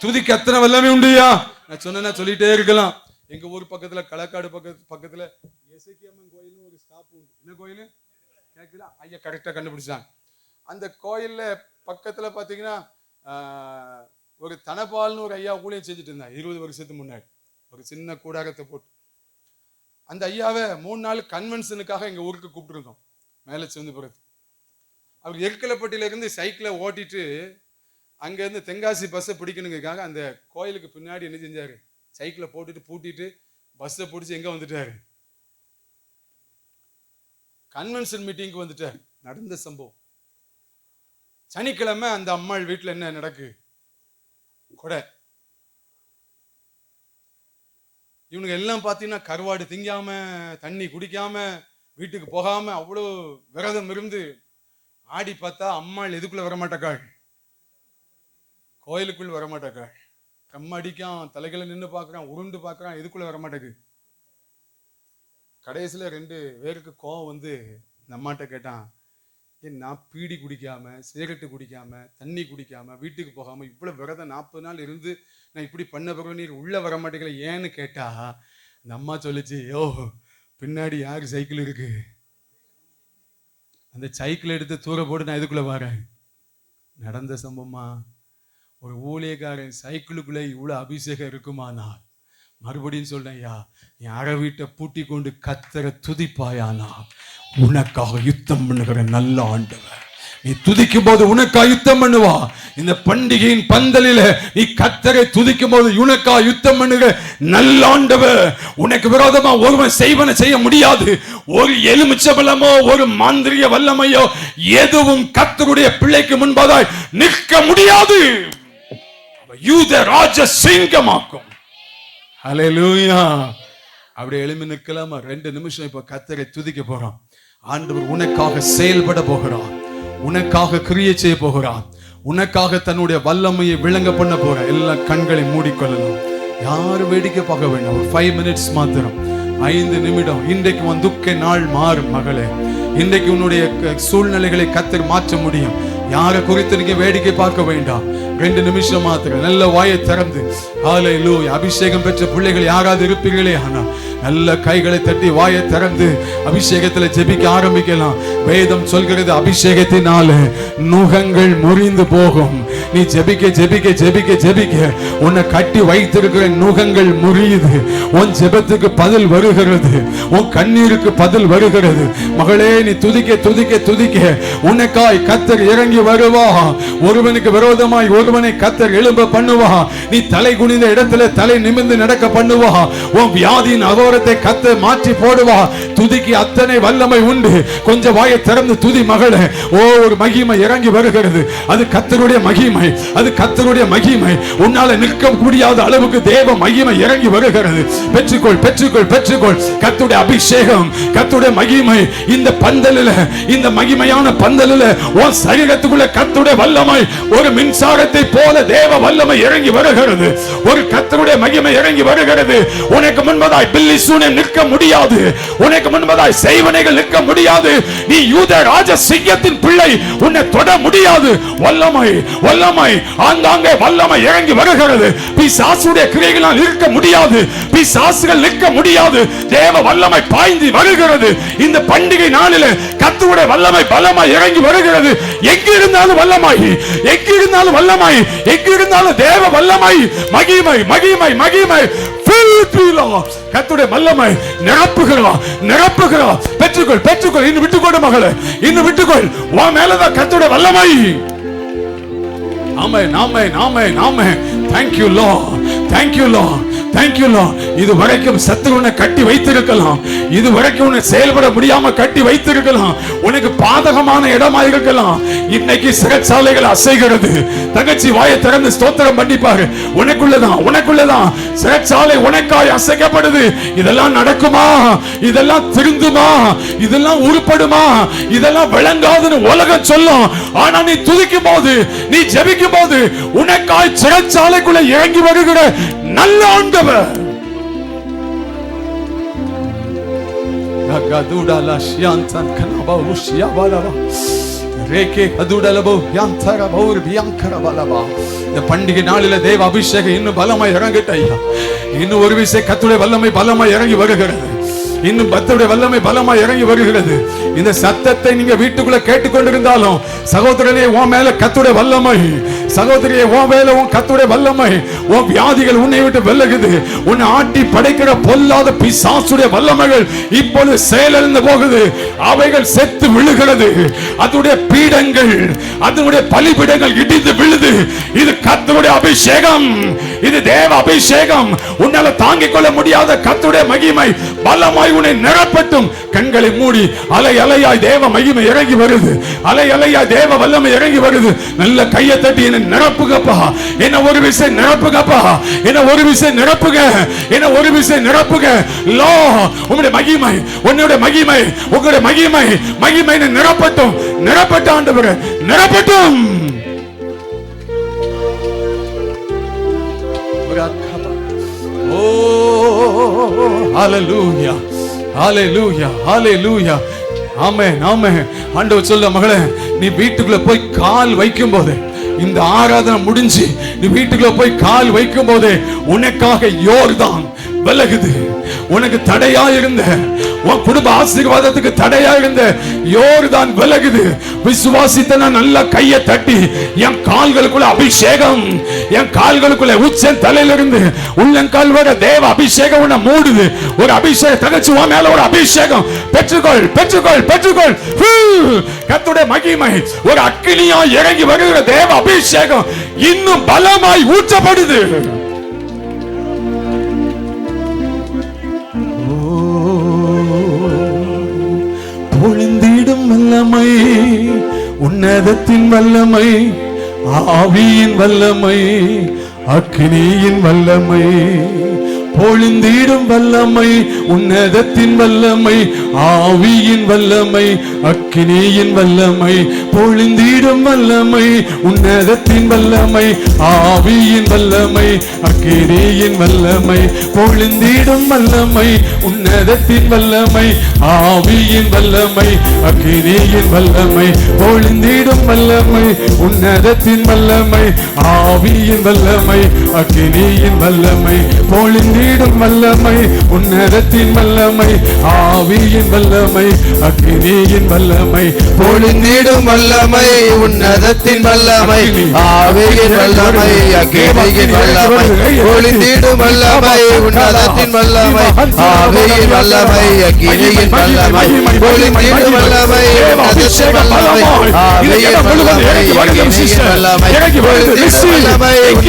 துதிக்கு அத்தனை வல்லமை உண்டுயா. நான் சொன்னா சொல்லிட்டே இருக்கலாம். எங்க ஊர் பக்கத்துல களக்காடு பக்கத்துல எசக்கியம்மன் கோயில்னு ஒரு ஸ்டாப் உண்டு. என்ன கோயில் கேட்குதா? ஐயா கரெக்டா கண்டுபிடிச்சாங்க. அந்த கோயில்ல பக்கத்துல பாத்தீங்கன்னா ஒரு தனபால்னு ஒரு ஐயா ஊழியம் செஞ்சுட்டு இருந்தா 20 வருஷத்துக்கு முன்னாடி, ஒரு சின்ன கூடாரத்தை போட்டு. அந்த ஐயாவை 3 நாள் கன்வென்ஷனுக்காக எங்க ஊருக்கு கூப்பிட்டுருந்தோம் மேலே சிவந்துபுரத்து. அவர் எருக்கலப்பட்டியில இருந்து சைக்கிளை ஓட்டிட்டு அங்கேருந்து தென்காசி பஸ்ஸை பிடிக்கணுங்கிறதுக்காக அந்த கோயிலுக்கு பின்னாடி என்ன செஞ்சாரு, சைக்கிளை போட்டுட்டு பூட்டிட்டு பஸ்ஸை பிடிச்சி எங்க வந்துட்டாரு, கன்வென்ஷன் மீட்டிங்க்கு வந்துட்டார். நடந்த சம்பவம். சனிக்கிழமை அந்த அம்மாள் வீட்டில் என்ன நடக்கு, கொடை. இவனுங்க எல்லாம் பார்த்தீங்கன்னா கருவாடு திங்காம தண்ணி குடிக்காம வீட்டுக்கு போகாம அவ்வளோ விரதம் இருந்து ஆடி பார்த்தா அம்மாள் எதுக்குள்ள வரமாட்டாக்காள், கோயிலுக்குள் வரமாட்டாக்காள். அடிக்கான், தலைகளை நின்று பார்க்குறான், உருண்டு பார்க்குறான், எதுக்குள்ளே வர மாட்டேங்குது. கடைசியில் 2 பேருக்கு கோவம் வந்து இந்த அம்மாட்ட கேட்டான், ஏன் நான் பீடி குடிக்காம, சிகரெட்டு குடிக்காம, தண்ணி குடிக்காம, வீட்டுக்கு போகாமல் இவ்வளோ விரதம் 40 நாள் இருந்து நான் இப்படி பண்ண பிறகு நீர் உள்ளே வர மாட்டேங்கல ஏன்னு கேட்டா, அந்த அம்மா சொல்லிச்சு, யோ பின்னாடி யாரு சைக்கிள் இருக்கு, அந்த சைக்கிள் எடுத்து தூர போட்டு நான் இதுக்குள்ளே வரேன். நடந்த சம்பவமா? ஒரு ஊழியக்காரன் சைக்கிளுக்குள்ளே இவ்வளோ அபிஷேகம் இருக்குமானா, மறுபடியும் சொல்றேன், யா நீ அற வீட்டை பூட்டி கொண்டு கத்தரை துதிப்பாயானா உனக்காக யுத்தம் பண்ணுகிற நல்ல ஆண்டவர். நீ துதிக்கும் போது உனக்காக யுத்தம் பண்ணுவா. இந்த பண்டிகையின் பந்தலில நீ கத்தரை துதிக்கும் போது உனக்காக யுத்தம் பண்ணுகிற நல்ல ஆண்டவர். உனக்கு விரோதமா ஒருவன் செய்வன செய்ய முடியாது. ஒரு எலுமிச்சை பழமோ ஒரு மாந்திரிய வல்லமையோ எதுவும் கர்த்தருடைய பிள்ளைக்கு முன்பதாய் நிற்க முடியாது. யூத ராஜ சிங்கமாக்கும். ஹல்லேலூயா. அப்படி எழும்பி நிற்கலாமா? 2 நிமிஷம் இப்ப கர்த்தரை துதிக்க போறோம். ஆண்டவர் உனக்காக செயல்பட போகிறார், உனக்காக கிரியை செய்ய போகிறார், உனக்காக தன்னுடைய வல்லமையை விளங்க பண்ண போற. எல்லா கண்களை மூடிக்கொள்ளலாம், யாரும் வேடிக்கை பார்க்க வேண்டாம். ஒரு 5 மினிட்ஸ் மாத்திரம், 5 நிமிடம். இன்றைக்கு உன் துக்க நாள் மாறும் மகளே. இன்றைக்கு உன்னுடைய சூழ்நிலைகளை கர்த்தர் மாற்ற முடியும். யாரை குறித்து நீங்க வேடிக்கை பார்க்க வேண்டாம். 2 நிமிஷம் மாத்திரம் நல்ல வாயை திறந்து ஹல்லேலூயா. அபிஷேகம் பெற்ற பிள்ளைகள் யாராவது இருப்பீர்களே, ஆனா நல்ல கைகளை தட்டி வாயை திறந்து அபிஷேகத்தில் ஜெபிக்க ஆரம்பிக்கலாம். வேதம் சொல்கிறது, அபிஷேகத்தினால நுகங்கள் முறிந்து போகும். நீ ஜெபிக்க ஜெபிக்க ஜெபிக்க ஜெபிக்க உன்னை கட்டி வைத்திருக்கிற நுகங்கள் முறியுது. உன் ஜெபத்துக்கு பதில் வருகிறது, உன் கண்ணீருக்கு பதில் வருகிறது. மகளே, நீ துதிக்க துதிக்க துதிக்க உனக்காய் கர்த்தர் இறங்கி வருவா. ஒருவனுக்கு விரோதமாய் ஒருவனை கர்த்தர் எழும்ப பண்ணுவா. நீ தலை குனிந்த இடத்துல தலை நிமிர்ந்து நடக்க பண்ணுவா. உன் வியாதியின் அகோரத்தை கர்த்தர் மாற்றி போடுவா. துதிக்கு அத்தனை வல்லமை உண்டு. கொஞ்சம் வாயை திறந்து துதி மகளே. ஓ, ஒரு மகிமை இறங்கி வருகிறது. அது கர்த்தருடைய மகிமை, அது கர்த்தருடைய மகிமை. உன்னால நிற்க முடியாத அளவுக்கு தேவ மகிமை இறங்கி வருகிறது. பெற்றுக்கொள் பெற்றுக்கொள் பெற்றுக்கொள். கர்த்தருடைய அபிஷேகம், கர்த்தருடைய மகிமை இந்த பந்தலில, இந்த மகிமையான பந்தலில உன் சரீரத்துக்குள்ள கர்த்தருடைய வல்லமை ஒரு மின்சாரத்தை போல தேவ வல்லமை இறங்கி வருகிறது. ஒரு கர்த்தருடைய மகிமை இறங்கி வருகிறது. உனக்கு முன்பதாய் பில்லி சூனியம் நிற்க முடியாது. உனக்கு முன்பதாய் செய்வனைகள் நிற்க முடியாது. நீ யூத ராஜ சிங்கத்தின் பிள்ளை, உன்னை தொட முடியாது. வல்லமை வல்லமை ஆங்காங்கே வல்லமை இறங்கி வருகிறது. பிசாசுடைய கிரியைகளால் நிற்க முடியாது. பிசாசுகள் நிற்க முடியாது. தேவ வல்லமை பாய்ந்து வருகிறது. இந்த பண்டிகை நாளிலே கர்த்தருடைய வல்லமை பலமாய் இறங்கி வருகிறது. எங்கு இருந்தாலும் வல்லமை, எங்கு இருந்தாலும் வல்லமை, எங்கு இருந்தாலும் தேவ வல்லமை, மகிமை மகிமை மகிமை. கர்த்தருடைய வல்லமை நிரப்புகிறோம் நிரப்புகிறோம். பெற்றுக்கொள் பெற்றுக்கொள். இன்னும் விட்டுக்கொடு மகளே, இன்னும் விட்டுக்கொள். உன் மேலதான் கர்த்தருடைய வல்லமை. ஆமென் ஆமென் ஆமென் ஆமென். Thank you Lord, thank you Lord, thank you Lord. இது வரைக்கும் சத்துருனை கட்டி வைத்திருக்கலாம், இது வரைக்கும் உன்னை செயல்பட முடியாம கட்டி வைத்திருக்கலாம், உனக்கு பாதகமான இடமா இருக்கலாம். இன்னைக்கு சிறைச்சாலைகள் அசைகிறது. தங்கச்சி வாயை திறந்து ஸ்தோத்திரம் பண்ணிப்பாரு. உனக்குள்ளதான் உனக்குள்ளதான் சிறைச்சாலை உனக்காய் அசைக்கப்படுது. இதெல்லாம் நடக்குமா? இதெல்லாம் திருந்துமா? இதெல்லாம் உருப்படுமா? இதெல்லாம் விளங்காதுன்னு உலகம் சொல்லும். ஆனா நீ துதிக்கும் போது, நீ ஜெபிக்கும் போது உனக்காய் சிறைச்சாலைக்குள்ள இறங்கி வருகிற நல்ல ஆண்டவர். இந்த பண்டிகை நாளில தேவ அபிஷேகம் இன்னும் பலமா இறங்கிட்ட. இன்னும் ஒரு விஷயம், கர்த்தருடைய வல்லமை பலமா இறங்கி வருகிறது. இன்னும் கர்த்தருடைய வல்லமை பலமா இறங்கி வருகிறது. இந்த சத்தத்தை நீங்க வீட்டுக்குள்ள கேட்டுக்கொண்டிருந்தாலும், சகோதரனே உன் மேல கர்த்தருடைய வல்லமை, சகோதரியே உன் மேல உன் கர்த்தருடைய வல்லமை. உன் வியாதிகள் உன்னை விட்டு விலகுது. உன்னை ஆட்டி படைக்கிற பொல்லாத பிசாசுடைய வல்லமைகள் இப்பொழுது செயலிழந்து போகுது. அவைகள் செத்து விழுகிறது. அதனுடைய பீடங்கள், அதனுடைய பலிபீடங்கள் இடிந்து விழுது. இது கர்த்தருடைய அபிஷேகம், இது தேவ அபிஷேகம். உன்னால தாங்கிக் கொள்ள முடியாத கர்த்தருடைய மகிமை பலமாய் உன்னை நிரப்பட்டும். கண்களை மூடி. அலை அலையாய் தேவ மகிமை இறங்கி வருது. அலை அலையாய் தேவ வல்லமை இறங்கி வருது. நல்ல கையை தட்டி என்ன நிரப்புகப்பா, என்ன ஒரு விஷயம் நிரப்புகப்பா, என்ன ஒரு விஷயம் நிரப்புக, என்ன ஒரு விஷயம் நிரப்புக. லோ உங்களுடைய மகிமை, உன்னுடைய மகிமை, உங்களுடைய மகிமை, மகிமை நிரப்பட்டும், நிரப்பட்ட ஆண்டவரே நிரப்பட்டும். ஹalleluya ஹalleluya ஹalleluya ஆமென் ஆமென். ஆண்டவர் சொல்ல, மகளே, நீ வீட்டுக்குள்ள போய் கால் வைக்கும் போது, இந்த ஆராதனை முடிஞ்சு நீ வீட்டுக்குள்ள போய் கால் வைக்கும் போது உனக்காக யோர்தான் விலகுது. உனக்கு தடையா இருந்த, உன் குடும்ப ஆசீர்வாதத்துக்கு தடையா இருந்த யோர்தான் விலகுது. விசுவாசித்தன நல்ல கையை தட்டி, என் கால்களுக்குள்ள அபிஷேகம், என் கால்களுக்குள்ள உச்சன் தலையிலிருந்து உள்ளங்கால் வரை தேவ அபிஷேகம் உன்னை மூடுது. ஒரு அபிஷேகம் தகச்சு உன் மேல ஒரு அபிஷேகம் பெற்றுக்கொள் பெற்றுக்கொள் பெற்றுக்கொள். கர்த்தருடைய மகிமை ஒரு அக்கினியா இறங்கி வருகிற தேவ அபிஷேகம் இன்னும் பலமாய் ஊற்றப்படுது. பொழிந்திடும் வல்லமை, உன்னதத்தின் வல்லமை, ஆவியின் வல்லமை, அக்கினியின் வல்லமை. பொழிந்திடும் வல்லமை, உன்னதத்தின் வல்லமை, ஆவியின் வல்லமை, அக்கினியின் வல்லமை. பொழிந்திடும் வல்லமை, உன்னதத்தின் வல்லமை, ஆவியின் வல்லமை, அக்கினியின் வல்லமை. பொழிந்திடும் வல்லமை, உன்னதத்தின் வல்லமை, ஆவியின் வல்லமை, அக்கினியின் வல்லமை. பொழிந்திடும் வல்லமை, உன்னதத்தின் வல்லமை, ஆவியின் வல்லமை, அக்கினியின் வல்லமை. பொழிந்திடும் வல்லமை, உன்னதத்தின் வல்லமை, ஆவியின் வல்லமை, அக்கினியின் வல்லமை. பொழிந்திடும் வல்லமை, உன்னதத்தின் வல்லமை, ஆவியின் வல்லமை, அக்கினியின் வல்லமை. பொழிந்திடும் வல்லமை, உன்னதத்தின் வல்லமை, ஆவியின் வல்லமை, அக்கினியின் வல்லமை. பொழிந்திடும் வல்லமை, உன்னதத்தின் வல்லமை, ஆவியின் வல்லமை, அக்கினியின் வல்லமை. பொழிந்திடும் வல்லமை,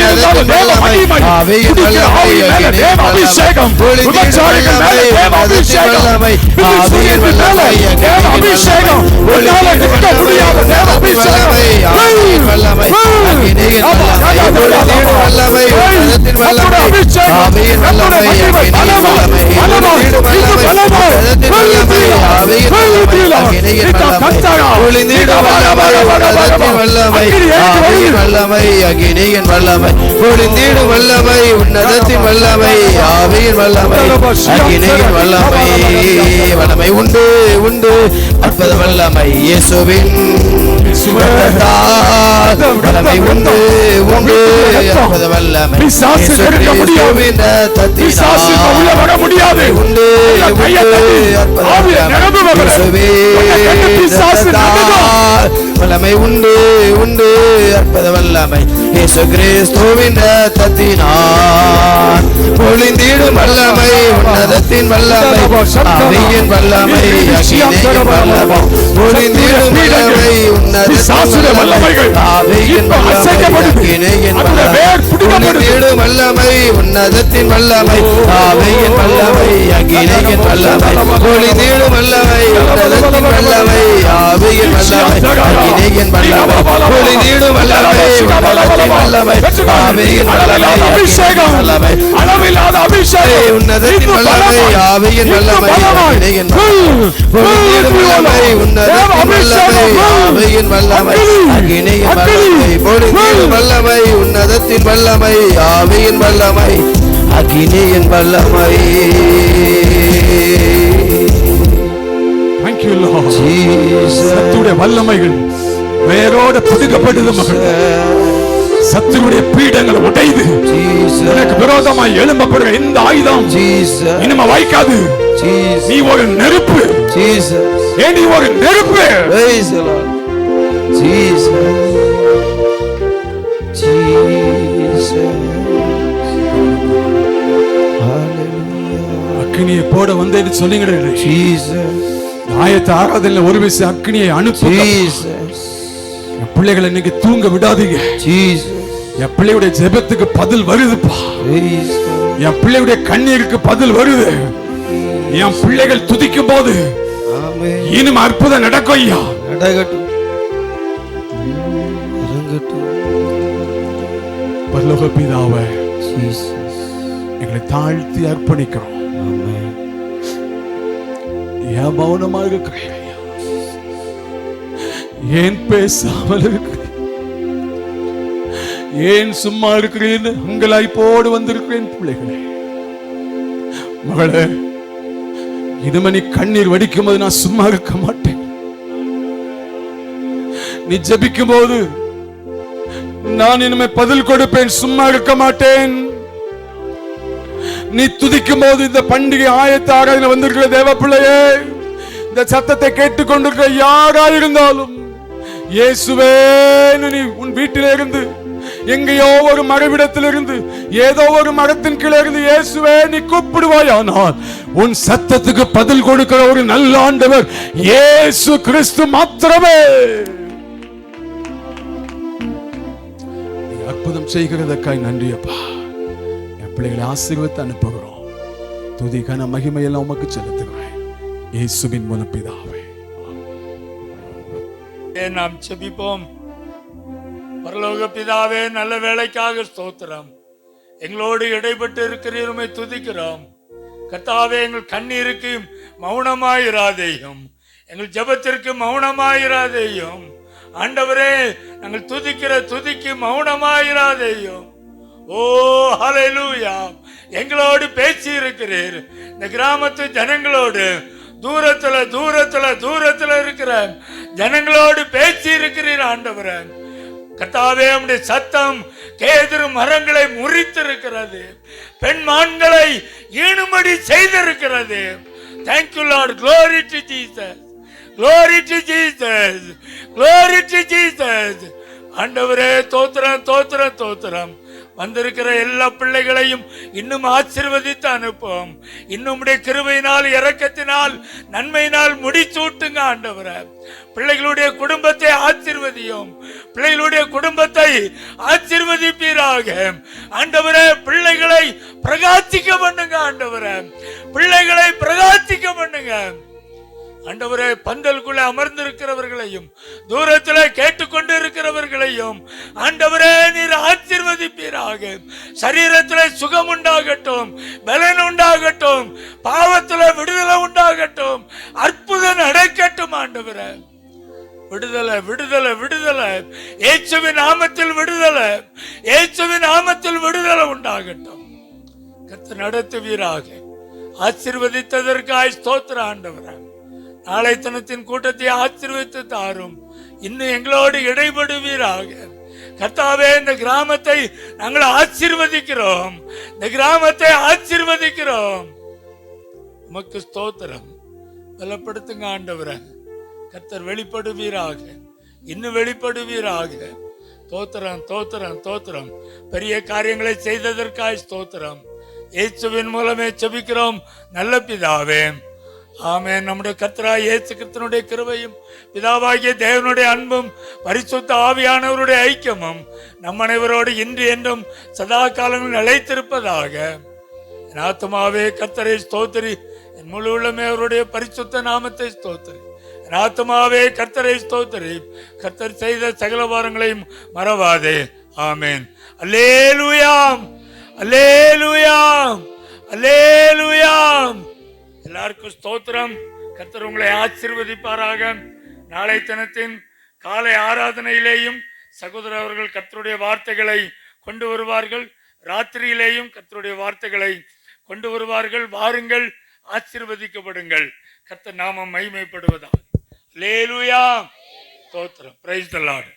உன்னதத்தின் வல்லமை, ஆவியின் வல்லமை, தேவ அபிஷேகம், விபச்சாரிகள் மேல தேவ அபிஷேகம், ஆவியின் வல்லமை, தேவ அபிஷேகம், உன்னால நிற்க முடியாத தேவ அபிஷேகம், ஆவியின் வல்லமை, அக்கினியின் வல்லமை, உன்னதத்தின் வல்லமை, ஆவியின் வல்லமை, அக்கினியின் வல்லமை. பொழிந்திடும் வல்லமை, உன்னதத்தின் வல்லமை, ஆவியின் வல்லமை, அக்கினியின் வல்லமை. பொழிந்திடும் வல்லமை, உன்னதத்தின் வல்லமை, ஆவியின் வல்லமை, அக்கினியின் வல்லமை. பொழிந்திடும் வல்லமை, உன்னதத்தின் வல்லமை, ஆவியின் வல்லமை, அக்கினியின் வல்லமை. வல்லமை உண்டு உண்டு, அற்புத வல்லமை இயேசுவின் வல்லமை உண்டு உண்டு, அற்புத வல்லமை இயேசுவின் உள்ள வர முடியாது. உண்டு வல்லமை உண்டு உண்டு, அற்புத வல்லமை இயேசு கிறிஸ்துவின் ரத்தத்தினார். பொழிந்திடும் வல்லமை, உன்னதத்தின் வல்லமை, ஆவியின் வல்லமை, அக்கினியின் வல்லமை. பொழிந்திடும் வல்லமை, உன்னதத்தின் வல்லமை, ஆவியின் வல்லமை, அக்கினியின் வல்லமை. பொழிந்திடும் வல்லமை, உன்னதத்தின் வல்லமை, ஆவியின் வல்லமை, அக்கினியின் வல்லமை. பொழிந்திடும் வல்லமை, உன்னதத்தின் வல்லமை, ஆவியின் வல்லமை, அக்கினியின் வல்லமை. பொழிந்திடும் வல்லமை, உன்னதத்தின் வல்லமை, ஆவியின் வல்லமை, அக்கினியின் வல்லமை. அளவில்லாத அபிஷேகம், உன்னதத்தின் வல்லமை, ஆவியின் வல்லமை, அக்கினியின் வல்லமை. பொழிந்திடும் வல்லமை, உன்னதத்தின் வல்லமை, ஆவியின் வல்லமை, அக்கினியின் வல்லமை. பொழிந்திடும் வல்லமை, உன்னதத்தின் வல்லமை, ஆவியின் வல்லமை, அக்கினியின் வல்லமை. Thank you Lord. சத்துடைய வல்லமைகள் வேரோட புதுக்கப்படுது மகள். சத்துருடைய பீடங்கள் உடைந்து எனக்கு விரோதமாய் எழும்பப்படுகிற இந்த ஆயுதம் இனிமே வைக்காது. நீ ஒரு நெருப்பு, நீ ஒரு நெருப்பு. அக்கினியை போட வந்தேன்னு சொன்னீங்களே, ஆயத்த ஆராதனையில ஒரு விஷயம் அக்கினியை அனுப்பு. என் பிள்ளைகளை இன்னைக்கு தூங்க விடாதீங்க. என் பிள்ளையுடைய ஜெபத்துக்கு பதில் வருதுப்பா. என் பிள்ளையுடைய கண்ணீருக்கு பதில் வருது. என் பிள்ளைகள் துதிக்கும் போது இனிமே அற்புதம் நடக்கும். ஐயா பரலோக பிதாவே, எங்களை தாழ்த்தி அர்ப்பணிக்கிறோம். ஏன் மௌனமாக இருக்கிறேன்? ஏன் பேசாமல் இருக்கிறேன்? ஏன் சும்மா இருக்கிறேன்? அங்கலாய்ப்போடு வந்திருக்கிறேன். பிள்ளைகளே, மகளே, இனிமே நீ கண்ணீர் வடிக்கும் போது நான் சும்மா இருக்க மாட்டேன். நீ ஜெபிக்கும் போது நான் இனிமே பதில் கொடுப்பேன், சும்மா இருக்க மாட்டேன். நீ துதிக்கும் போது இந்த பண்டிகை ஆயத்த ஆராதனை வந்திருக்கிற தேவ பிள்ளையே, இந்த சத்தத்தை கேட்டுக்கொண்டிருக்கிற யாரா இருந்தாலும் இயேசுவே நீ உன் வீட்டில இருந்து எங்கேயோ ஒரு மறைவிடத்திலிருந்து ஏதோ ஒரு மரத்தின் கீழே இருந்து இயேசுவே நீ கூப்பிடுவாயானால் உன் சத்தத்துக்கு பதில் கொடுக்கிற ஒரு நல்ல ஆண்டவர் இயேசு கிறிஸ்து மாத்திரமே. நீ அற்புதம் செய்கிறதற்காய் நன்றி அப்பா. என் பிள்ளைகளை ஆசீர்வதித்து அனுப்புகிறோம். துதி கன மகிமையெல்லாம் உமக்கு செலுத்துகிறேன் இயேசுவின் மூலம் பிதாவே. நாம் செபிப்போம். பரலோக பிதாவே, நல்ல வேலைக்காக ஸ்தோத்திரம். எங்களோடு இடைப்பட்டு இருக்கிறீர், உம்மை துதிக்கிறோம். கர்த்தாவே, எங்கள் கண்ணீருக்கு மௌனமாயிராதேயும், எங்கள் ஜெபத்திற்கு மௌனமாயிராதேயும். ஆண்டவரே, நாங்கள் துதிக்கிற துதிக்கு மௌனமாயிராதேயும். ஓ ஹல்லேலூயா, எங்களோடு பேசி இருக்கிறீர். இந்த கிராமத்து ஜனங்களோடு தூரத்துல தூரத்துல தூரத்துல இருக்கிற ஜனங்களோடு பேசி இருக்கிறீர் ஆண்டவரே. கர்த்தாவே, உம்முடைய சத்தம் கேதுரு மரங்களை முறித்திருக்கிறது, பெண்மான்களை ஈணுமடி செய்திருக்கிறது. Thank you Lord. Glory to Jesus. Glory to Jesus. Glory to Jesus. ஆண்டவரே, தோத்திரம் தோத்திரம் தோத்திரம். வந்திருக்கிற எல்லா பிள்ளைகளையும் இன்னும் ஆசீர்வதித்து அனுப்பும். இன்னும் கிருபையினால் இரக்கத்தினால் நன்மையினால் முடிச்சூட்டுங்க ஆண்டவரே. பிள்ளைகளுடைய குடும்பத்தை ஆசீர்வதியும், பிள்ளைகளுடைய குடும்பத்தை ஆசீர்வதிப்பீராக ஆண்டவரே. பிள்ளைகளை பிரகாசிக்க பண்ணுங்க ஆண்டவரே, பிள்ளைகளை பிரகாசிக்க பண்ணுங்க ஆண்டவரே. பந்தலுக்குள்ள அமர்ந்திருக்கிறவர்களையும் தூரத்தில் கேட்டுக்கொண்டு இருக்கிறவர்களையும் ஆண்டவரே நீர் ஆசீர்வதிப்பீராக. சரீரத்தில் சுகம் உண்டாகட்டும், பலன் உண்டாகட்டும், பாவத்தில் விடுதலை உண்டாகட்டும், அற்புதம் நடக்கட்டும் ஆண்டவரே. விடுதலை விடுதலை விடுதலை, இயேசுவின் நாமத்தில் விடுதலை, இயேசுவின் நாமத்தில் விடுதலை உண்டாகட்டும். கர்த்தர் நடத்துவீராக. ஆசீர்வதித்ததற்காய் ஸ்தோத்திரம் ஆண்டவரே. நாளை தினத்தின் கூட்டத்தை ஆசீர்வதித்து தாரும். இன்னும் எங்களோடு இடைபடுவீராக கர்த்தாவே. இந்த கிராமத்தை நாங்கள் ஆசீர்வதிக்கிறோம், இந்த கிராமத்தை ஆசீர்வதிக்கிறோம். உமக்கு ஸ்தோத்திரம். பலப்படுத்துங்க ஆண்டவரே. கர்த்தர் வெளிப்படுவீராக, இன்னும் வெளிப்படுவீராக. தோத்திரம் தோத்திரம் தோத்திரம். பெரிய காரியங்களை செய்ததற்காய் ஸ்தோத்திரம். இயேசுவின் மூலமே செபிக்கிறோம் நல்ல பிதாவே, ஆமென். நம்முடைய கர்த்தராகிய இயேசு கிறிஸ்துவினுடைய கிருபையும் பிதாவாகிய தேவனுடைய அன்பும் பரிசுத்த ஆவியானவருடைய ஐக்கியமும் நம் அனைவரோடு இன்று என்றும் சதா காலங்களில் நிலைத்திருப்பதாக. என் ஆத்துமாவே கர்த்தரை ஸ்தோத்திரி, என் முழு உள்ளமே அவருடைய பரிசுத்த நாமத்தை ஸ்தோத்திரி. என் ஆத்துமாவே கர்த்தரை ஸ்தோத்திரி, கர்த்தர் செய்த சகல வாரங்களையும் மறவாதே. ஆமென். அல்லேலூயாம், அல்லேலூயாம், அல்லேலூயாம். எல்லாருக்கும் ஸ்தோத்திரம். கர்த்தர் உங்களை ஆசீர்வதிப்பாராக. நாளை தினத்தின் காலை ஆராதனையிலேயும் சகோதரர் அவர்கள் கர்த்தருடைய வார்த்தைகளை கொண்டு வருவார்கள். ராத்திரியிலேயும் கர்த்தருடைய வார்த்தைகளை கொண்டு வருவார்கள். வாருங்கள், ஆசீர்வதிக்கப்படுங்கள். கர்த்தர் நாமம் மகிமைப்படுவதாக. அல்லேலூயா, ஸ்தோத்திரம். Praise the Lord.